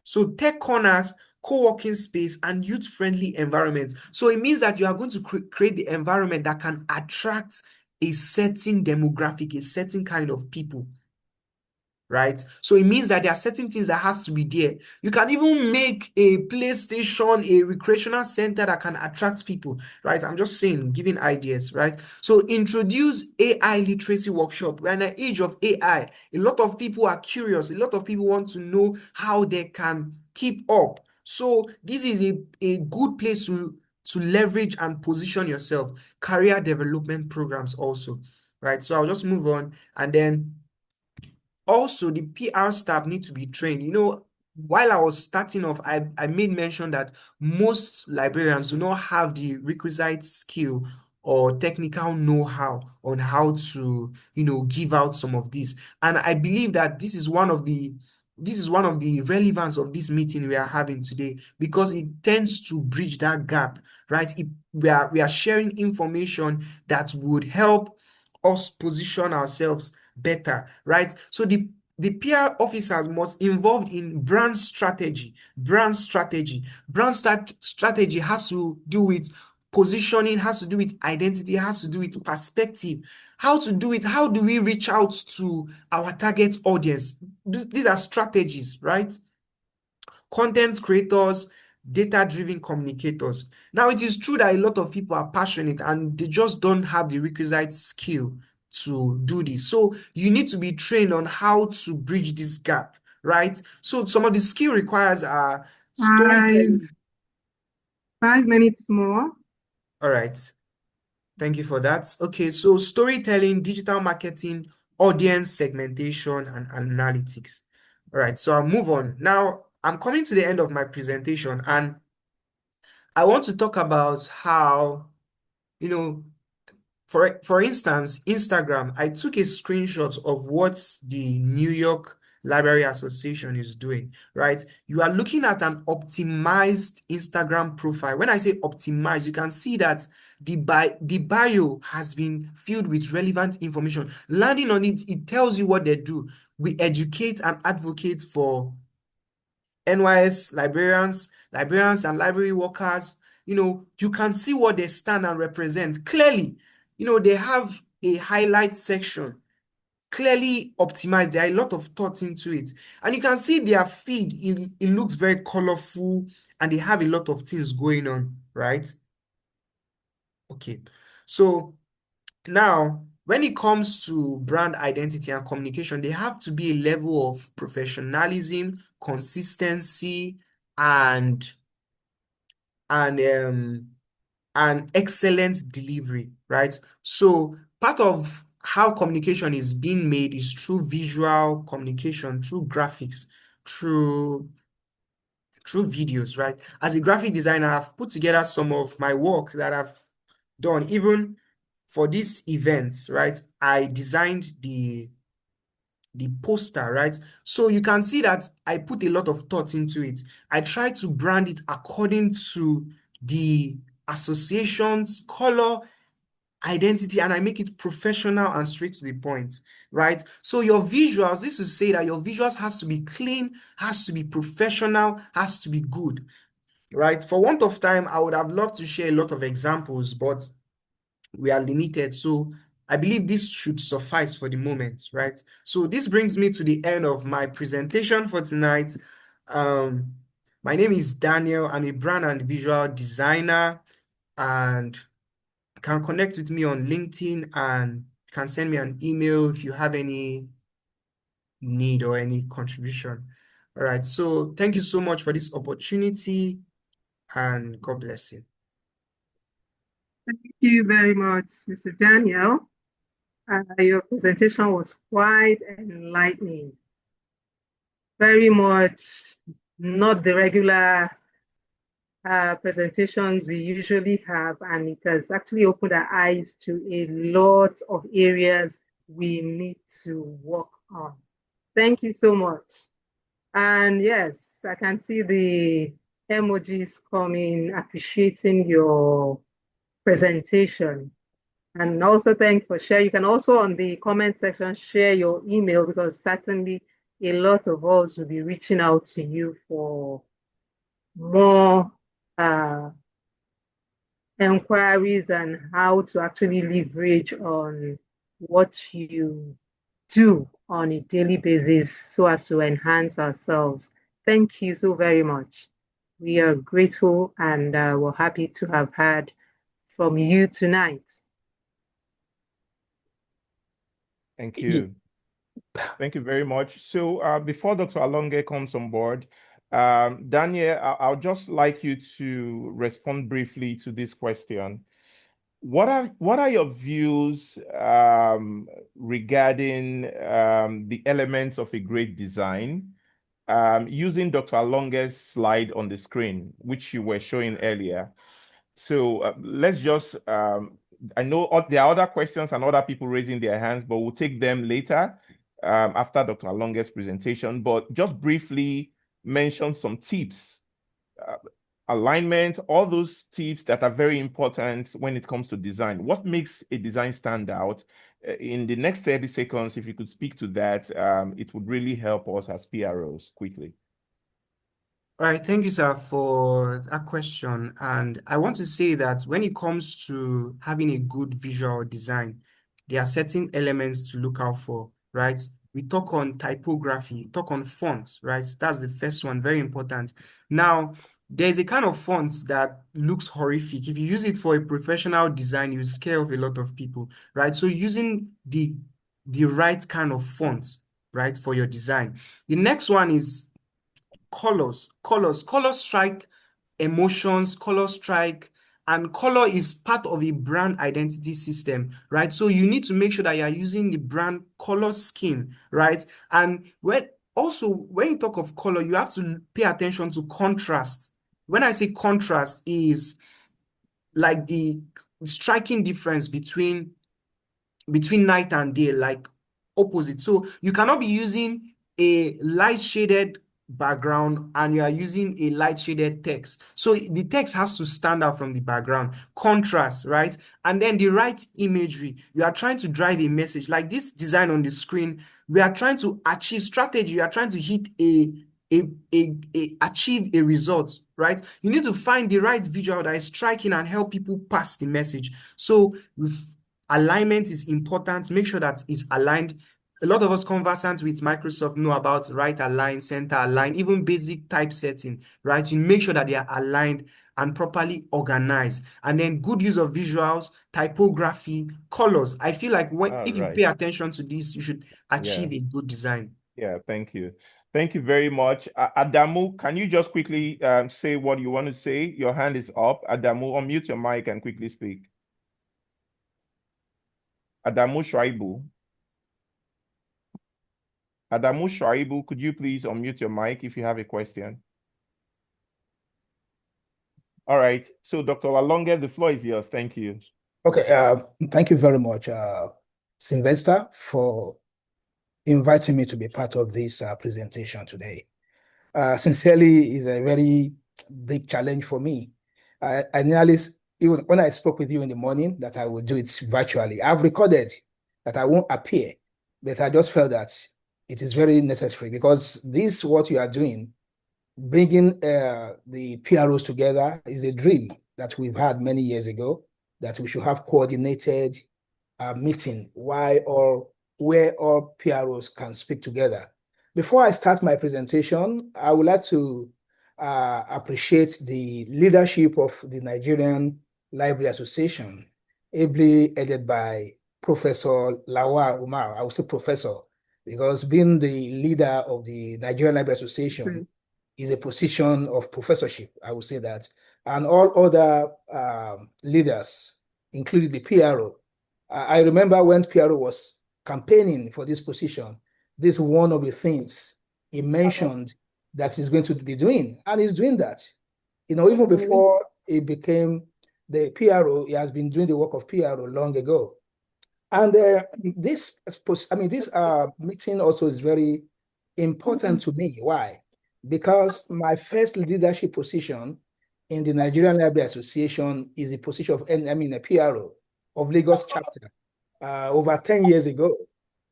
So tech corners, co-working space, and youth-friendly environments. So it means that you are going to create the environment that can attract a certain demographic, a certain kind of people, right? So it means that there are certain things that has to be there. You can even make a PlayStation, a recreational center that can attract people, right? I'm just saying, giving ideas, right? So introduce AI literacy workshop. We're in an age of AI. A lot of people are curious. A lot of people want to know how they can keep up. So this is a good place to leverage and position yourself. Career development programs also, right? So I'll just move on, and then also, the PR staff need to be trained. You know, while I was starting off, I made mention that most librarians do not have the requisite skill or technical know-how on how to, you know, give out some of these. And I believe that this is one of the relevance of this meeting we are having today, because it tends to bridge that gap, right? We are sharing information that would help us position ourselves better, right? So the PR officers must involved in brand strategy. Brand strategy has to do with positioning, has to do with identity, has to do with perspective. How to do it? How do we reach out to our target audience? These are strategies, right? Content creators, data-driven communicators. Now, it is true that a lot of people are passionate and they just don't have the requisite skill to do this. So you need to be trained on how to bridge this gap, right? So some of the skill requires are storytelling. 5 minutes more. All right. Thank you for that. Okay, so storytelling, digital marketing, audience segmentation, and analytics. All right, so I'll move on. Now, I'm coming to the end of my presentation, and I want to talk about how, you know, for instance, Instagram, I took a screenshot of what the New York Library Association is doing, right? You are looking at an optimized Instagram profile. When I say optimized, you can see that the bio has been filled with relevant information. Landing on it, it tells you what they do. We educate and advocate for NYS librarians and library workers. You can see what they stand and represent clearly. They have a highlight section, clearly optimized. There are a lot of thoughts into it. And you can see their feed, it looks very colorful, and they have a lot of things going on, right? Okay. So now, when it comes to brand identity and communication, there have to be a level of professionalism, consistency, and excellent delivery, right? So part of how communication is being made is through visual communication, through graphics, through videos, right? As a graphic designer, I've put together some of my work that I've done. Even for this event, right, I designed the poster, right? So you can see that I put a lot of thought into it. I try to brand it according to the association's color, identity, and I make it professional and straight to the point, right? So your visuals, this is to say that your visuals has to be clean, has to be professional, has to be good, right? For want of time, I would have loved to share a lot of examples, but we are limited. So I believe this should suffice for the moment, right? So this brings me to the end of my presentation for tonight. My name is Daniel. I'm a brand and visual designer, and can connect with me on LinkedIn and can send me an email if you have any need or any contribution. All right. So thank you so much for this opportunity, and God bless you. Thank you very much, Mr. Daniel. Your presentation was quite enlightening. Very much not the regular presentations we usually have, and it has actually opened our eyes to a lot of areas we need to work on. Thank you so much. And yes, I can see the emojis coming, appreciating your presentation. And also thanks for sharing. You can also on the comment section share your email, because certainly a lot of us will be reaching out to you for more inquiries and how to actually leverage on what you do on a daily basis so as to enhance ourselves. Thank you so very much. We are grateful, and we're happy to have heard from you tonight. Thank you. Thank you very much. So before Dr. Alonge comes on board, Daniel, I'll just like you to respond briefly to this question. What are your views regarding the elements of a great design, using Dr. Alonge's slide on the screen, which you were showing earlier? So let's just, I know there are other questions and other people raising their hands, but we'll take them later after Dr. Alonge's presentation. But just briefly mention some tips, alignment, all those tips that are very important when it comes to design. What makes a design stand out? In the next 30 seconds, if you could speak to that, it would really help us as PROs quickly. All right, thank you, sir, for that question. And I want to say that when it comes to having a good visual design, there are certain elements to look out for, right? We talk on typography, talk on fonts, right? That's the first one, very important. Now, there's a kind of font that looks horrific. If you use it for a professional design, you scare off a lot of people, right? So using the right kind of font, right, for your design. The next one is colors strike emotions, colors strike and color is part of a brand identity system, right? So you need to make sure that you are using the brand color scheme, right? And when you talk of color, you have to pay attention to contrast. When I say contrast, is like the striking difference between night and day, like opposite. So you cannot be using a light shaded background and you are using a light shaded text. So the text has to stand out from the background. Contrast, right? And then the right imagery. You are trying to drive a message. Like this design on the screen, we are trying to achieve strategy. We are trying to hit achieve a result, right? You need to find the right visual that is striking and help people pass the message. So alignment is important. Make sure that it's aligned. A lot of us conversant with Microsoft know about right align, center align, even basic typesetting, right? You make sure that they are aligned and properly organized. And then good use of visuals, typography, colors. I feel like if you pay attention to this, you should achieve a good design. Yeah, thank you. Thank you very much. Adamu, can you just quickly say what you want to say? Your hand is up. Adamu, unmute your mic and quickly speak. Adamu Shuaibu. Adamu Shuaibu, could you please unmute your mic if you have a question? All right. So, Dr. Alonge, the floor is yours. Thank you. Okay. Thank you very much, Sylvester, for inviting me to be part of this presentation today. Sincerely, is a very big challenge for me. I nearly, even when I spoke with you in the morning, that I would do it virtually. I've recorded that I won't appear, but I just felt that it is very necessary because this, what you are doing, bringing the PROs together is a dream that we've had many years ago, that we should have coordinated meeting where all PROs can speak together. Before I start my presentation, I would like to appreciate the leadership of the Nigerian Library Association, ably headed by Professor Lawal Umar. I would say professor, because being the leader of the Nigerian Library Association is a position of professorship, I would say that. And all other leaders, including the PRO. I remember when PRO was campaigning for this position, this is one of the things he mentioned that he's going to be doing, and he's doing that. You know, even before he became the PRO, he has been doing the work of PRO long ago. And this meeting also is very important to me. Why? Because my first leadership position in the Nigerian Library Association is a position of a PRO of Lagos chapter over 10 years ago.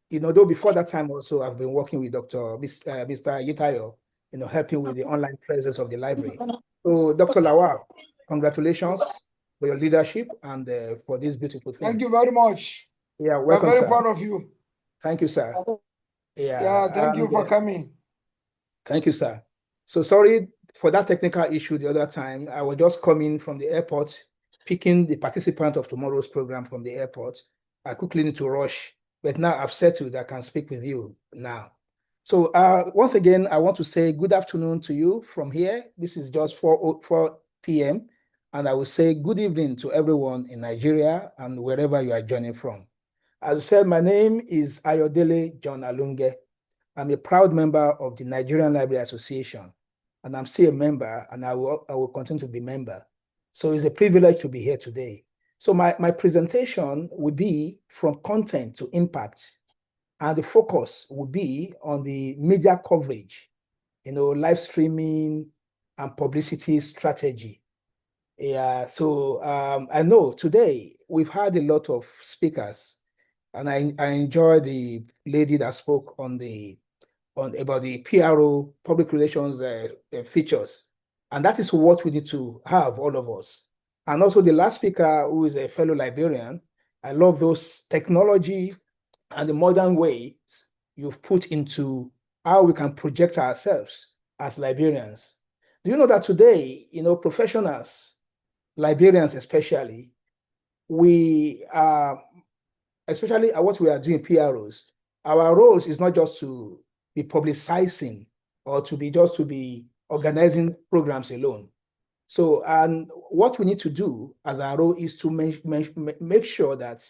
You know, though before that time also I've been working with Mr. Yitayo, you know, helping with the online presence of the library. So Dr. Lawal, congratulations for your leadership and for this beautiful thing. Thank you very much. Yeah, welcome, We're very sir. proud of you. Thank you, sir. Yeah, thank you for coming. Thank you, sir. So sorry for that technical issue the other time. I was just coming from the airport, picking the participant of tomorrow's program from the airport. I quickly need to rush, but now I've settled. I can speak with you now. So once again, I want to say good afternoon to you from here. This is just 4 p.m. And I will say good evening to everyone in Nigeria and wherever you are joining from. As I said, my name is Ayodele Alonge. I'm a proud member of the Nigerian Library Association, and I'm still a member, and I will continue to be a member. So it's a privilege to be here today. So my presentation will be from content to impact, and the focus will be on the media coverage, you know, live streaming and publicity strategy. Yeah, so I know today we've had a lot of speakers, and I enjoy the lady that spoke about the PRO, public relations features. And that is what we need to have, all of us. And also the last speaker, who is a fellow librarian, I love those technology and the modern ways you've put into how we can project ourselves as librarians. Do you know that today, you know, professionals, librarians especially, we are, especially what we are doing PROs, our roles is not just to be publicizing or to be organizing programs alone. So, and what we need to do as our role is to make sure that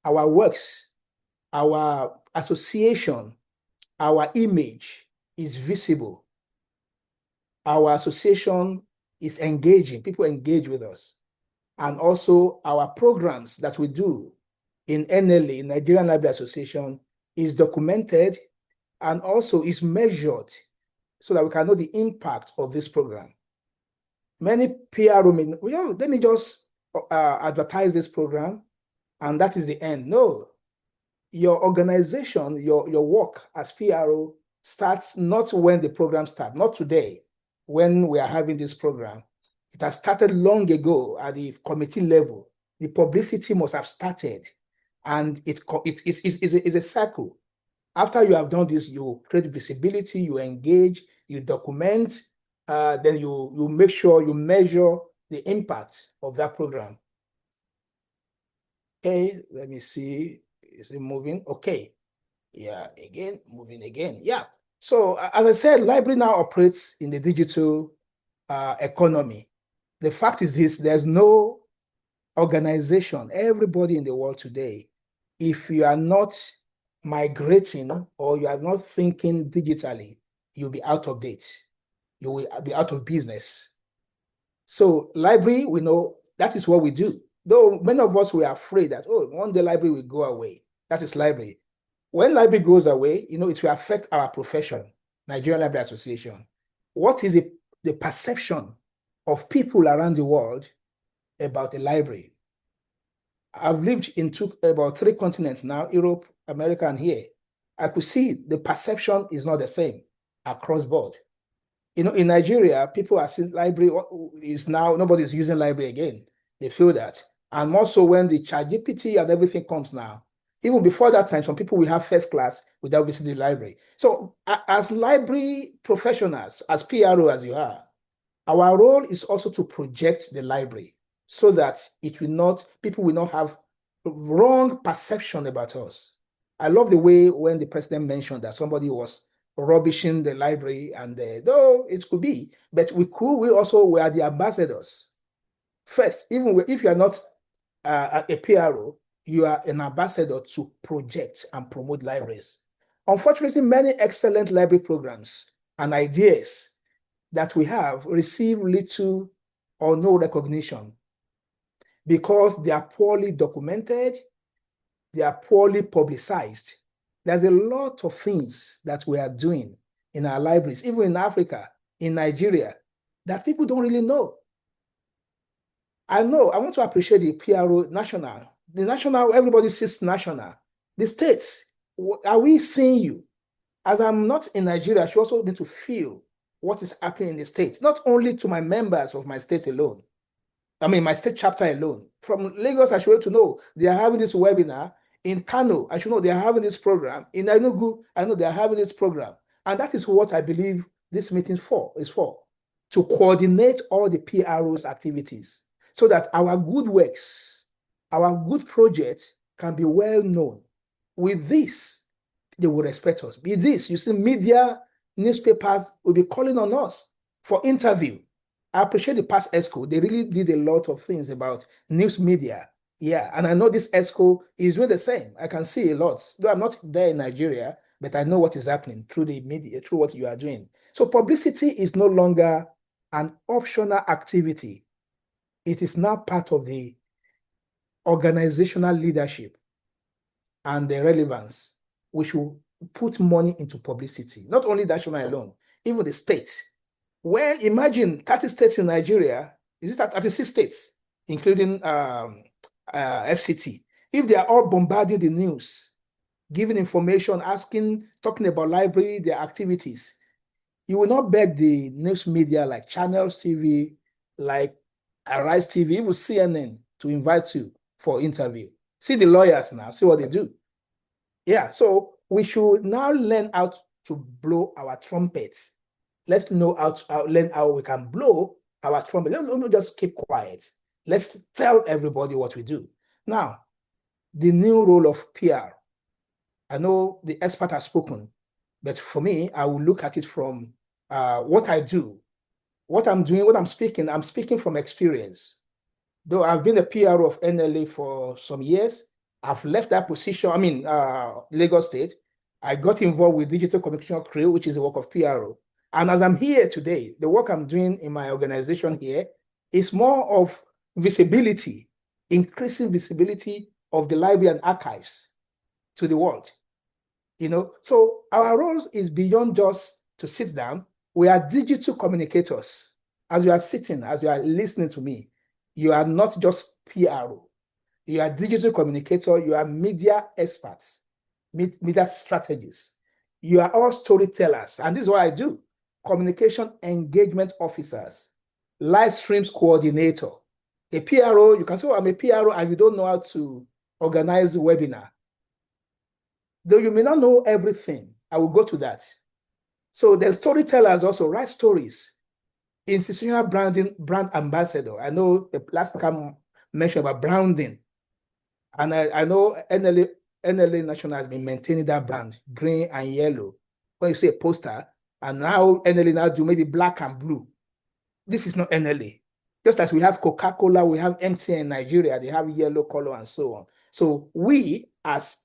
our works, our association, our image is visible. Our association is engaging, people engage with us. And also our programs that we do in NLA, Nigerian Library Association, is documented and also is measured so that we can know the impact of this program. Many PRO let me just advertise this program and that is the end. No, your organization, your work as PRO starts not when the program starts, not today, when we are having this program. It has started long ago at the committee level. The publicity must have started, and it's a cycle. After you have done this, you create visibility, you engage, you document, then you make sure you measure the impact of that program. Okay, let me see. Is it moving? Okay. Yeah, again, moving again. Yeah. So as I said, library now operates in the digital economy. The fact is this, there's no organization, everybody in the world today, if you are not migrating or you are not thinking digitally, you'll be out of date. You will be out of business. So library, we know that is what we do. Though many of us were afraid that, oh, one day library will go away. That is library. When library goes away, it will affect our profession, Nigerian Library Association. What is the perception of people around the world about the library? I've lived in about 3 continents now, Europe, America, and here. I could see the perception is not the same across board. In Nigeria, people are seeing library is now, nobody's using library again. They feel that. And also when the ChatGPT and everything comes now, even before that time, some people will have first class without visiting the library. So as library professionals, as PRO as you are, our role is also to project the library so that people will not have wrong perception about us. I love the way when the president mentioned that somebody was rubbishing the library, and though it could be, but we also were the ambassadors. First, even if you are not a PRO, you are an ambassador to project and promote libraries. Unfortunately, many excellent library programs and ideas that we have receive little or no recognition because they are poorly documented, they are poorly publicized. There's a lot of things that we are doing in our libraries, even in Africa, in Nigeria, that people don't really know. I want to appreciate the PRO national. The national, everybody sees national. The states, are we seeing you? As I'm not in Nigeria, I should also need to feel what is happening in the states, not only to my members of my state alone. My state chapter alone. From Lagos, I should be able to know they are having this webinar. In Kano, I should know they are having this program. In Enugu, I know they are having this program. And that is what I believe this meeting is for, to coordinate all the PRO's activities so that our good works, our good projects can be well known. With this, they will respect us. With this, you see, media, newspapers will be calling on us for interview. I appreciate the past ESCO. They really did a lot of things about news media. Yeah, and I know this ESCO is doing the same. I can see a lot. Though I'm not there in Nigeria, but I know what is happening through the media, through what you are doing. So publicity is no longer an optional activity. It is now part of the organizational leadership and the relevance. We should put money into publicity, not only national alone, even the states. Well, imagine 30 states in Nigeria, is it 36 states, including FCT? If they are all bombarding the news, giving information, talking about library, their activities, you will not beg the news media like Channels TV, like Arise TV, even CNN to invite you for interview. See the lawyers now, see what they do. Yeah, so we should now learn how to blow our trumpets. Let's know learn how we can blow our trumpet. Don't just keep quiet. Let's tell everybody what we do. Now, the new role of PR. I know the expert has spoken, but for me, I will look at it from what I do. what I'm doing, what I'm speaking from experience. Though I've been a PRO of NLA for some years, I've left that position, Lagos State. I got involved with Digital Communication Crew, which is the work of PRO. And as I'm here today, the work I'm doing in my organization here is more of visibility, increasing visibility of the library and archives to the world. So our roles is beyond just to sit down. We are digital communicators. As you are sitting, as you are listening to me, you are not just PRO. You are digital communicator. You are media experts, media strategists. You are all storytellers. And this is what I do. Communication engagement officers, live streams coordinator. A PRO, you can say, I'm a PRO and you don't know how to organize a webinar. Though you may not know everything, I will go to that. So the storytellers also write stories. Institutional branding, brand ambassador. I know the last speaker mentioned about branding. And I know NLA National has been maintaining that brand, green and yellow. When you say a poster, and now NLA now do maybe black and blue. This is not NLA. Just as we have Coca-Cola, we have MTN in Nigeria, they have yellow color and so on. So we as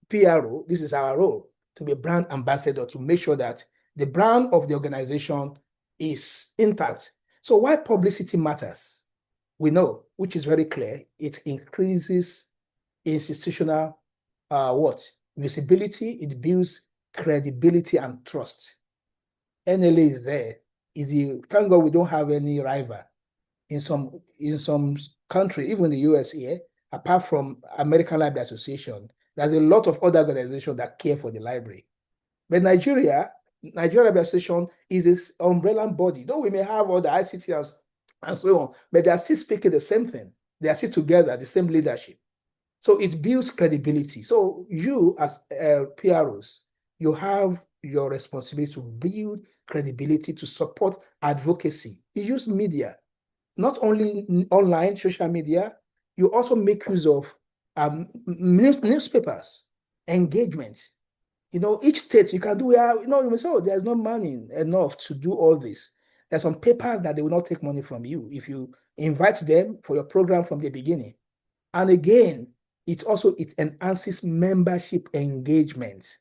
PRO, this is our role, to be brand ambassador, to make sure that the brand of the organization is intact. So why publicity matters, we know, which is very clear. It increases institutional visibility. It builds credibility and trust. NLA is there. Thank God we don't have any rival in some country, even the US here, apart from American Library Association. There's a lot of other organizations that care for the library. But Nigeria Library Association is this umbrella body. Though we may have other ICT and so on, but they are still speaking the same thing. They are still together, the same leadership. So it builds credibility. So you as PROs, you have your responsibility to build credibility, to support advocacy. You use media, not only online, social media, you also make use of newspapers, engagements. Each state you can do, you may say, oh, there's no money enough to do all this. There's some papers that they will not take money from you if you invite them for your program from the beginning. And again, it enhances membership engagement.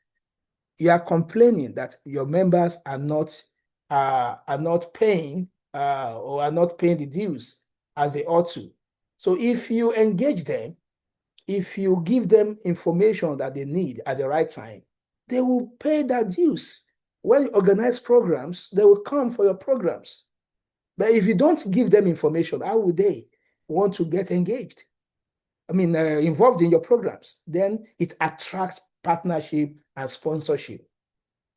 You are complaining that your members are not paying or are not paying the dues as they ought to. So if you engage them, if you give them information that they need at the right time, they will pay their dues. When you organize programs, they will come for your programs. But if you don't give them information, how would they want to get engaged? Involved in your programs? Then it attracts partnership and sponsorship.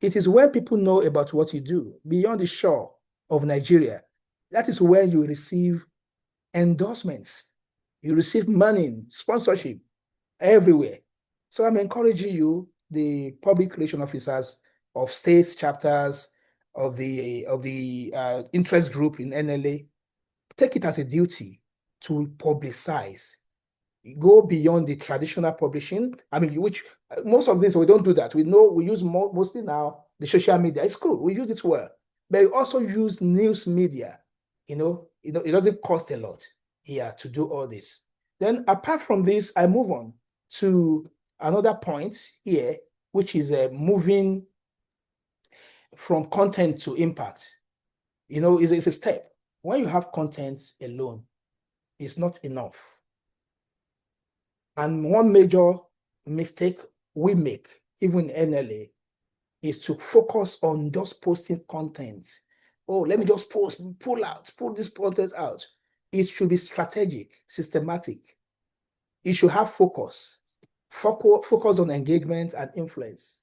It is when people know about what you do beyond the shore of Nigeria, that is when you receive endorsements. You receive money, sponsorship everywhere. So I'm encouraging you, the public relation officers of states, chapters, of the interest group in NLA, take it as a duty to publicize. Go beyond the traditional publishing. Which most of this, we don't do that. We use mostly now the social media. It's cool. We use it well. But we also use news media. It doesn't cost a lot here to do all this. Then apart from this, I move on to another point here, which is moving from content to impact. It's a step. When you have content alone, it's not enough. And one major mistake we make, even in NLA, is to focus on just posting content. Oh, let me just pull this content out. It should be strategic, systematic. It should have focus on engagement and influence.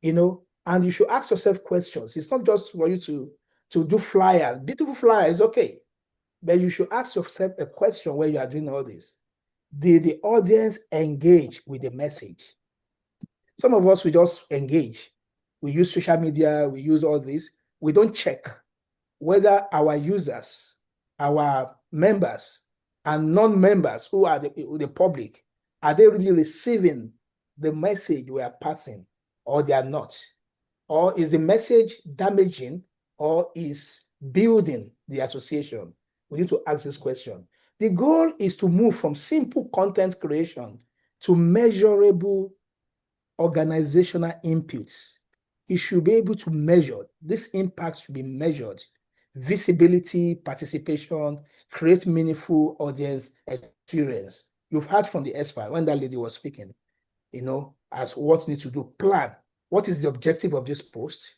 And you should ask yourself questions. It's not just for you to do flyers. Beautiful flyers, okay. But you should ask yourself a question when you are doing all this. Did the audience engage with the message? Some of us, we just engage. We use social media, we use all this. We don't check whether our users, our members, and non-members who are the public, are they really receiving the message we are passing, or they are not? Or is the message damaging, or is building the association, we need to ask this question. The goal is to move from simple content creation to measurable organizational inputs. It should be able to measure. This impact should be measured. Visibility, participation, create meaningful audience experience. You've heard from the expert when that lady was speaking, as what needs to do. Plan. What is the objective of this post?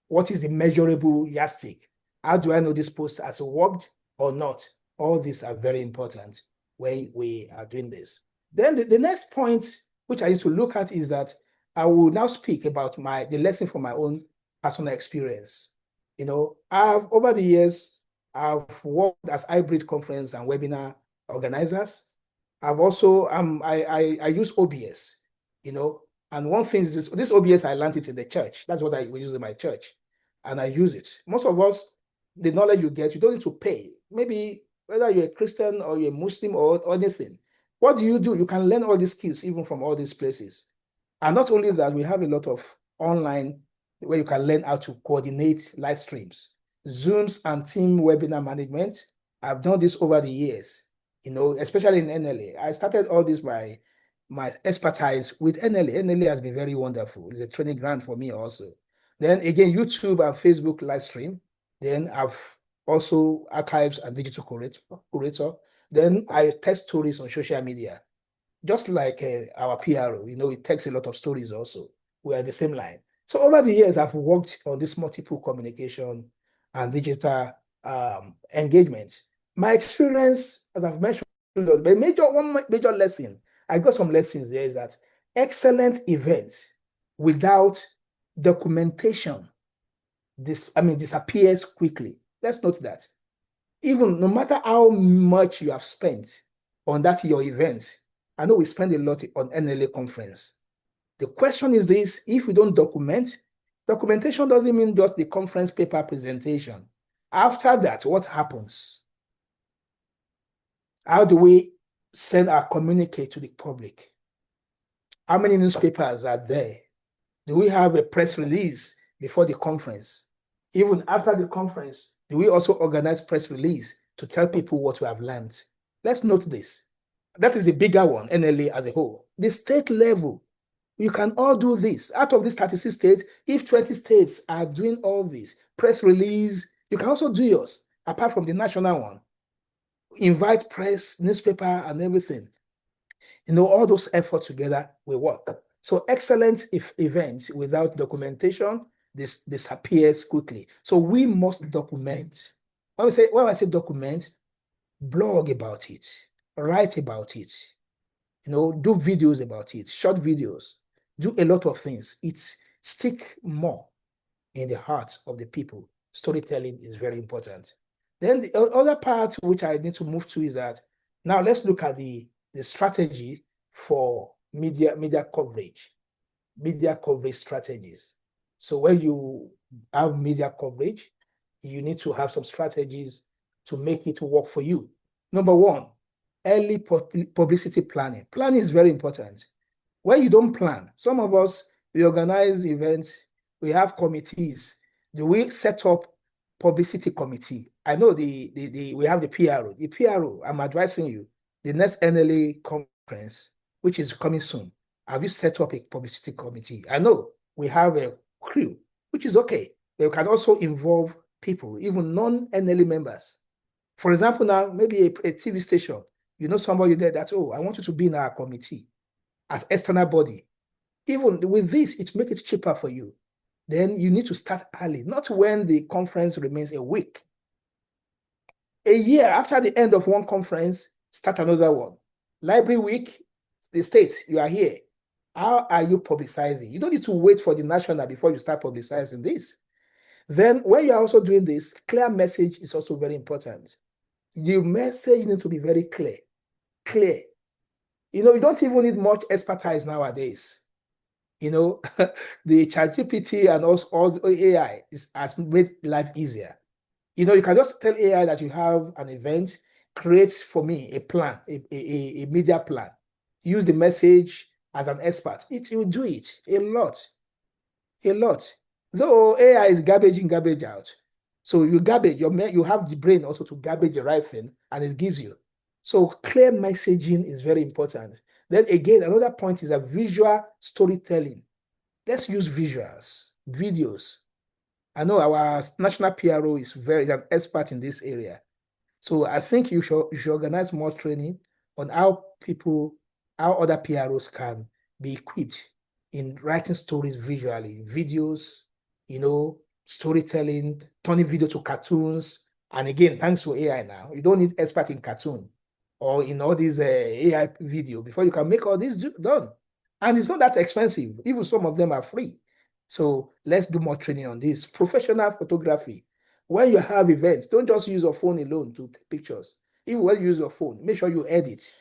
What is the measurable yardstick? How do I know this post has worked or not? All these are very important when we are doing this. Then the next point which I need to look at is that I will now speak about the lesson from my own personal experience. Over the years, I've worked as hybrid conference and webinar organizers. I've also I use OBS, and one thing is this OBS, I learned it in the church. That's what we use in my church, and I use it. Most of us, the knowledge you get, you don't need to pay. Maybe whether you're a Christian or you're a Muslim or anything. What do? You can learn all these skills even from all these places. And not only that, we have a lot of online where you can learn how to coordinate live streams, Zooms and team webinar management. I've done this over the years, especially in NLA. I started all this by my expertise with NLA. NLA has been very wonderful. It's a training ground for me also. Then again, YouTube and Facebook live stream. Then I've also archives and digital curator. Then I test stories on social media. Just like our PRO, it takes a lot of stories also. We are in the same line. So over the years, I've worked on this multiple communication and digital engagement. My experience, as I've mentioned, one major lesson, I got some lessons there, is that excellent events without documentation disappears quickly. Let's note that. Even no matter how much you have spent on your event, I know we spend a lot on NLA conference. The question is this: if we don't documentation doesn't mean just the conference paper presentation. After that, what happens? How do we send our communique to the public? How many newspapers are there? Do we have a press release before the conference? Even after the conference, do we also organize press release to tell people what we have learned? Let's note this. That is the bigger one, NLA as a whole. The state level, you can all do this. Out of these 36 states, if 20 states are doing all this, press release, you can also do yours, apart from the national one. Invite press, newspaper, and everything. All those efforts together will work. So excellent events without documentation, this disappears quickly. So we must document. When I say document, blog about it, write about it, do videos about it, short videos, do a lot of things. It's stick more in the hearts of the people. Storytelling is very important. Then the other part which I need to move to is that now let's look at the strategy for media coverage strategies. So when you have media coverage, you need to have some strategies to make it work for you. Number one, early publicity planning. Planning is very important. When you don't plan, some of us, we organize events, we have committees. Do we set up publicity committee? I know we have the PRO. The PRO, I'm advising you, the next NLA conference, which is coming soon, have you set up a publicity committee? I know we have a crew, which is okay. They can also involve people, even non-NLA members. For example, now, maybe a TV station, somebody there that, I want you to be in our committee as external body. Even with this, it makes it cheaper for you. Then you need to start early, not when the conference remains a week. A year after the end of one conference, start another one. Library week, the states, you are here. How are you publicizing? You don't need to wait for the national before you start publicizing this. Then when you are also doing this, clear message is also very important. The message needs to be very clear. You don't even need much expertise nowadays. The ChatGPT and all the AI has made life easier. You can just tell AI that you have an event, create for me a plan, a media plan. Use the message as an expert. It will do it a lot. Though AI is garbage in, garbage out, So you garbage, you have the brain also to garbage the right thing, and it gives you. So clear messaging is very important. Then again, another point is a visual storytelling. Let's use visuals, videos. I know our national PRO is an expert in this area. So I think you should organize more training on how other PROs can be equipped in writing stories visually, videos, storytelling, turning video to cartoons. And again, thanks to AI now, you don't need expert in cartoon or in all these AI video before you can make all this done. And it's not that expensive. Even some of them are free. So let's do more training on this. Professional photography. When you have events, don't just use your phone alone to take pictures. Even when you use your phone, make sure you edit.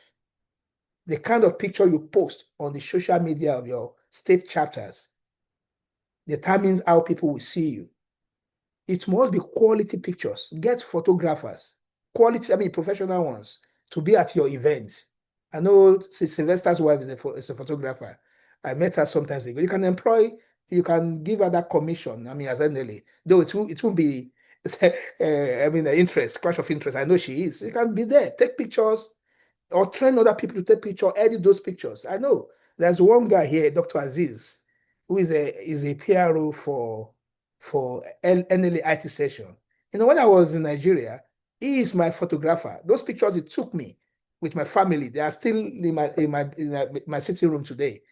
The kind of picture you post on the social media of your state chapters determines how people will see you. It must be quality pictures. Get photographers, professional ones, to be at your events. I know Sylvester's wife is a photographer. I met her sometimes ago. You can give her that commission, as NLA, though it won't be, clash of interest. I know she is. You can be there, take pictures, or train other people to take pictures, edit those pictures. I know there's one guy here, Dr. Aziz, who is a PRO for NLA IT session. When I was in Nigeria, he is my photographer. Those pictures he took me with my family, they are still in my sitting room today.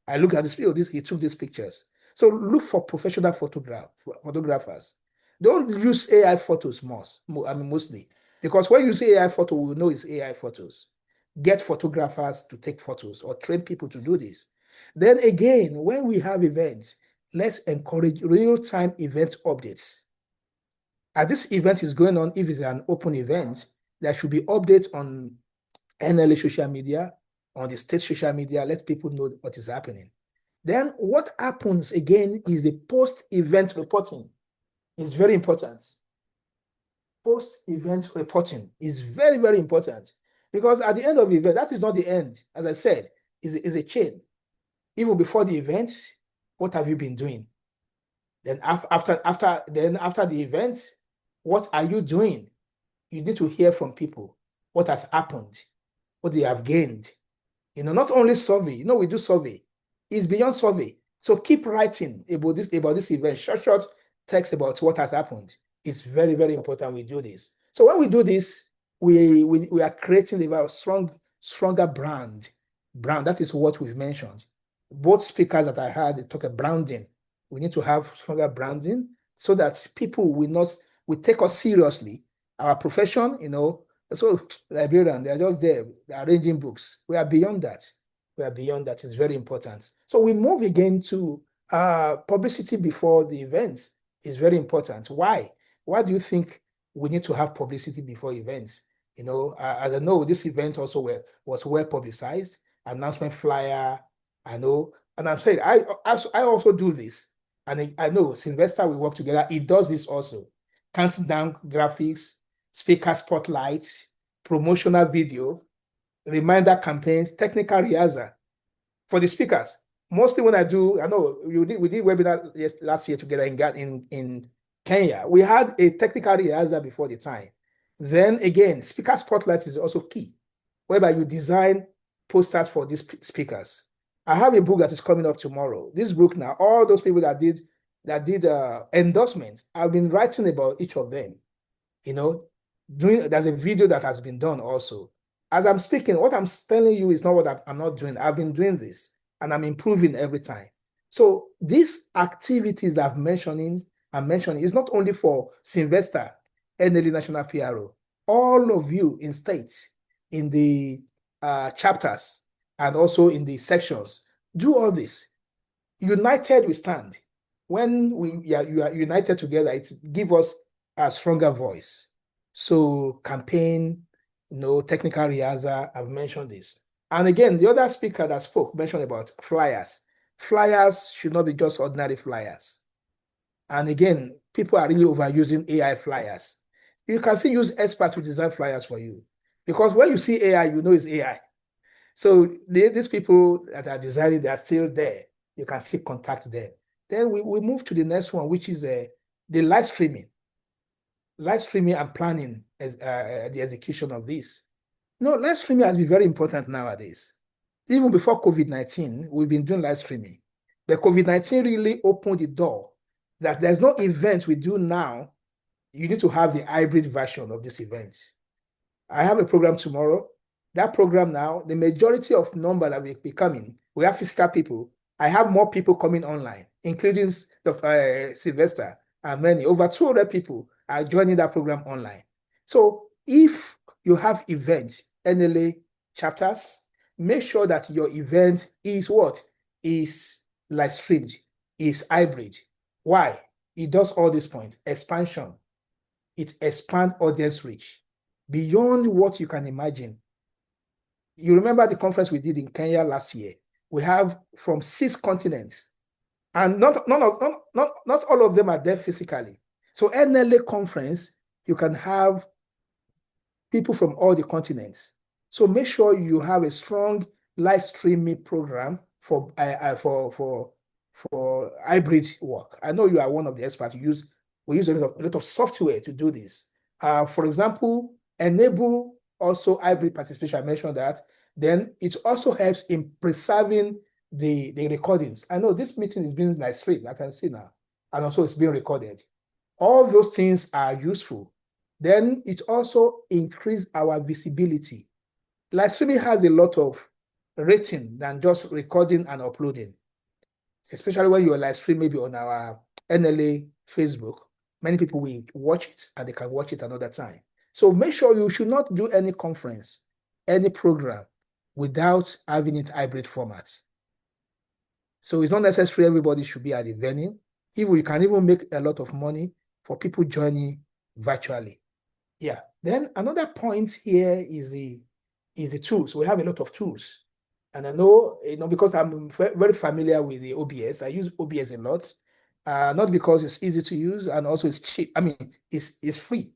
I look at this video, he took these pictures. So look for professional photographers. Don't use AI photos mostly. Because when you say AI photo, we know it's AI photos. Get photographers to take photos or train people to do this. Then again, when we have events, let's encourage real-time event updates. As this event is going on, if it's an open event, there should be updates on NLA social media, on the state social media, let people know what is happening. Then what happens again is the post-event reporting. It's very important. Post-event reporting is very, very important, because at the end of the event, that is not the end. As I said, is a chain. Even before the event, what have you been doing? Then after the event, what are you doing? You need to hear from people what has happened, what they have gained. Not only survey. We do survey. It's beyond survey. So keep writing about this event. Short text about what has happened. It's very, very important we do this. So when we do this, we are creating a stronger brand. That is what we've mentioned. Both speakers that I had, they talk about branding. We need to have stronger branding so that people will take us seriously. Our profession, so librarians, they are just there, they are arranging books. We are beyond that. It's very important. So we move again to publicity before the events is very important. Why? Why do you think we need to have publicity before events? As I know, this event also was well publicized, announcement flyer, I know, and I'm saying I also do this, and I know Sylvester, we work together. He does this also. Countdown graphics, speaker spotlights, promotional video, reminder campaigns, technical rehearsal for the speakers. Mostly when I know we did webinar last year together in Kenya. We had a technical rehearsal before the time. Then again, speaker spotlight is also key, whereby you design posters for these speakers. I have a book that is coming up tomorrow. This book now, all those people that did endorsements, I've been writing about each of them. There's a video that has been done also. As I'm speaking, what I'm telling you is not what I'm not doing. I've been doing this and I'm improving every time. So these activities I'm mentioning is not only for Sylvester, NLA National PRO, all of you in states, in the chapters, and also in the sections, do all this. United we stand. When you are united together, it gives us a stronger voice. So campaign, technical rehearsal, I've mentioned this. And again, the other speaker that spoke mentioned about flyers. Flyers should not be just ordinary flyers. And again, people are really overusing AI flyers. You can still use experts to design flyers for you. Because when you see AI, you know it's AI. So these people that are designing, they are still there. You can still contact them. Then we move to the next one, which is the live streaming. live streaming and planning as the execution of this. No, live streaming has been very important nowadays. Even before COVID-19, we've been doing live streaming. But COVID-19 really opened the door that there's no event we do now. You need to have the hybrid version of this event. I have a program tomorrow. That program now, the majority of number that will be coming, we have physical people. I have more people coming online, including Sylvester and many. Over 200 people are joining that program online. So if you have events, NLA chapters, make sure that your event is what? Is live streamed, is hybrid. Why? It does all this point. Expansion. It expands audience reach beyond what you can imagine. You remember the conference we did in Kenya last year? We have from 6 continents, and not all of them are there physically. So NLA conference, you can have people from all the continents. So make sure you have a strong live streaming program for hybrid work. I know you are one of the experts. We use a lot of software to do this. For example, enable also hybrid participation. I mentioned that. Then it also helps in preserving the recordings. I know this meeting is being live streamed, I can see now, and also it's being recorded. All those things are useful. Then it also increases our visibility. Live streaming has a lot of rating than just recording and uploading, especially when you're live stream maybe on our NLA Facebook. Many people will watch it and they can watch it another time. So make sure you should not do any conference, any program without having it hybrid format. So it's not necessary everybody should be at the venue. Even you can even make a lot of money for people joining virtually. Yeah. Then another point here is the tools. We have a lot of tools. And I know, because I'm very familiar with the OBS, I use OBS a lot. Not because it's easy to use and also it's cheap. I mean, it's free.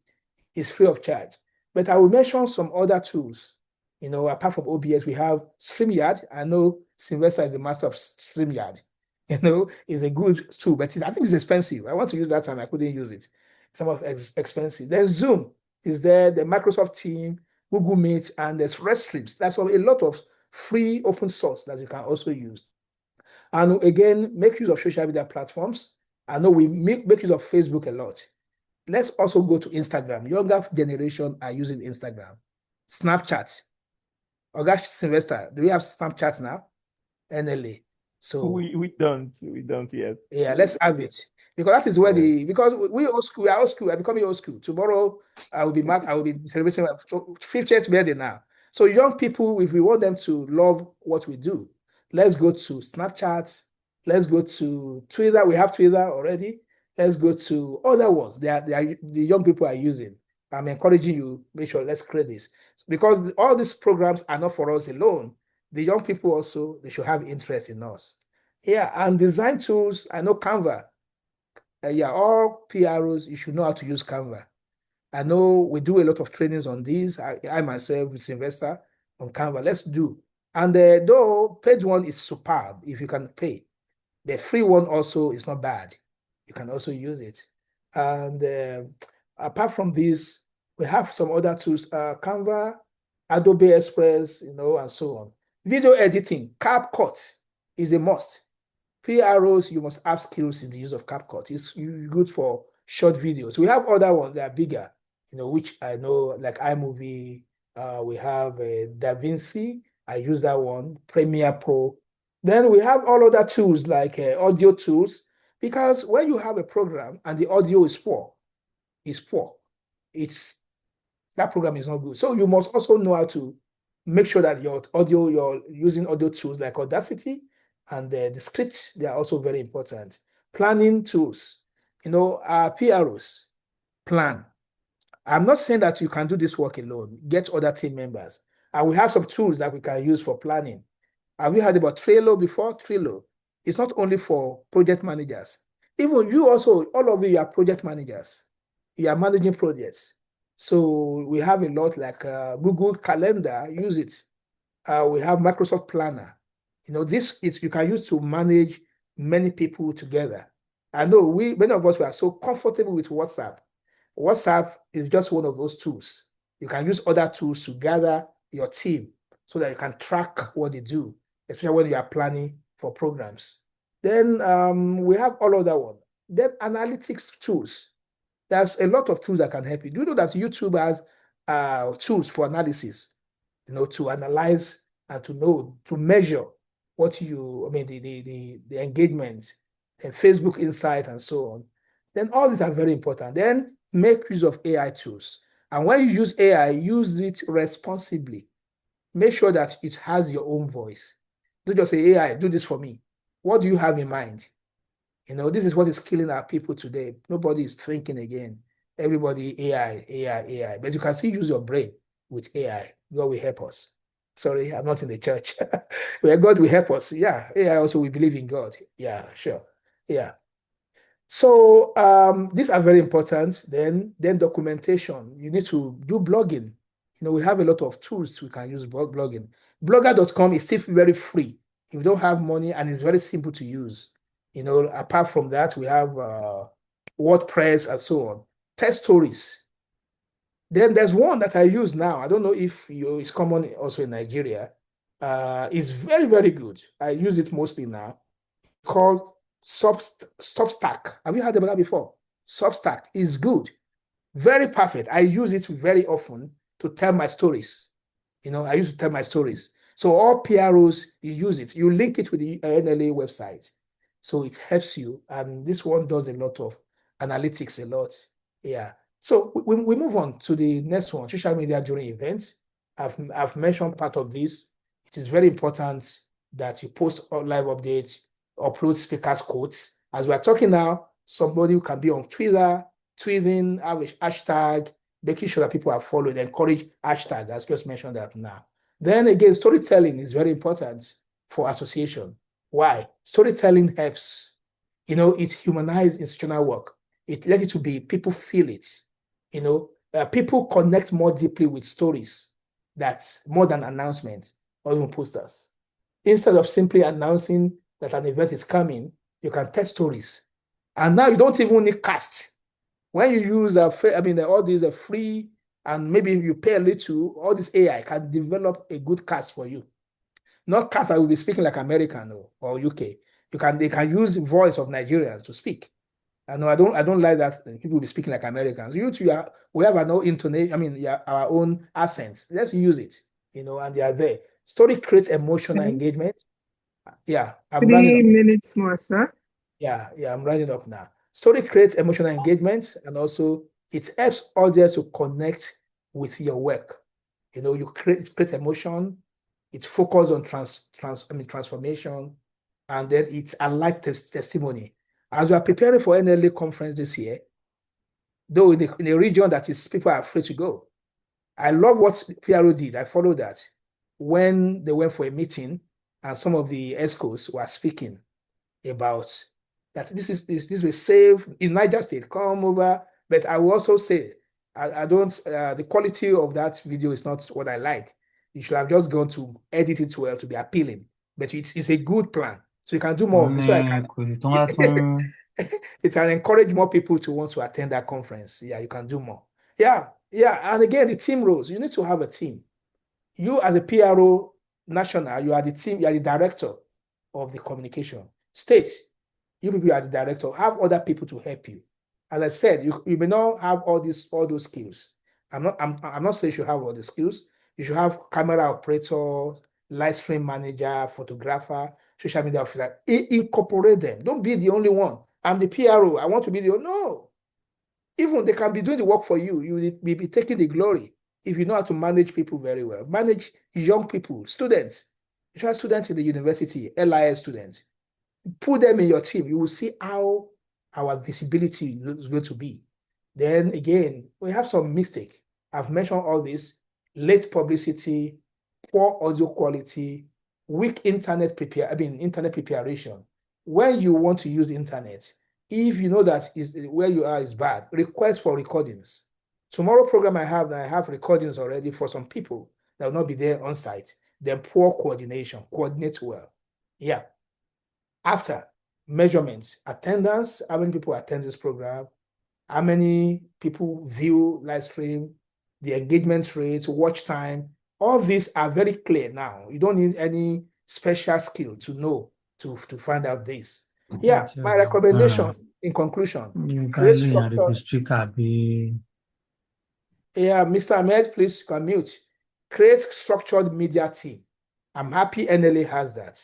It's free of charge. But I will mention some other tools. Apart from OBS, we have StreamYard. I know Sylvester is the master of StreamYard. It's a good tool, but I think it's expensive. I want to use that and I couldn't use it. Some of it's expensive. Then Zoom is there, the Microsoft Team, Google Meet, and there's Restreams. That's a lot of free open source that you can also use. And again, make use of social media platforms. I know we make use of Facebook a lot. Let's also go to Instagram. Younger generation are using Instagram. Snapchat. Oguche, Sylvester, do we have Snapchat now? NLA. So we don't yet. Yeah, let's have it. Because that is where because we are old school, I'm becoming old school. Tomorrow I will be celebrating my 50th birthday now. So young people, if we want them to love what we do, let's go to Snapchat, let's go to Twitter. We have Twitter already. Let's go to other ones. They are the young people are using. I'm encouraging you, make sure let's create this. Because all these programs are not for us alone. The young people also, they should have interest in us. Yeah, and design tools, I know Canva. All PROs, you should know how to use Canva. I know we do a lot of trainings on these. I myself with Sylvester on Canva. Let's do. And though paid one is superb if you can pay. The free one also is not bad. You can also use it. And apart from this, we have some other tools, Canva, Adobe Express, and so on. Video editing, CapCut is a must. PROs, you must have skills in the use of CapCut. It's good for short videos. We have other ones that are bigger, which I know, like iMovie. We have DaVinci. I use that one, Premiere Pro. Then we have all other tools like audio tools, because when you have a program and the audio is poor, that program is not good. So you must also know how to make sure that you're using audio tools like Audacity and the script. They are also very important. Planning tools, PROs, plan. I'm not saying that you can do this work alone. Get other team members. And we have some tools that we can use for planning. Have you heard about Trello before? Trello. It's not only for project managers. Even you also, all of you are project managers. You are managing projects. So we have a lot like Google Calendar, use it. We have Microsoft Planner. You can use to manage many people together. I know many of us are so comfortable with WhatsApp. WhatsApp is just one of those tools. You can use other tools to gather your team so that you can track what they do, especially when you are planning for programs. Then we have all other one. Then analytics tools. There's a lot of tools that can help you. Do you know that YouTube has tools for analysis, to analyze and to measure what the engagement and Facebook Insight and so on. Then all these are very important. Then make use of AI tools. And when you use AI, use it responsibly. Make sure that it has your own voice. Don't just say, AI, do this for me. What do you have in mind? This is what is killing our people today. Nobody is thinking again. Everybody AI, AI, AI. But you can still use your brain with AI. God will help us. Sorry, I'm not in the church. Where God will help us. Yeah, AI also, we believe in God. Yeah, sure. Yeah. So these are very important. Then documentation. You need to do blogging. We have a lot of tools we can use blogging. Blogger.com is still very free. If you don't have money, and it's very simple to use. Apart from that, we have WordPress and so on. Test stories. Then there's one that I use now. I don't know if it's common also in Nigeria. It's very, very good. I use it mostly now. Called Substack. Have you heard about that before? Substack is good. Very perfect. I use it very often to tell my stories. I used to tell my stories. So all PROs, you use it. You link it with the NLA website. So it helps you. And this one does a lot of analytics, a lot. Yeah. So we move on to the next one, social media during events. I've mentioned part of this. It is very important that you post live updates, upload speakers' quotes. As we're talking now, somebody who can be on Twitter, tweeting, have a hashtag, making sure that people are following, encourage hashtag, as just mentioned that now. Then again, storytelling is very important for association. Why? Storytelling helps. It humanizes institutional work. It lets it to be, people feel it. People connect more deeply with stories. That's more than announcements or even posters. Instead of simply announcing that an event is coming, you can tell stories. And now you don't even need cast. When you use all these are free, and maybe you pay a little, all this AI can develop a good cast for you. Not cast that will be speaking like American or UK. They can use the voice of Nigerians to speak. I don't like that people will be speaking like Americans. We have our own intonation, our own accents. Let's use it, and they are there. Story creates emotional engagement. Yeah, I'm running 3 up. minutes more, sir. Yeah, I'm running up now. Story creates emotional engagement, and also it helps audience to connect with your work. You create emotion. It focuses on transformation, and then it's unlike testimony. As we are preparing for NLA conference this year, though in a region that is people are afraid to go, I love what PRO did. I followed that when they went for a meeting, and some of the ESCOs were speaking about that this will save in Niger State, come over. But I will also say, I don't, the quality of that video is not what I like. You should have just gone to edit it well to be appealing. But it's a good plan. So you can do more of this. So it can encourage more people to want to attend that conference. Yeah, you can do more. Yeah. And again, the team roles. You need to have a team. You as a PRO national, you are the team, you are the director of the communication. State, you people are the director. Have other people to help you. As I said, you may not have all those skills. I'm not saying you should have all the skills. You should have camera operator, live stream manager, photographer, social media officer. Incorporate them. Don't be the only one. I'm the PRO. I want to be the only. No. Even they can be doing the work for you. You will be taking the glory if you know how to manage people very well. Manage young people, students. You try students in the university, LIS students. Put them in your team. You will see how our visibility is going to be. Then again, we have some mistake. I've mentioned all this: late publicity, poor audio quality, weak internet preparation. When you want to use internet, if you know that where you are is bad, request for recordings. Tomorrow program I have recordings already for some people that will not be there on site. Then poor coordination, coordinate well. Yeah. After measurements, attendance, how many people attend this program, how many people view live stream, the engagement rates, watch time. All these are very clear now. You don't need any special skill to know to find out this. Yeah, my recommendation in conclusion, create structure. Yeah, Mr. Ahmed, please you can mute. Create structured media team. I'm happy NLA has that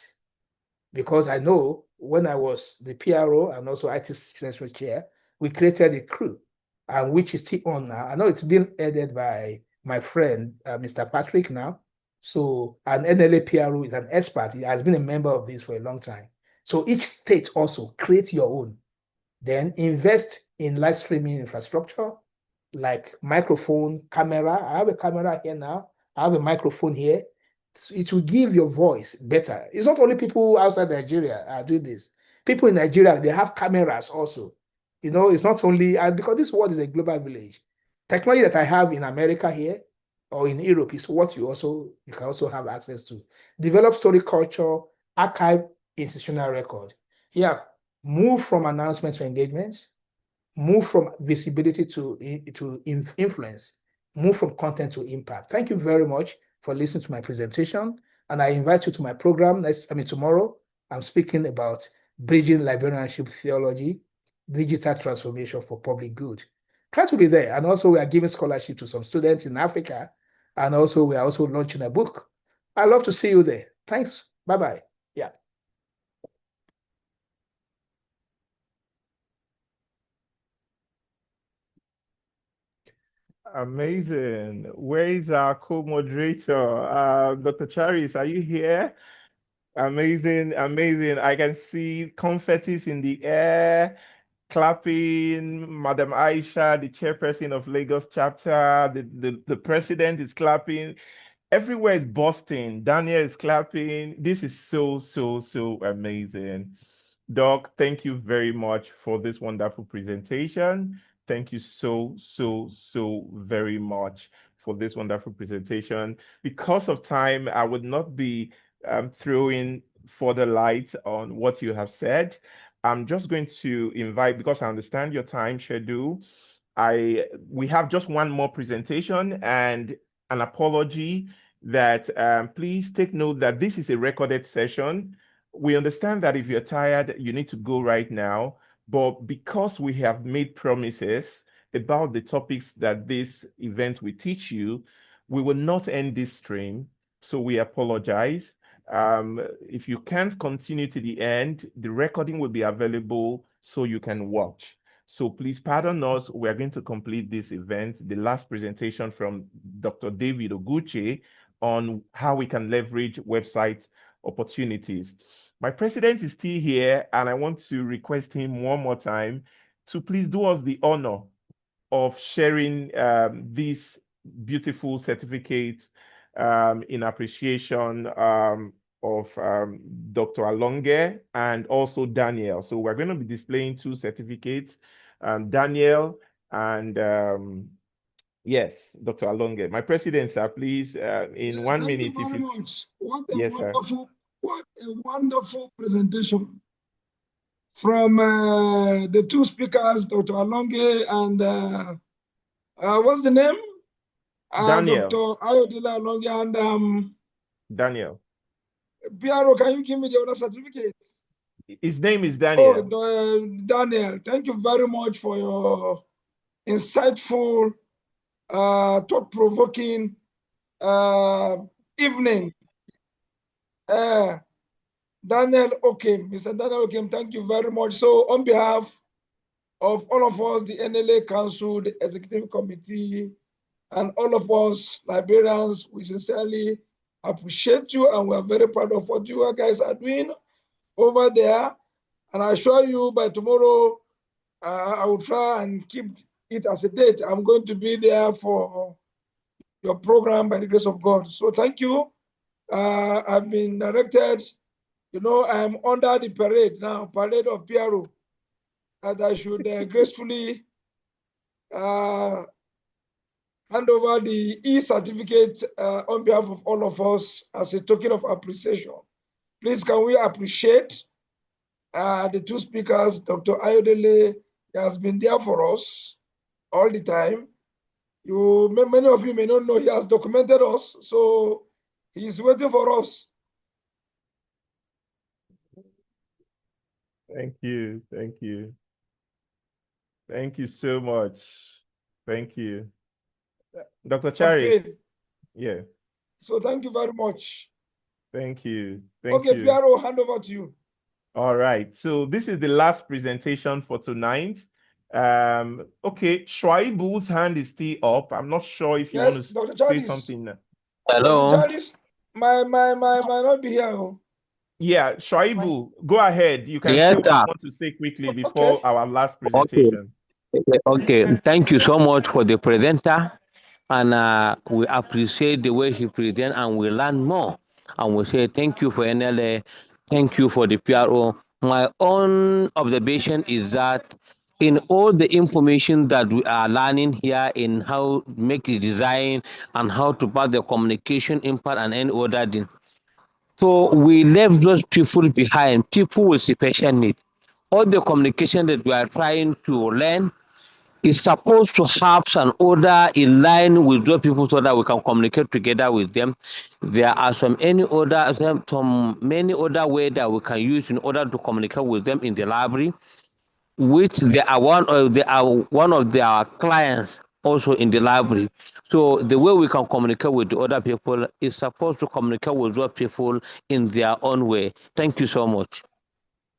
because I know when I was the PRO and also IT Central Chair, we created a crew, which is still on now. I know it's been headed by my friend, Mr. Patrick now. So an NLA PRO is an expert. He has been a member of this for a long time. So each state also create your own. Then invest in live streaming infrastructure like microphone, camera. I have a camera here now. I have a microphone here. It will give your voice better. It's not only people outside Nigeria are doing this. People in Nigeria, they have cameras also. You know, it's not only, and because this world is a global village, technology that I have in America here or in Europe is what you can also have access to. Develop story culture, archive institutional record. Yeah, move from announcements to engagements, move from visibility to influence, move from content to impact. Thank you very much for listening to my presentation. And I invite you to my program tomorrow. I'm speaking about bridging librarianship theology, digital transformation for public good. Try to be there. And also we are giving scholarship to some students in Africa. And also we are also launching a book. I'd love to see you there. Thanks. Bye-bye. Yeah. Amazing. Where is our co-moderator? Dr. Charis, are you here? Amazing, amazing. I can see confettis in the air, clapping. Madam Aisha, the chairperson of Lagos chapter, the president is clapping. Everywhere is busting. Daniel is clapping. This is so, so, so amazing. Doc, thank you very much for this wonderful presentation. Thank you so, so, so very much for this wonderful presentation. Because of time, I would not be throwing further light on what you have said. I'm just going to invite, because I understand your time schedule, we have just one more presentation and an apology that please take note that this is a recorded session. We understand that if you're tired, you need to go right now. But because we have made promises about the topics that this event will teach you, we will not end this stream. So we apologize. If you can't continue to the end, the recording will be available so you can watch. So please pardon us. We are going to complete this event, the last presentation from Dr. David Oguche on how we can leverage website opportunities. My president is still here, and I want to request him one more time to please do us the honor of sharing these beautiful certificates in appreciation of Dr. Alonge and also Daniel. So we're going to be displaying two certificates, Daniel and yes, Dr. Alonge. My president, sir, please, in 1 minute. Thank you very much. What a wonderful presentation from the two speakers, Dr. Alonge and what's the name? Daniel. Dr. Ayodele Alonge and Daniel. PRO, can you give me the other certificate? His name is Daniel. Oh, Daniel, thank you very much for your insightful, thought-provoking evening. Daniel Okem, Mr. Daniel Okem, thank you very much. So on behalf of all of us, the NLA Council, the Executive Committee, and all of us librarians, we sincerely appreciate you and we're very proud of what you guys are doing over there. And I assure you by tomorrow, I will try and keep it as a date. I'm going to be there for your program by the grace of God. So thank you. I've been directed, you know, I'm under the parade now, parade of PRO, that I should gracefully hand over the e-certificate on behalf of all of us as a token of appreciation. Please, can we appreciate the two speakers, Dr. Ayodele He has been there for us all the time. Many of you may not know he has documented us, so he is waiting for us. Thank you. Thank you. Thank you so much. Thank you. Dr. Charis. Okay. Yeah. So thank you very much. Thank you. Thank okay, you. PRO, hand over to you. All right. So this is the last presentation for tonight. Okay, Shuaibu's hand is still up. I'm not sure if you want to Dr. say Charis. something. Hello. Dr. Charis, might not be here. Yeah, Shuaibu, go ahead. You can say what you want to say quickly before our last presentation. Okay. Thank you so much for the presenter. And we appreciate the way he presents, and we learn more. And we say thank you for NLA. Thank you for the PRO. My own observation is that in all the information that we are learning here in how to make the design and how to pass the communication impact and any other thing, so we left those people behind, people with special needs. All the communication that we are trying to learn is supposed to have an order in line with those people so that we can communicate together with them. There are some many other ways that we can use in order to communicate with them in the library, which they are one of their clients also in the library. So the way we can communicate with the other people is supposed to communicate with those people in their own way. Thank you so much.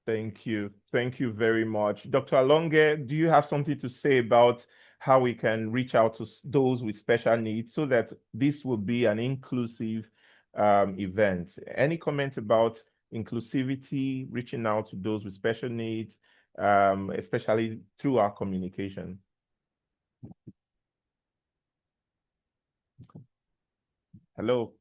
Thank you. Thank you very much. Dr. Alonge, do you have something to say about how we can reach out to those with special needs so that this will be an inclusive event? Any comment about inclusivity, reaching out to those with special needs, especially through our communication? Hello?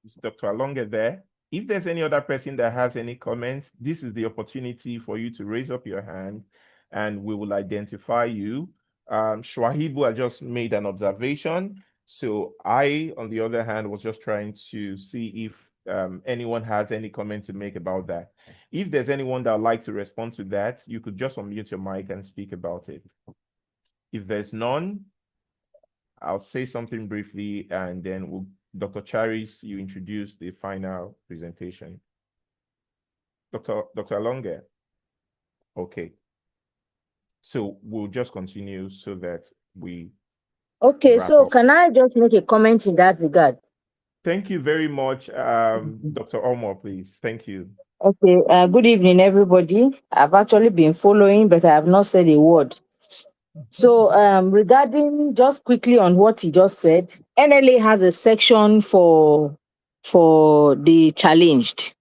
Is Dr. Alonge there? If there's any other person that has any comments, this is the opportunity for you to raise up your hand and we will identify you. Shuaibu, I just made an observation. So I, on the other hand, was just trying to see if anyone has any comment to make about that. If there's anyone that would like to respond to that, you could just unmute your mic and speak about it. If there's none, I'll say something briefly and then Dr. Charis, you introduce the final presentation. Dr. Alonge. Okay. So we'll just continue so that we. Okay, so can I just make a comment in that regard? Thank you very much, Dr. Omar, please. Thank you. Okay, good evening, everybody. I've actually been following, but I have not said a word. So regarding just quickly on what he just said, NLA has a section for the challenged,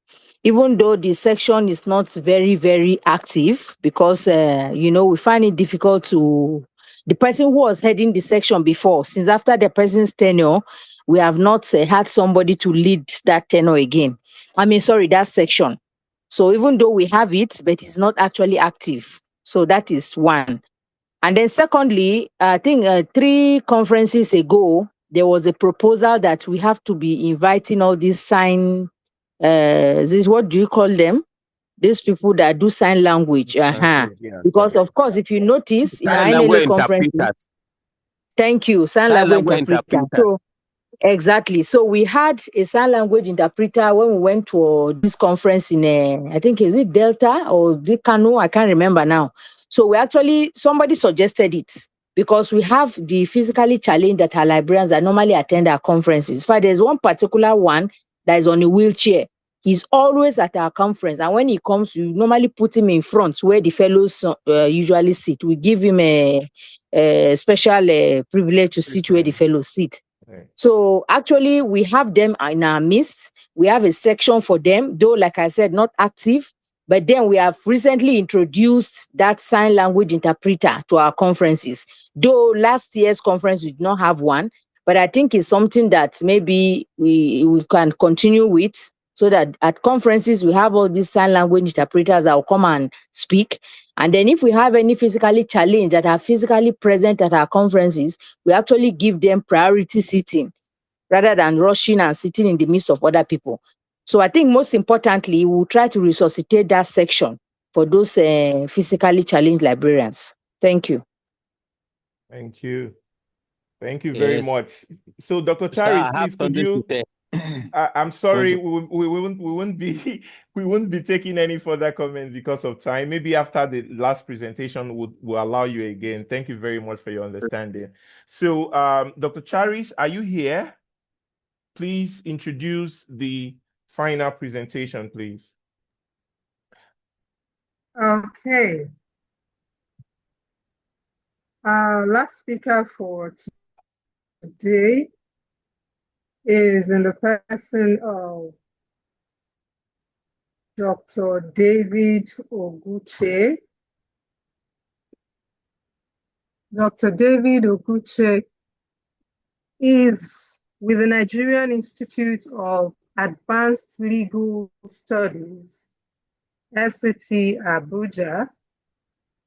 even though the section is not very, very active because, we find it difficult to, the person who was heading the section before, since after the person's tenure, we have not had somebody to lead that tenure again. That section. So even though we have it, but it's not actually active. So that is one. And then secondly, I think 3 conferences ago, there was a proposal that we have to be inviting all these what do you call them? These people that do sign language. Because of course, if you notice in our NLA conferences, thank you, sign language interpreter. So, exactly. So we had a sign language interpreter when we went to this conference in, I think, is it Delta or the Kano? I can't remember now. So somebody suggested it because we have the physically challenged that are librarians that normally attend our conferences. In fact, there's one particular one that is on a wheelchair. He's always at our conference. And when he comes, you normally put him in front where the fellows usually sit. We give him a special privilege to sit where the fellows sit. Right. So actually, we have them in our midst. We have a section for them, though, like I said, not active. But then we have recently introduced that sign language interpreter to our conferences. Though last year's conference, we did not have one. But I think it's something that maybe we can continue with so that at conferences, we have all these sign language interpreters that will come and speak. And then if we have any physically challenged that are physically present at our conferences, we actually give them priority sitting rather than rushing and sitting in the midst of other people. So I think most importantly, we'll try to resuscitate that section for those physically challenged librarians. Thank you. Thank you. Thank you very much. So, Dr. Charis, please, could you? I'm sorry, we wouldn't be taking any further comments because of time. Maybe after the last presentation, we'll allow you again. Thank you very much for your understanding. So, Dr. Charis, are you here? Please introduce the final presentation, please. Okay. Our last speaker for today is in the person of Dr. David Oguche. Dr. David Oguche is with the Nigerian Institute of Advanced Legal Studies, FCT Abuja.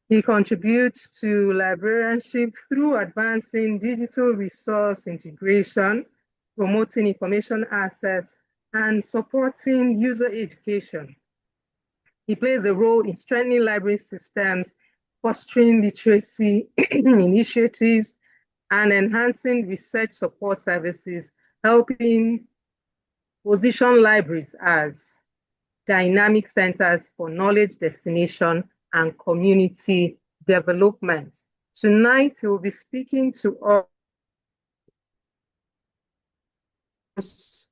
He contributes to librarianship through advancing digital resource integration, promoting information access, and supporting user education. He plays a role in strengthening library systems, fostering literacy initiatives, and enhancing research support services, helping position libraries as dynamic centers for knowledge destination and community development. Tonight, he will be speaking to us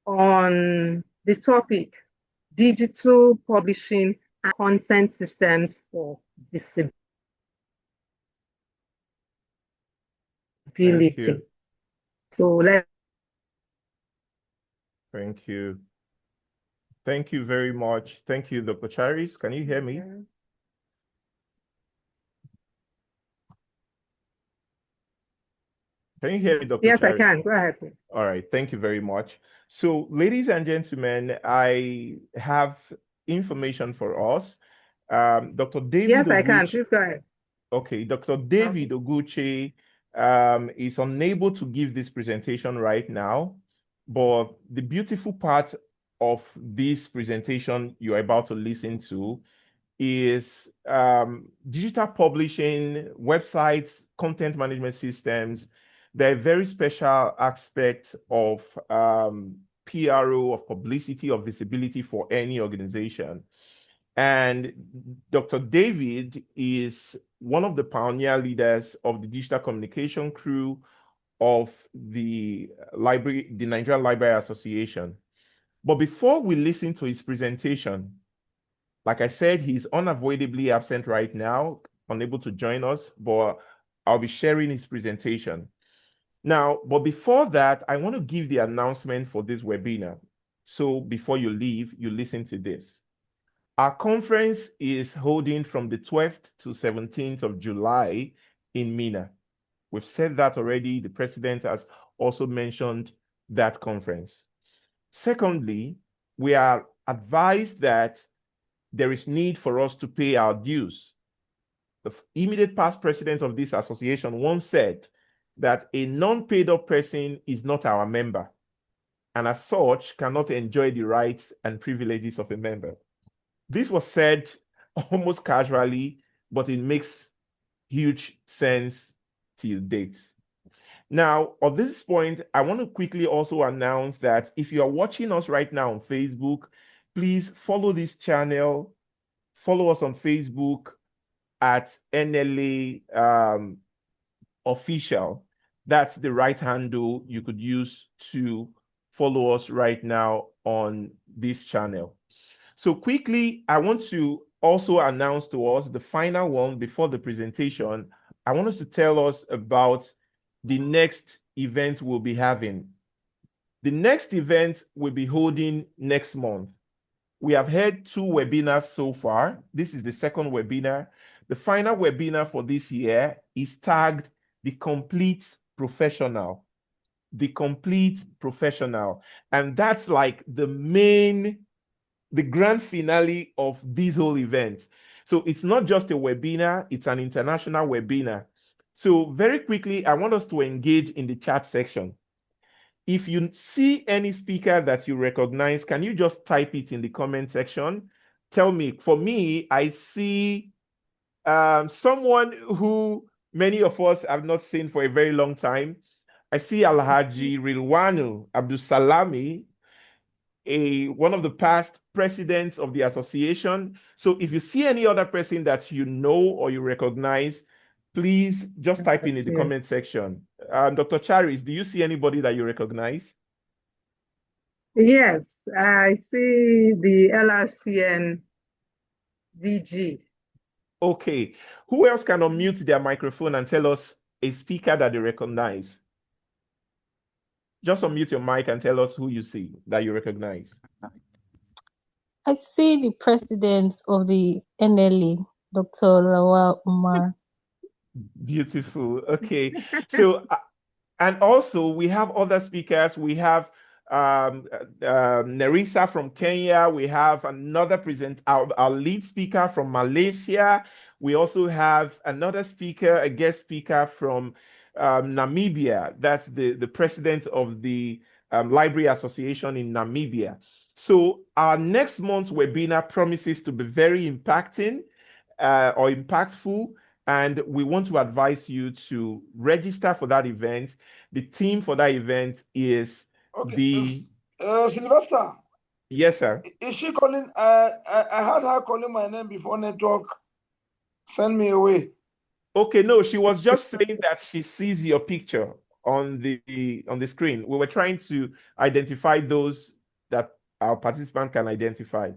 on the topic, digital publishing and content systems for visibility. Thank you. So Thank you. Thank you very much. Thank you, Dr. Charis. Can you hear me? Can you hear me, Dr. Yes, Charis? I can. Go ahead, please. All right. Thank you very much. So, ladies and gentlemen, I have information for us. Dr. David Yes, Oguche, I can. Please go ahead. Okay, Dr. David Oguche is unable to give this presentation right now, but the beautiful part of this presentation you're about to listen to is digital publishing, websites, content management systems. They're a very special aspect of PRO, of publicity, of visibility for any organization. And Dr. David is one of the pioneer leaders of the digital communication crew of the Nigerian Library Association. But before we listen to his presentation, like I said, he's unavoidably absent right now, unable to join us, but I'll be sharing his presentation. Now, but before that, I want to give the announcement for this webinar. So before you leave, you listen to this. Our conference is holding from the 12th to 17th of July in Minna. We've said that already. The president has also mentioned that conference. Secondly, we are advised that there is need for us to pay our dues. The immediate past president of this association once said that a non-paid up person is not our member, and as such cannot enjoy the rights and privileges of a member. This was said almost casually, but it makes huge sense till date. Now, at this point, I want to quickly also announce that if you are watching us right now on Facebook, please follow this channel. Follow us on Facebook at NLA Official. That's the right handle you could use to follow us right now on this channel. So quickly, I want to also announce to us the final one before the presentation. I want us to tell us about the next event we'll be having. The next event we'll be holding next month. We have had 2 webinars so far. This is the second webinar. The final webinar for this year is tagged The Complete Professional. The Complete Professional. And that's like the grand finale of this whole event. So it's not just a webinar, it's an international webinar. So very quickly, I want us to engage in the chat section. If you see any speaker that you recognize, can you just type it in the comment section? tell me. For me, I see someone who many of us have not seen for a very long time. I see Alhaji Rilwanu Abdusalami, one of the past presidents of the association. So if you see any other person that you know or you recognize, please just type in the comment section. Dr. Charis, do you see anybody that you recognize? Yes, I see the LRCN DG. Okay. Who else can unmute their microphone and tell us a speaker that they recognize? Just unmute your mic and tell us who you see that you recognize. I see the president of the NLA, Dr. Lawal Umar. Beautiful. Okay. So, and also we have other speakers. We have Nerissa from Kenya. We have another our lead speaker from Malaysia. We also have another speaker, a guest speaker from Namibia. That's the president of the Library Association in Namibia. So our next month's webinar promises to be very impacting or impactful. And we want to advise you to register for that event. The theme for that event is Sylvester. Yes, sir. Is she calling? I had her calling my name before network. Send me away. Okay, no, she was just saying that she sees your picture on the screen. We were trying to identify those that our participant can identify.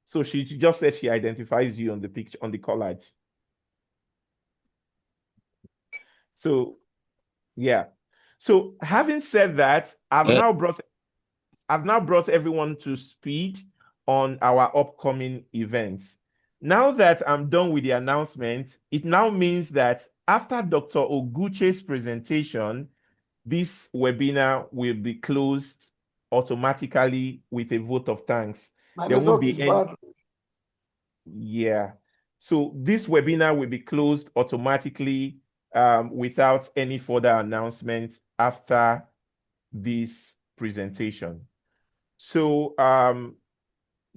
So she just said she identifies you on the picture, on the collage. So, yeah. So having said that, I've now brought everyone to speed on our upcoming events. Now that I'm done with the announcement, it now means that after Dr. Oguche's presentation, this webinar will be closed automatically with a vote of thanks. There won't be any. Yeah. So this webinar will be closed automatically without any further announcement after this presentation. So,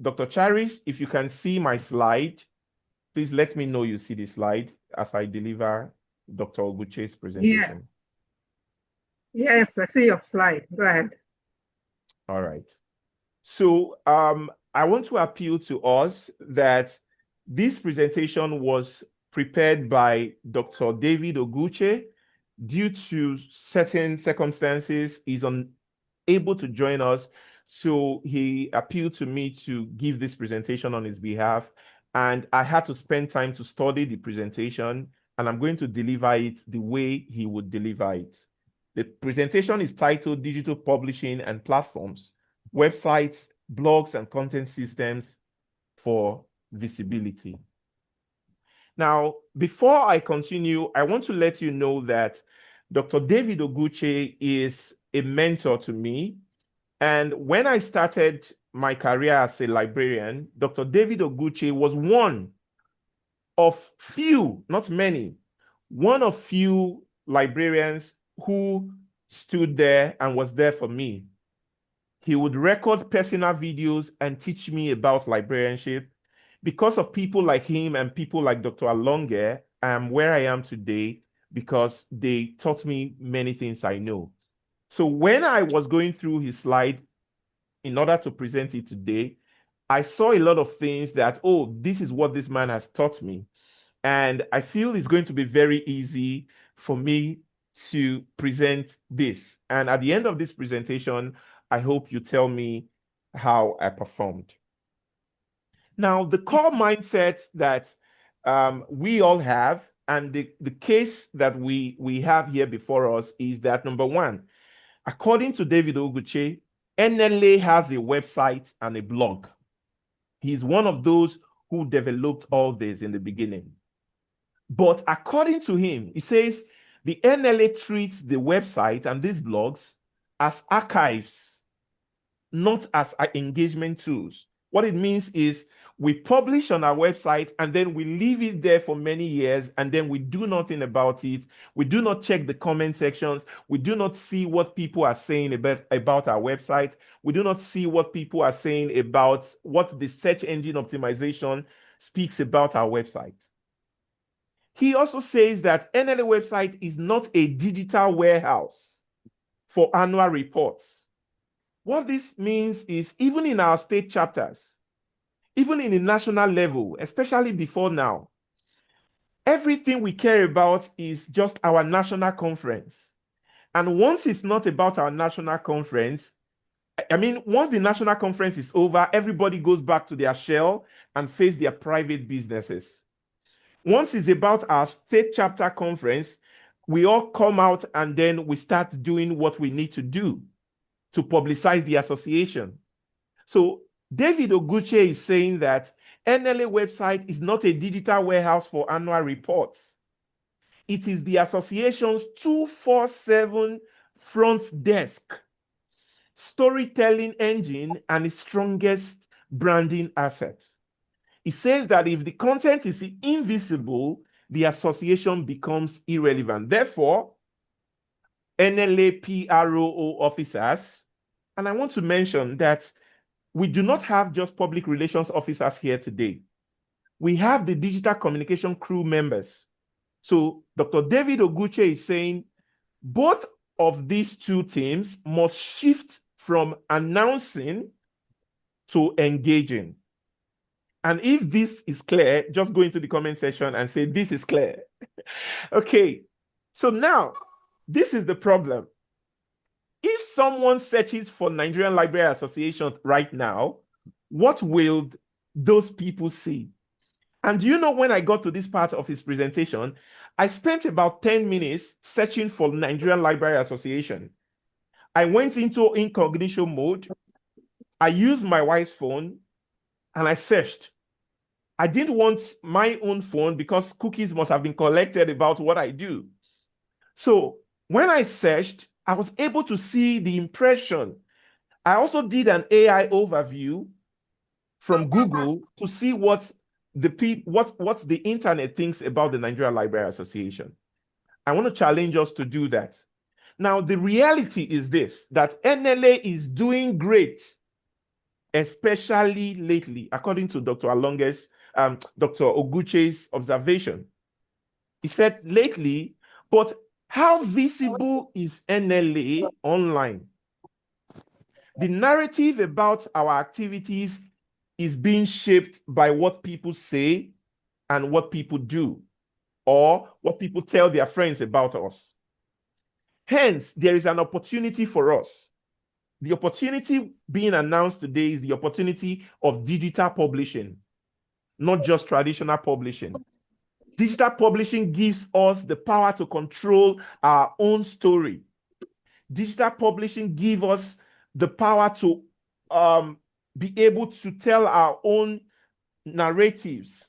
Dr. Charis, if you can see my slide, please let me know you see the slide as I deliver Dr. Oguche's presentation. Yes, I see your slide. Go ahead. All right. So I want to appeal to us that this presentation was prepared by Dr. David Oguche. Due to certain circumstances, he's unable to join us. So he appealed to me to give this presentation on his behalf. And I had to spend time to study the presentation, and I'm going to deliver it the way he would deliver it. The presentation is titled Digital Publishing and Platforms, Websites, Blogs, and Content Systems for Visibility. Now, before I continue, I want to let you know that Dr. David Oguche is a mentor to me. And when I started my career as a librarian, Dr. David Oguche was one of few, not many, one of few librarians who stood there and was there for me. He would record personal videos and teach me about librarianship. Because of people like him and people like Dr. Alonge, I am where I am today because they taught me many things I know. So when I was going through his slide in order to present it today, I saw a lot of things that, oh, this is what this man has taught me. And I feel it's going to be very easy for me to present this. And at the end of this presentation, I hope you tell me how I performed. Now, the core mindset that we all have, and the case that we have here before us is that, number one, according to David Oguche, NLA has a website and a blog. He's one of those who developed all this in the beginning. But according to him, he says the NLA treats the website and these blogs as archives, not as engagement tools. What it means is We publish on our website and then we leave it there for many years and then we do nothing about it. We do not check the comment sections. We do not see what people are saying about our website. We do not see what people are saying about what the search engine optimization speaks about our website. He also says that NLA website is not a digital warehouse for annual reports. What this means is even in our state chapters, even in the national level, especially before now, everything we care about is just our national conference. And once it's not about our national conference, I mean, once the national conference is over, everybody goes back to their shell and face their private businesses. Once it's about our state chapter conference, we all come out and then we start doing what we need to do to publicize the association. So David Oguche is saying that NLA website is not a digital warehouse for annual reports. It is the association's 24/7 front desk, storytelling engine, and its strongest branding asset. It says that if the content is invisible, the association becomes irrelevant. Therefore, NLA PROO officers, and I want to mention that we do not have just public relations officers here today. We have the digital communication crew members. So Dr. David Oguche is saying both of these two teams must shift from announcing to engaging. And if this is clear, just go into the comment section and say, this is clear. Okay, so now, this is the problem. If someone searches for Nigerian Library Association right now, what will those people see? And do you know, when I got to this part of his presentation, I spent about 10 minutes searching for Nigerian Library Association. I went into incognito mode. I used my wife's phone and I searched. I didn't want my own phone because cookies must have been collected about what I do. So when I searched, I was able to see the impression. I also did an AI overview from Google to see what the internet thinks about the Nigerian Library Association. I want to challenge us to do that. Now, the reality is this, that NLA is doing great, especially lately, according to Dr. Alonge's, Dr. Oguche's observation. He said lately, but how visible is NLA online? The narrative about our activities is being shaped by what people say and what people do, or what people tell their friends about us. Hence, there is an opportunity for us. The opportunity being announced today is the opportunity of digital publishing, not just traditional publishing. Digital publishing gives us the power to control our own story. Digital publishing gives us the power to be able to tell our own narratives.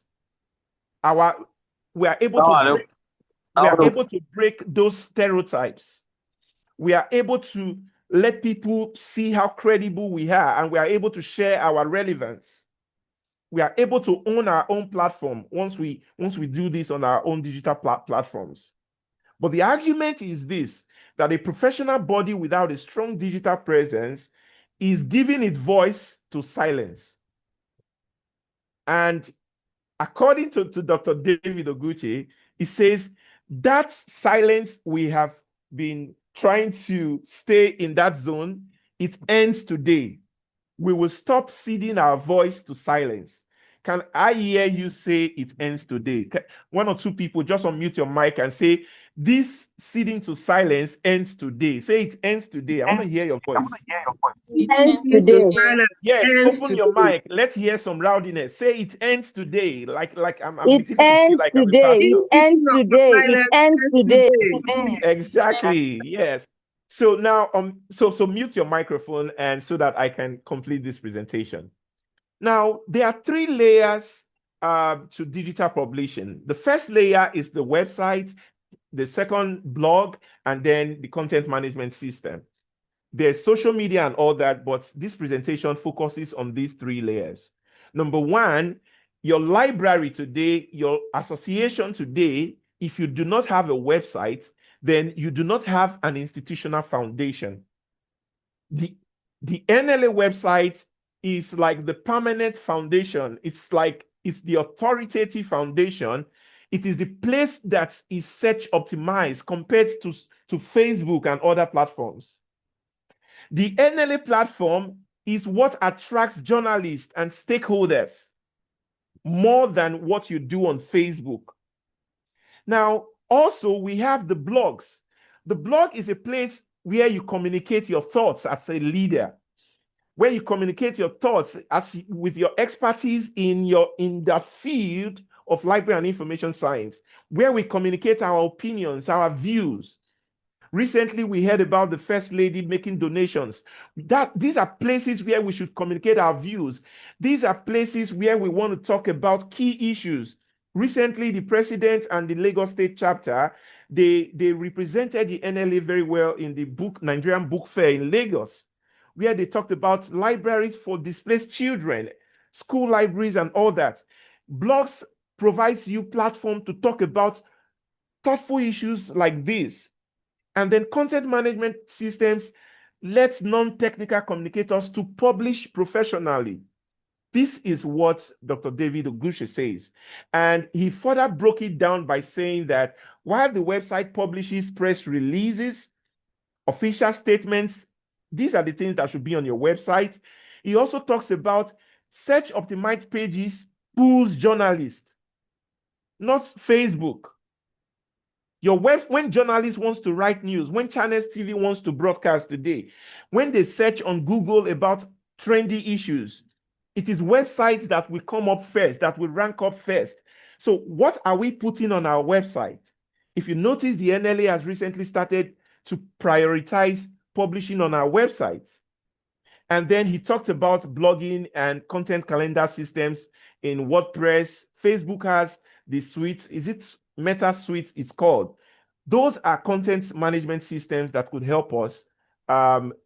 We are able to break those stereotypes. We are able to let people see how credible we are, and we are able to share our relevance. We are able to own our own platform once we do this on our own digital platforms. But the argument is this, that a professional body without a strong digital presence is giving its voice to silence. And according to Dr. David Oguche, he says that silence we have been trying to stay in that zone, it ends today. We will stop ceding our voice to silence. Can I hear you say it ends today? One or two people just unmute your mic and say, this ceding to silence ends today. Say it ends today. I want to hear your voice. It ends today. Yes, open your mic. Let's hear some rowdiness. Say it ends today. Like I'm it beginning ends to feel like today. I'm a It ends today. It ends today. Exactly. Yes. So now, so mute your microphone and so that I can complete this presentation. Now, there are 3 layers to digital publishing. The first layer is the website, the second blog, and then the content management system. There's social media and all that, but this presentation focuses on these 3 layers. Number one, your library today, your association today, if you do not have a website, then you do not have an institutional foundation. The NLA website is like the permanent foundation. It's the authoritative foundation. It is the place that is search optimized compared to Facebook and other platforms. The NLA platform is what attracts journalists and stakeholders more than what you do on Facebook. Now, also, we have the blogs. The blog is a place where you communicate your thoughts as a leader, where you communicate your thoughts with your expertise in that field of library and information science, where we communicate our opinions, our views. Recently, we heard about the First Lady making donations. These are places where we should communicate our views. These are places where we want to talk about key issues. Recently, the President and the Lagos State chapter, they represented the NLA very well in the Nigerian Book Fair in Lagos, where they talked about libraries for displaced children, school libraries and all that. Blogs provides you platform to talk about thoughtful issues like this. And then content management systems let non-technical communicators to publish professionally. This is what Dr. David Oguche says. And he further broke it down by saying that while the website publishes press releases, official statements, these are the things that should be on your website. He also talks about search optimized pages pulls journalists, not Facebook. When journalists wants to write news, when Channels TV wants to broadcast today, when they search on Google about trendy issues, it is websites that will come up first, that will rank up first. So what are we putting on our website? If you notice, the NLA has recently started to prioritize publishing on our websites. And then he talked about blogging and content calendar systems in WordPress. Facebook has the suite. Is it Meta Suite it's called? Those are content management systems that could help us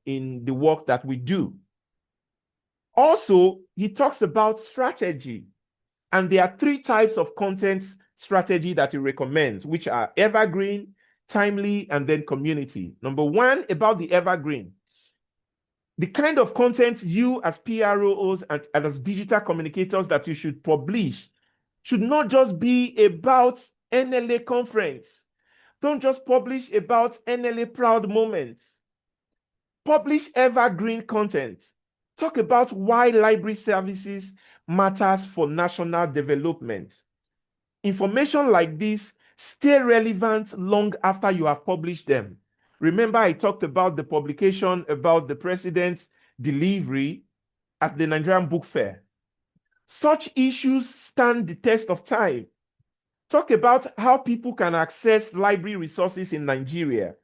in the work that we do. Also, he talks about strategy. And there are 3 types of content strategy that he recommends, which are evergreen, timely, and then community. Number 1, about the evergreen. The kind of content you as PROs and as digital communicators that you should publish should not just be about NLA conference. Don't just publish about NLA proud moments. Publish evergreen content. Talk about why library services matters for national development. Information like this stay relevant long after you have published them. Remember, I talked about the publication about the president's delivery at the Nigerian Book Fair. Such issues stand the test of time. Talk about how people can access library resources in Nigeria.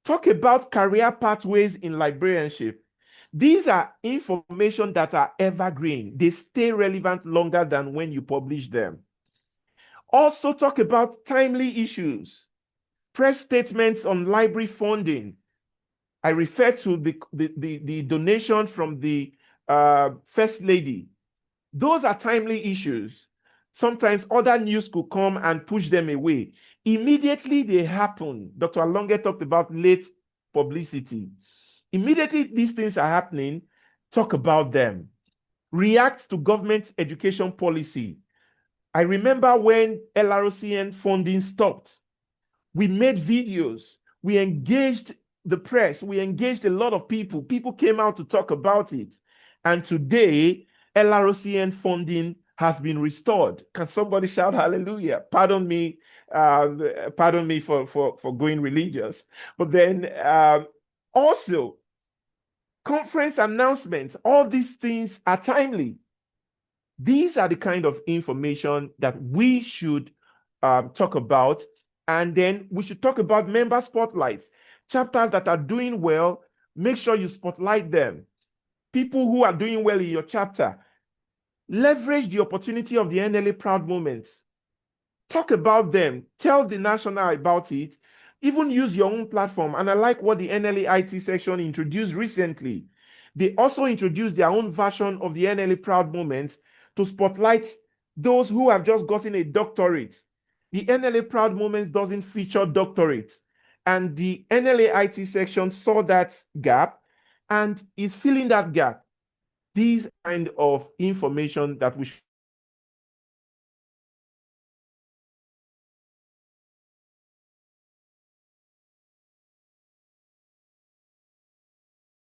Talk about career pathways in librarianship. These are information that are evergreen. They stay relevant longer than when you publish them. Also talk about timely issues. Press statements on library funding. I refer to the donation from the First Lady. Those are timely issues. Sometimes other news could come and push them away. Immediately they happen. Dr. Alonge talked about late publicity. Immediately these things are happening, talk about them. React to government education policy. I remember when LROCN funding stopped. We made videos. We engaged the press. We engaged a lot of people. People came out to talk about it. And today, LROCN funding has been restored. Can somebody shout hallelujah? Pardon me for going religious. But then also, conference announcements, all these things are timely. These are the kind of information that we should talk about. And then we should talk about member spotlights. Chapters that are doing well, make sure you spotlight them. People who are doing well in your chapter, leverage the opportunity of the NLA proud moments. Talk about them. Tell the national about it. Even use your own platform. And I like what the NLA IT section introduced recently. They also introduced their own version of the NLA proud moments to spotlight those who have just gotten a doctorate. The NLA Proud Moments doesn't feature doctorates. And the NLA IT section saw that gap and is filling that gap. These kind of information that we should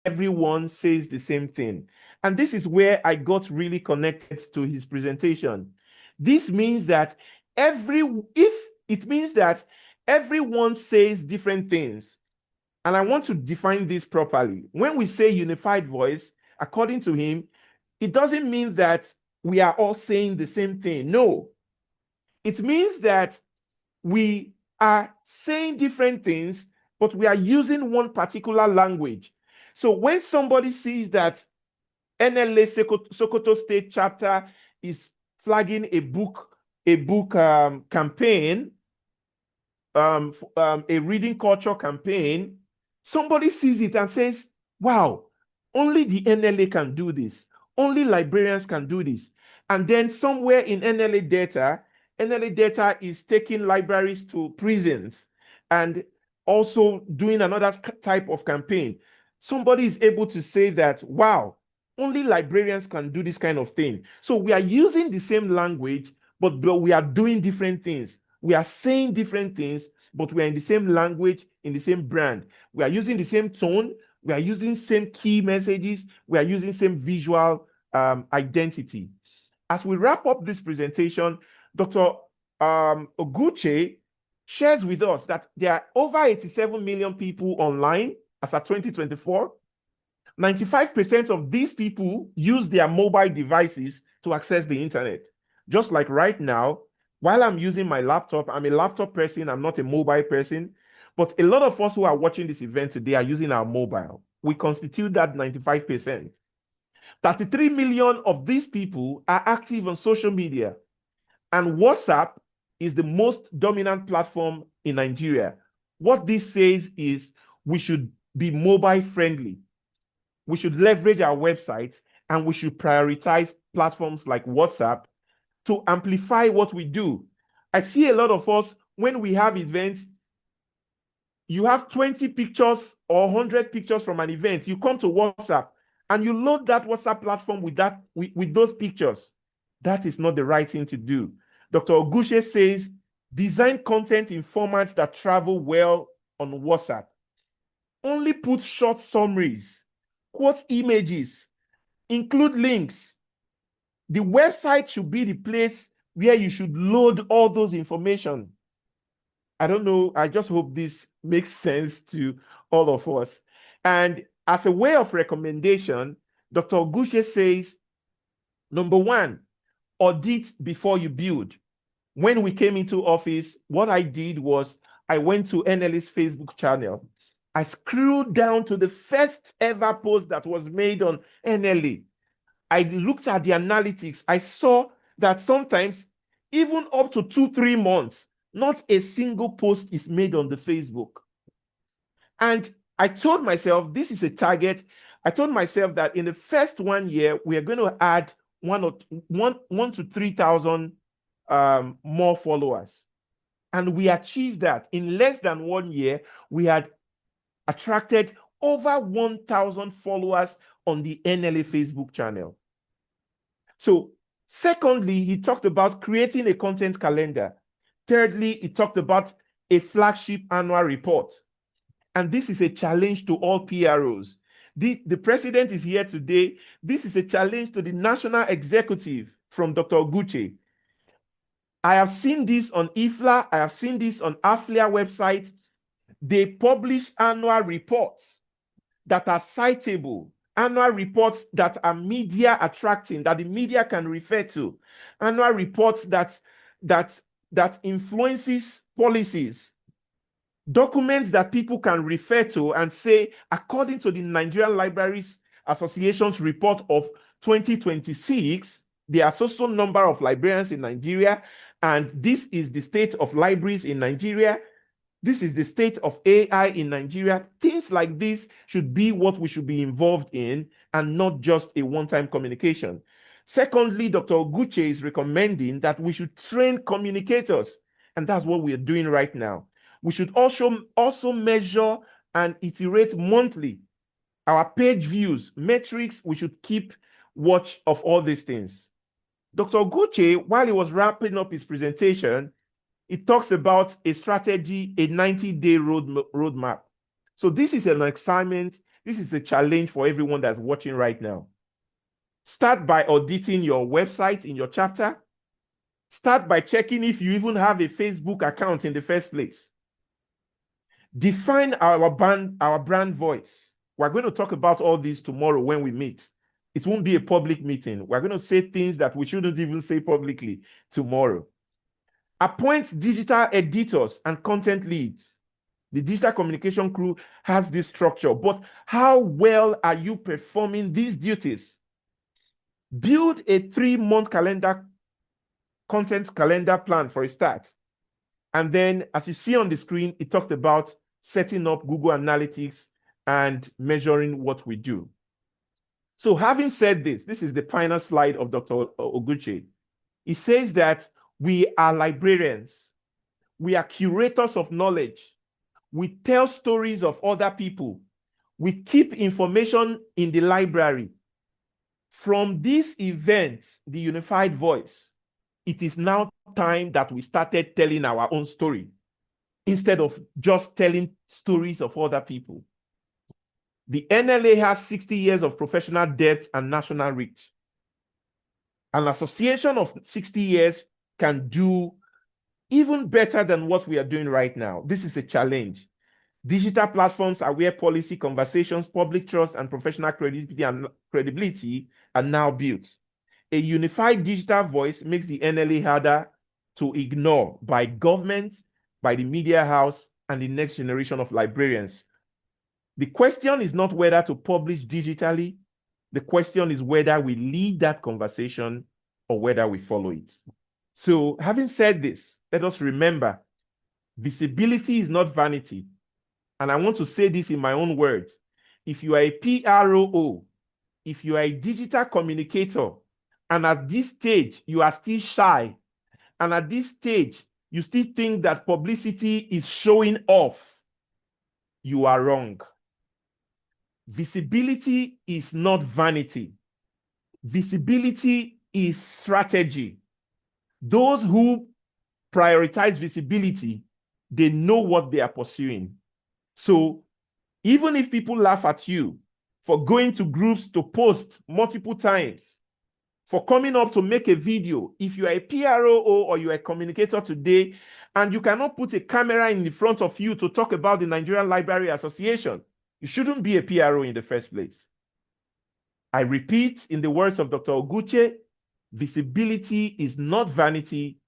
everyone says the same thing. And this is where I got really connected to his presentation. This means that everyone says different things. And I want to define this properly. When we say unified voice, according to him, it doesn't mean that we are all saying the same thing. No. It means that we are saying different things, but we are using one particular language. So when somebody sees that NLA Sokoto State chapter is flagging a book campaign, a reading culture campaign, somebody sees it and says, wow, only the NLA can do this. Only librarians can do this. And then somewhere in NLA data is taking libraries to prisons and also doing another type of campaign. Somebody is able to say that, wow, only librarians can do this kind of thing. So we are using the same language, but we are doing different things. We are saying different things, but we are in the same language, in the same brand. We are using the same tone. We are using same key messages. We are using same visual identity. As we wrap up this presentation, Dr. Oguche shares with us that there are over 87 million people online as of 2024. 95% of these people use their mobile devices to access the internet. Just like right now, while I'm using my laptop, I'm a laptop person, I'm not a mobile person, but a lot of us who are watching this event today are using our mobile. We constitute that 95%. 33 million of these people are active on social media, and WhatsApp is the most dominant platform in Nigeria. What this says is we should be mobile friendly. We should leverage our website, and we should prioritize platforms like WhatsApp to amplify what we do. I see a lot of us, when we have events, you have 20 pictures or 100 pictures from an event. You come to WhatsApp and you load that WhatsApp platform with those pictures. That is not the right thing to do. Dr. Oguche says, design content in formats that travel well on WhatsApp. Only put short summaries, quote images, include links. The website should be the place where you should load all those information. I don't know, I just hope this makes sense to all of us. And as a way of recommendation, Dr. Oguche says, number one, audit before you build. When we came into office, what I did was I went to NLA's Facebook channel. I scrolled down to the first ever post that was made on NLA. I looked at the analytics. I saw that sometimes, even up to 2-3 months, not a single post is made on the Facebook. And I told myself, this is a target. I told myself that in the first 1 year, we are going to add 1 to 3,000 more followers. And we achieved that. In less than 1 year, we had attracted over 1,000 followers on the NLA Facebook channel. So, secondly, he talked about creating a content calendar. Thirdly, he talked about a flagship annual report. And this is a challenge to all PROs. The president is here today. This is a challenge to the national executive from Dr. Oguche. I have seen this on IFLA. I have seen this on AFLIA website. They publish annual reports that are citable, annual reports that are media attracting, that the media can refer to, annual reports that influences policies, documents that people can refer to and say, according to the Nigerian Libraries Association's report of 2026, there are so number of librarians in Nigeria, and this is the state of libraries in Nigeria. This is the state of AI in Nigeria. Things like this should be what we should be involved in and not just a one-time communication. Secondly, Dr. Oguche is recommending that we should train communicators, and that's what we are doing right now. We should also measure and iterate monthly our page views, metrics. We should keep watch of all these things. Dr. Oguche, while he was wrapping up his presentation, he talks about a strategy, a 90-day roadmap. So this is an assignment. This is a challenge for everyone that's watching right now. Start by auditing your website in your chapter. Start by checking if you even have a Facebook account in the first place. Define our brand voice. We're going to talk about all this tomorrow when we meet. It won't be a public meeting. We're going to say things that we shouldn't even say publicly tomorrow. Appoint digital editors and content leads. The digital communication crew has this structure, but how well are you performing these duties? Build a 3-month content calendar plan for a start. And then, as you see on the screen, it talked about setting up Google Analytics and measuring what we do. So having said this is the final slide of Dr. Oguche. He says that we are librarians. We are curators of knowledge. We tell stories of other people. We keep information in the library. From this event, the Unified Voice, it is now time that we started telling our own story instead of just telling stories of other people. The NLA has 60 years of professional depth and national reach. An association of 60 years can do even better than what we are doing right now. This is a challenge. Digital platforms are where policy conversations, public trust, and professional credibility are now built. A unified digital voice makes the NLA harder to ignore by government, by the media house, and the next generation of librarians. The question is not whether to publish digitally. The question is whether we lead that conversation or whether we follow it. So having said this, let us remember, visibility is not vanity. And I want to say this in my own words. If you are a PROO, if you are a digital communicator, and at this stage, you are still shy, and at this stage, you still think that publicity is showing off, you are wrong. Visibility is not vanity. Visibility is strategy. Those who prioritize visibility, they know what they are pursuing. So even if people laugh at you for going to groups to post multiple times, for coming up to make a video, if you are a PROO or you are a communicator today, and you cannot put a camera in the front of you to talk about the Nigerian Library Association, you shouldn't be a PRO in the first place. I repeat, in the words of Dr. Oguche, visibility is not vanity,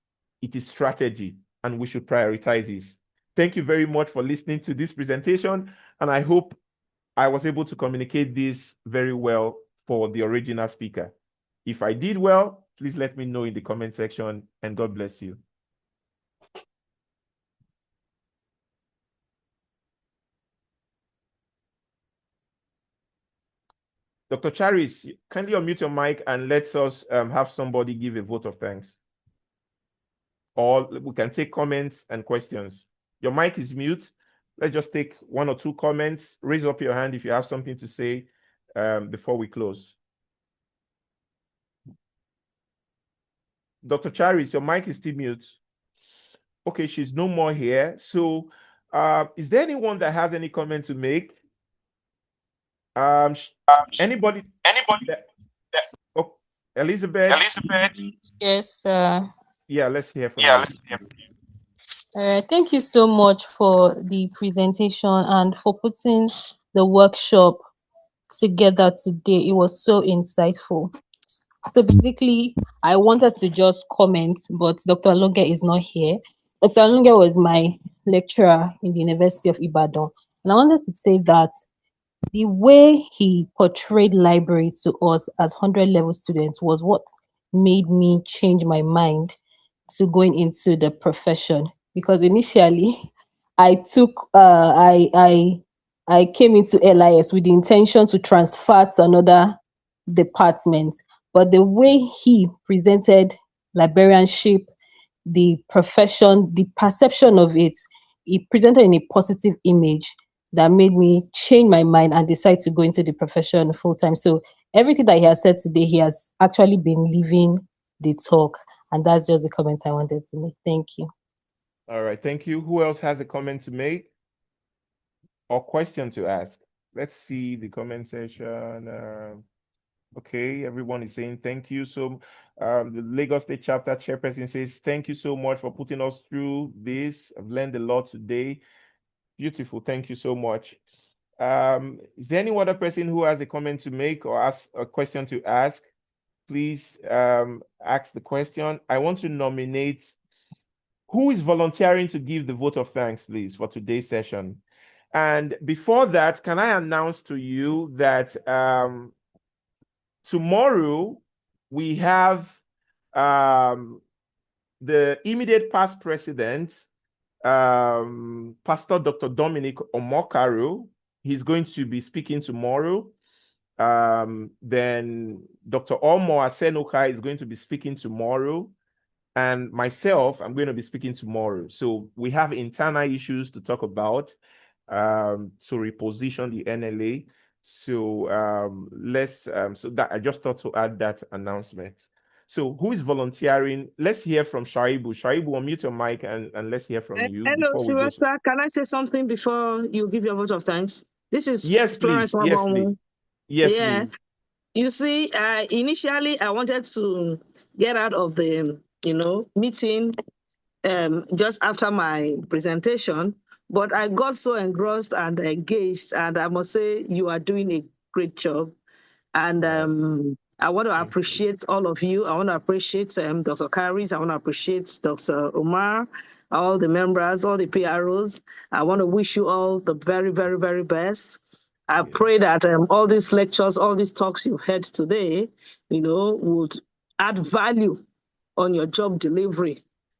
it is strategy, and we should prioritize this. Thank you very much for listening to this presentation, and I hope I was able to communicate this very well for the original speaker. If I did well, please let me know in the comment section, and God bless you. Dr. Charis, kindly unmute your mic and let us have somebody give a vote of thanks. Or we can take comments and questions. Your mic is mute. Let's just take 1 or 2 comments. Raise up your hand if you have something to say before we close. Dr. Charis, your mic is still mute. Okay, she's no more here. So is there anyone that has any comment to make? Anybody? Oh, Elizabeth? Yes. Yeah, let's hear from you. Thank you so much for the presentation and for putting the workshop together today. It was so insightful. So basically, I wanted to just comment, but Dr. Alonge is not here. Dr. Alonge was my lecturer in the University of Ibadan. And I wanted to say that the way he portrayed library to us as 100 level students was what made me change my mind to going into the profession. Because initially, I came into LIS with the intention to transfer to another department. but the way he presented librarianship, the profession, the perception of it, he presented in a positive image that made me change my mind and decide to go into the profession full time. So everything that he has said today, he has actually been living the talk. And that's just the comment I wanted to make. Thank you. All right, thank you. Who else has a comment to make or question to ask? Let's see the comment section. Okay, everyone is saying thank you. So the Lagos State Chapter Chairperson says, thank you so much for putting us through this. I've learned a lot today. Beautiful. Thank you so much. Is there any other person who has a comment to make or ask a question to ask? Please ask the question. I want to nominate who is volunteering to give the vote of thanks, please, for today's session. And before that, can I announce to you that tomorrow we have the immediate past president, Pastor Dr. Dominic Omokaro. He's going to be speaking tomorrow. Then Dr. Omo Asenoka is going to be speaking tomorrow. And myself, I'm going to be speaking tomorrow. So we have internal issues to talk about to reposition the NLA. So so that I just thought to add that announcement. So who is volunteering? Let's hear from Shaibu. Shaibu, unmute your mic and let's hear from you. Hello, Sylvester. Can I say something before you give your vote of thanks? This is Florence Ngozi Nwabuonwu. Yes, please. You see, initially I wanted to get out of the meeting just after my presentation, but I got so engrossed and engaged, and I must say you are doing a great job. And I want to appreciate all of you. I want to appreciate Dr. Charis. I want to appreciate Dr. Umar, all the members, all the PROs. I want to wish you all the very, very, very best. I pray that all these lectures, all these talks you've heard today, would add value on your job delivery,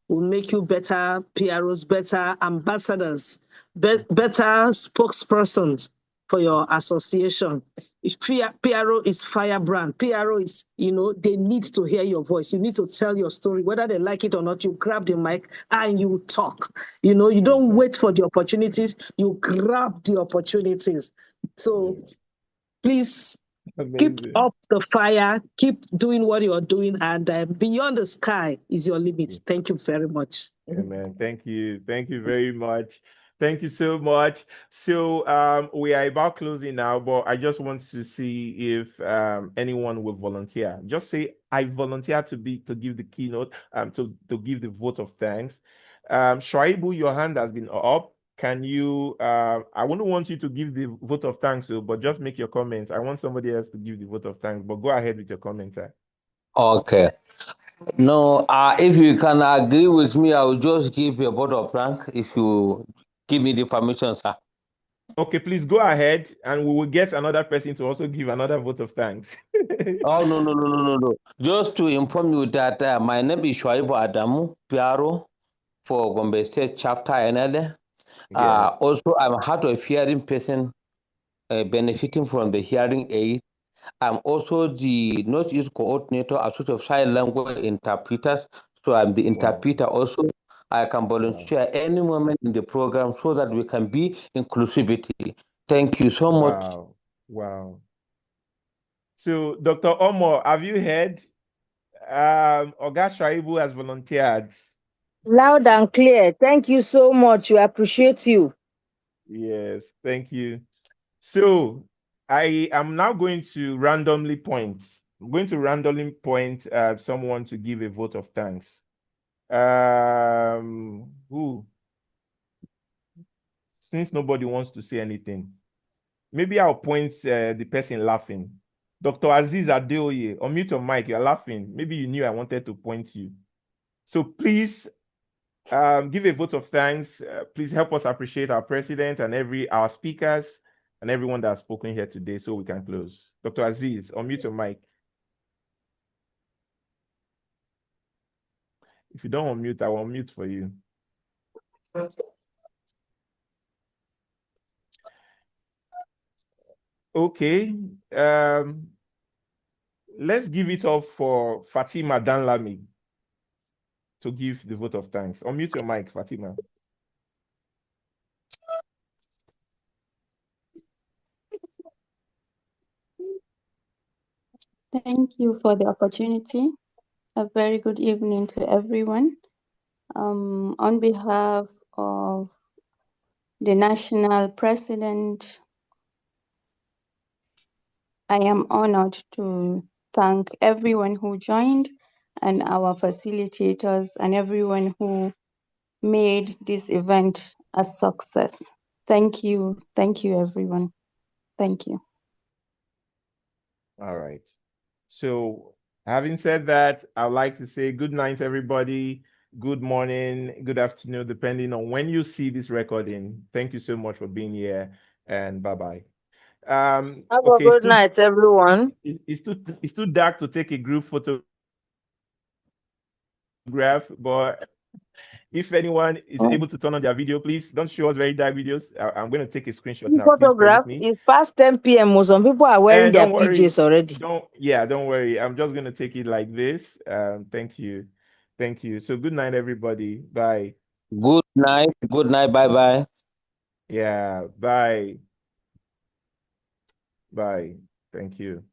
will make you better PROs, better ambassadors, better spokespersons for your association. If PRO is firebrand, PRO is, they need to hear your voice. You need to tell your story. Whether they like it or not, you grab the mic and you talk. You don't wait for the opportunities, you grab the opportunities. So please keep up the fire, keep doing what you're doing, and beyond the sky is your limit. Thank you very much. Amen. Thank you. Thank you very much. Thank you so much. So we are about closing now, but I just want to see if anyone will volunteer. Just say, I volunteer to give the keynote, to give the vote of thanks. Shoaibu, your hand has been up. Can you, I wouldn't want you to give the vote of thanks, but just make your comments. I want somebody else to give the vote of thanks, but go ahead with your comment. Okay. No, if you can agree with me, I will just give a vote of thanks if you give me the permission, sir. Okay, please go ahead, and we will get another person to also give another vote of thanks. Oh, no. Just to inform you that my name is Shoaibu Adamu, PRO for Gombe State Chapter NLA. Also, I'm a hard of hearing person benefiting from the hearing aid. I'm also the Northeast Coordinator Association of Sign Language Interpreters. So I'm the interpreter also. I can volunteer at any moment in the program so that we can be inclusivity. Thank you so much. Wow. So, Dr. Omo, have you heard? Oga Shaibu has volunteered. Loud and clear. Thank you so much. We appreciate you. Yes, thank you. So, I am now going to randomly point. I'm going to randomly point someone to give a vote of thanks. Who? Since nobody wants to say anything, maybe I'll point the person laughing. Dr. Aziz Adeoye, unmute your mic. You're laughing. Maybe you knew I wanted to point you. So please give a vote of thanks. Please help us appreciate our president and our speakers and everyone that has spoken here today so we can close. Dr. Aziz, unmute your mic. If you don't unmute, I will unmute for you. Okay. let's give it up for Fatima Danlami to give the vote of thanks. Unmute your mic, Fatima. Thank you for the opportunity. A very good evening to everyone. On behalf of the National President, I am honored to thank everyone who joined and our facilitators and everyone who made this event a success. Thank you. Thank you, everyone. Thank you. All right. So having said that, I'd like to say good night, everybody. Good morning, good afternoon, depending on when you see this recording. Thank you so much for being here, and bye-bye. Have a good night, everyone. It's too dark to take a group photograph, but if anyone is able to turn on their video, please don't show us very dark videos. I'm going to take a screenshot now. Photograph. It's past 10 p.m. Some people are wearing their PJs already. Don't worry. I'm just going to take it like this. Thank you. Thank you. So good night, everybody. Bye. Good night. Good night. Bye-bye. Yeah. Bye. Bye. Thank you.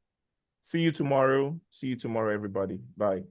See you tomorrow. See you tomorrow, everybody. Bye.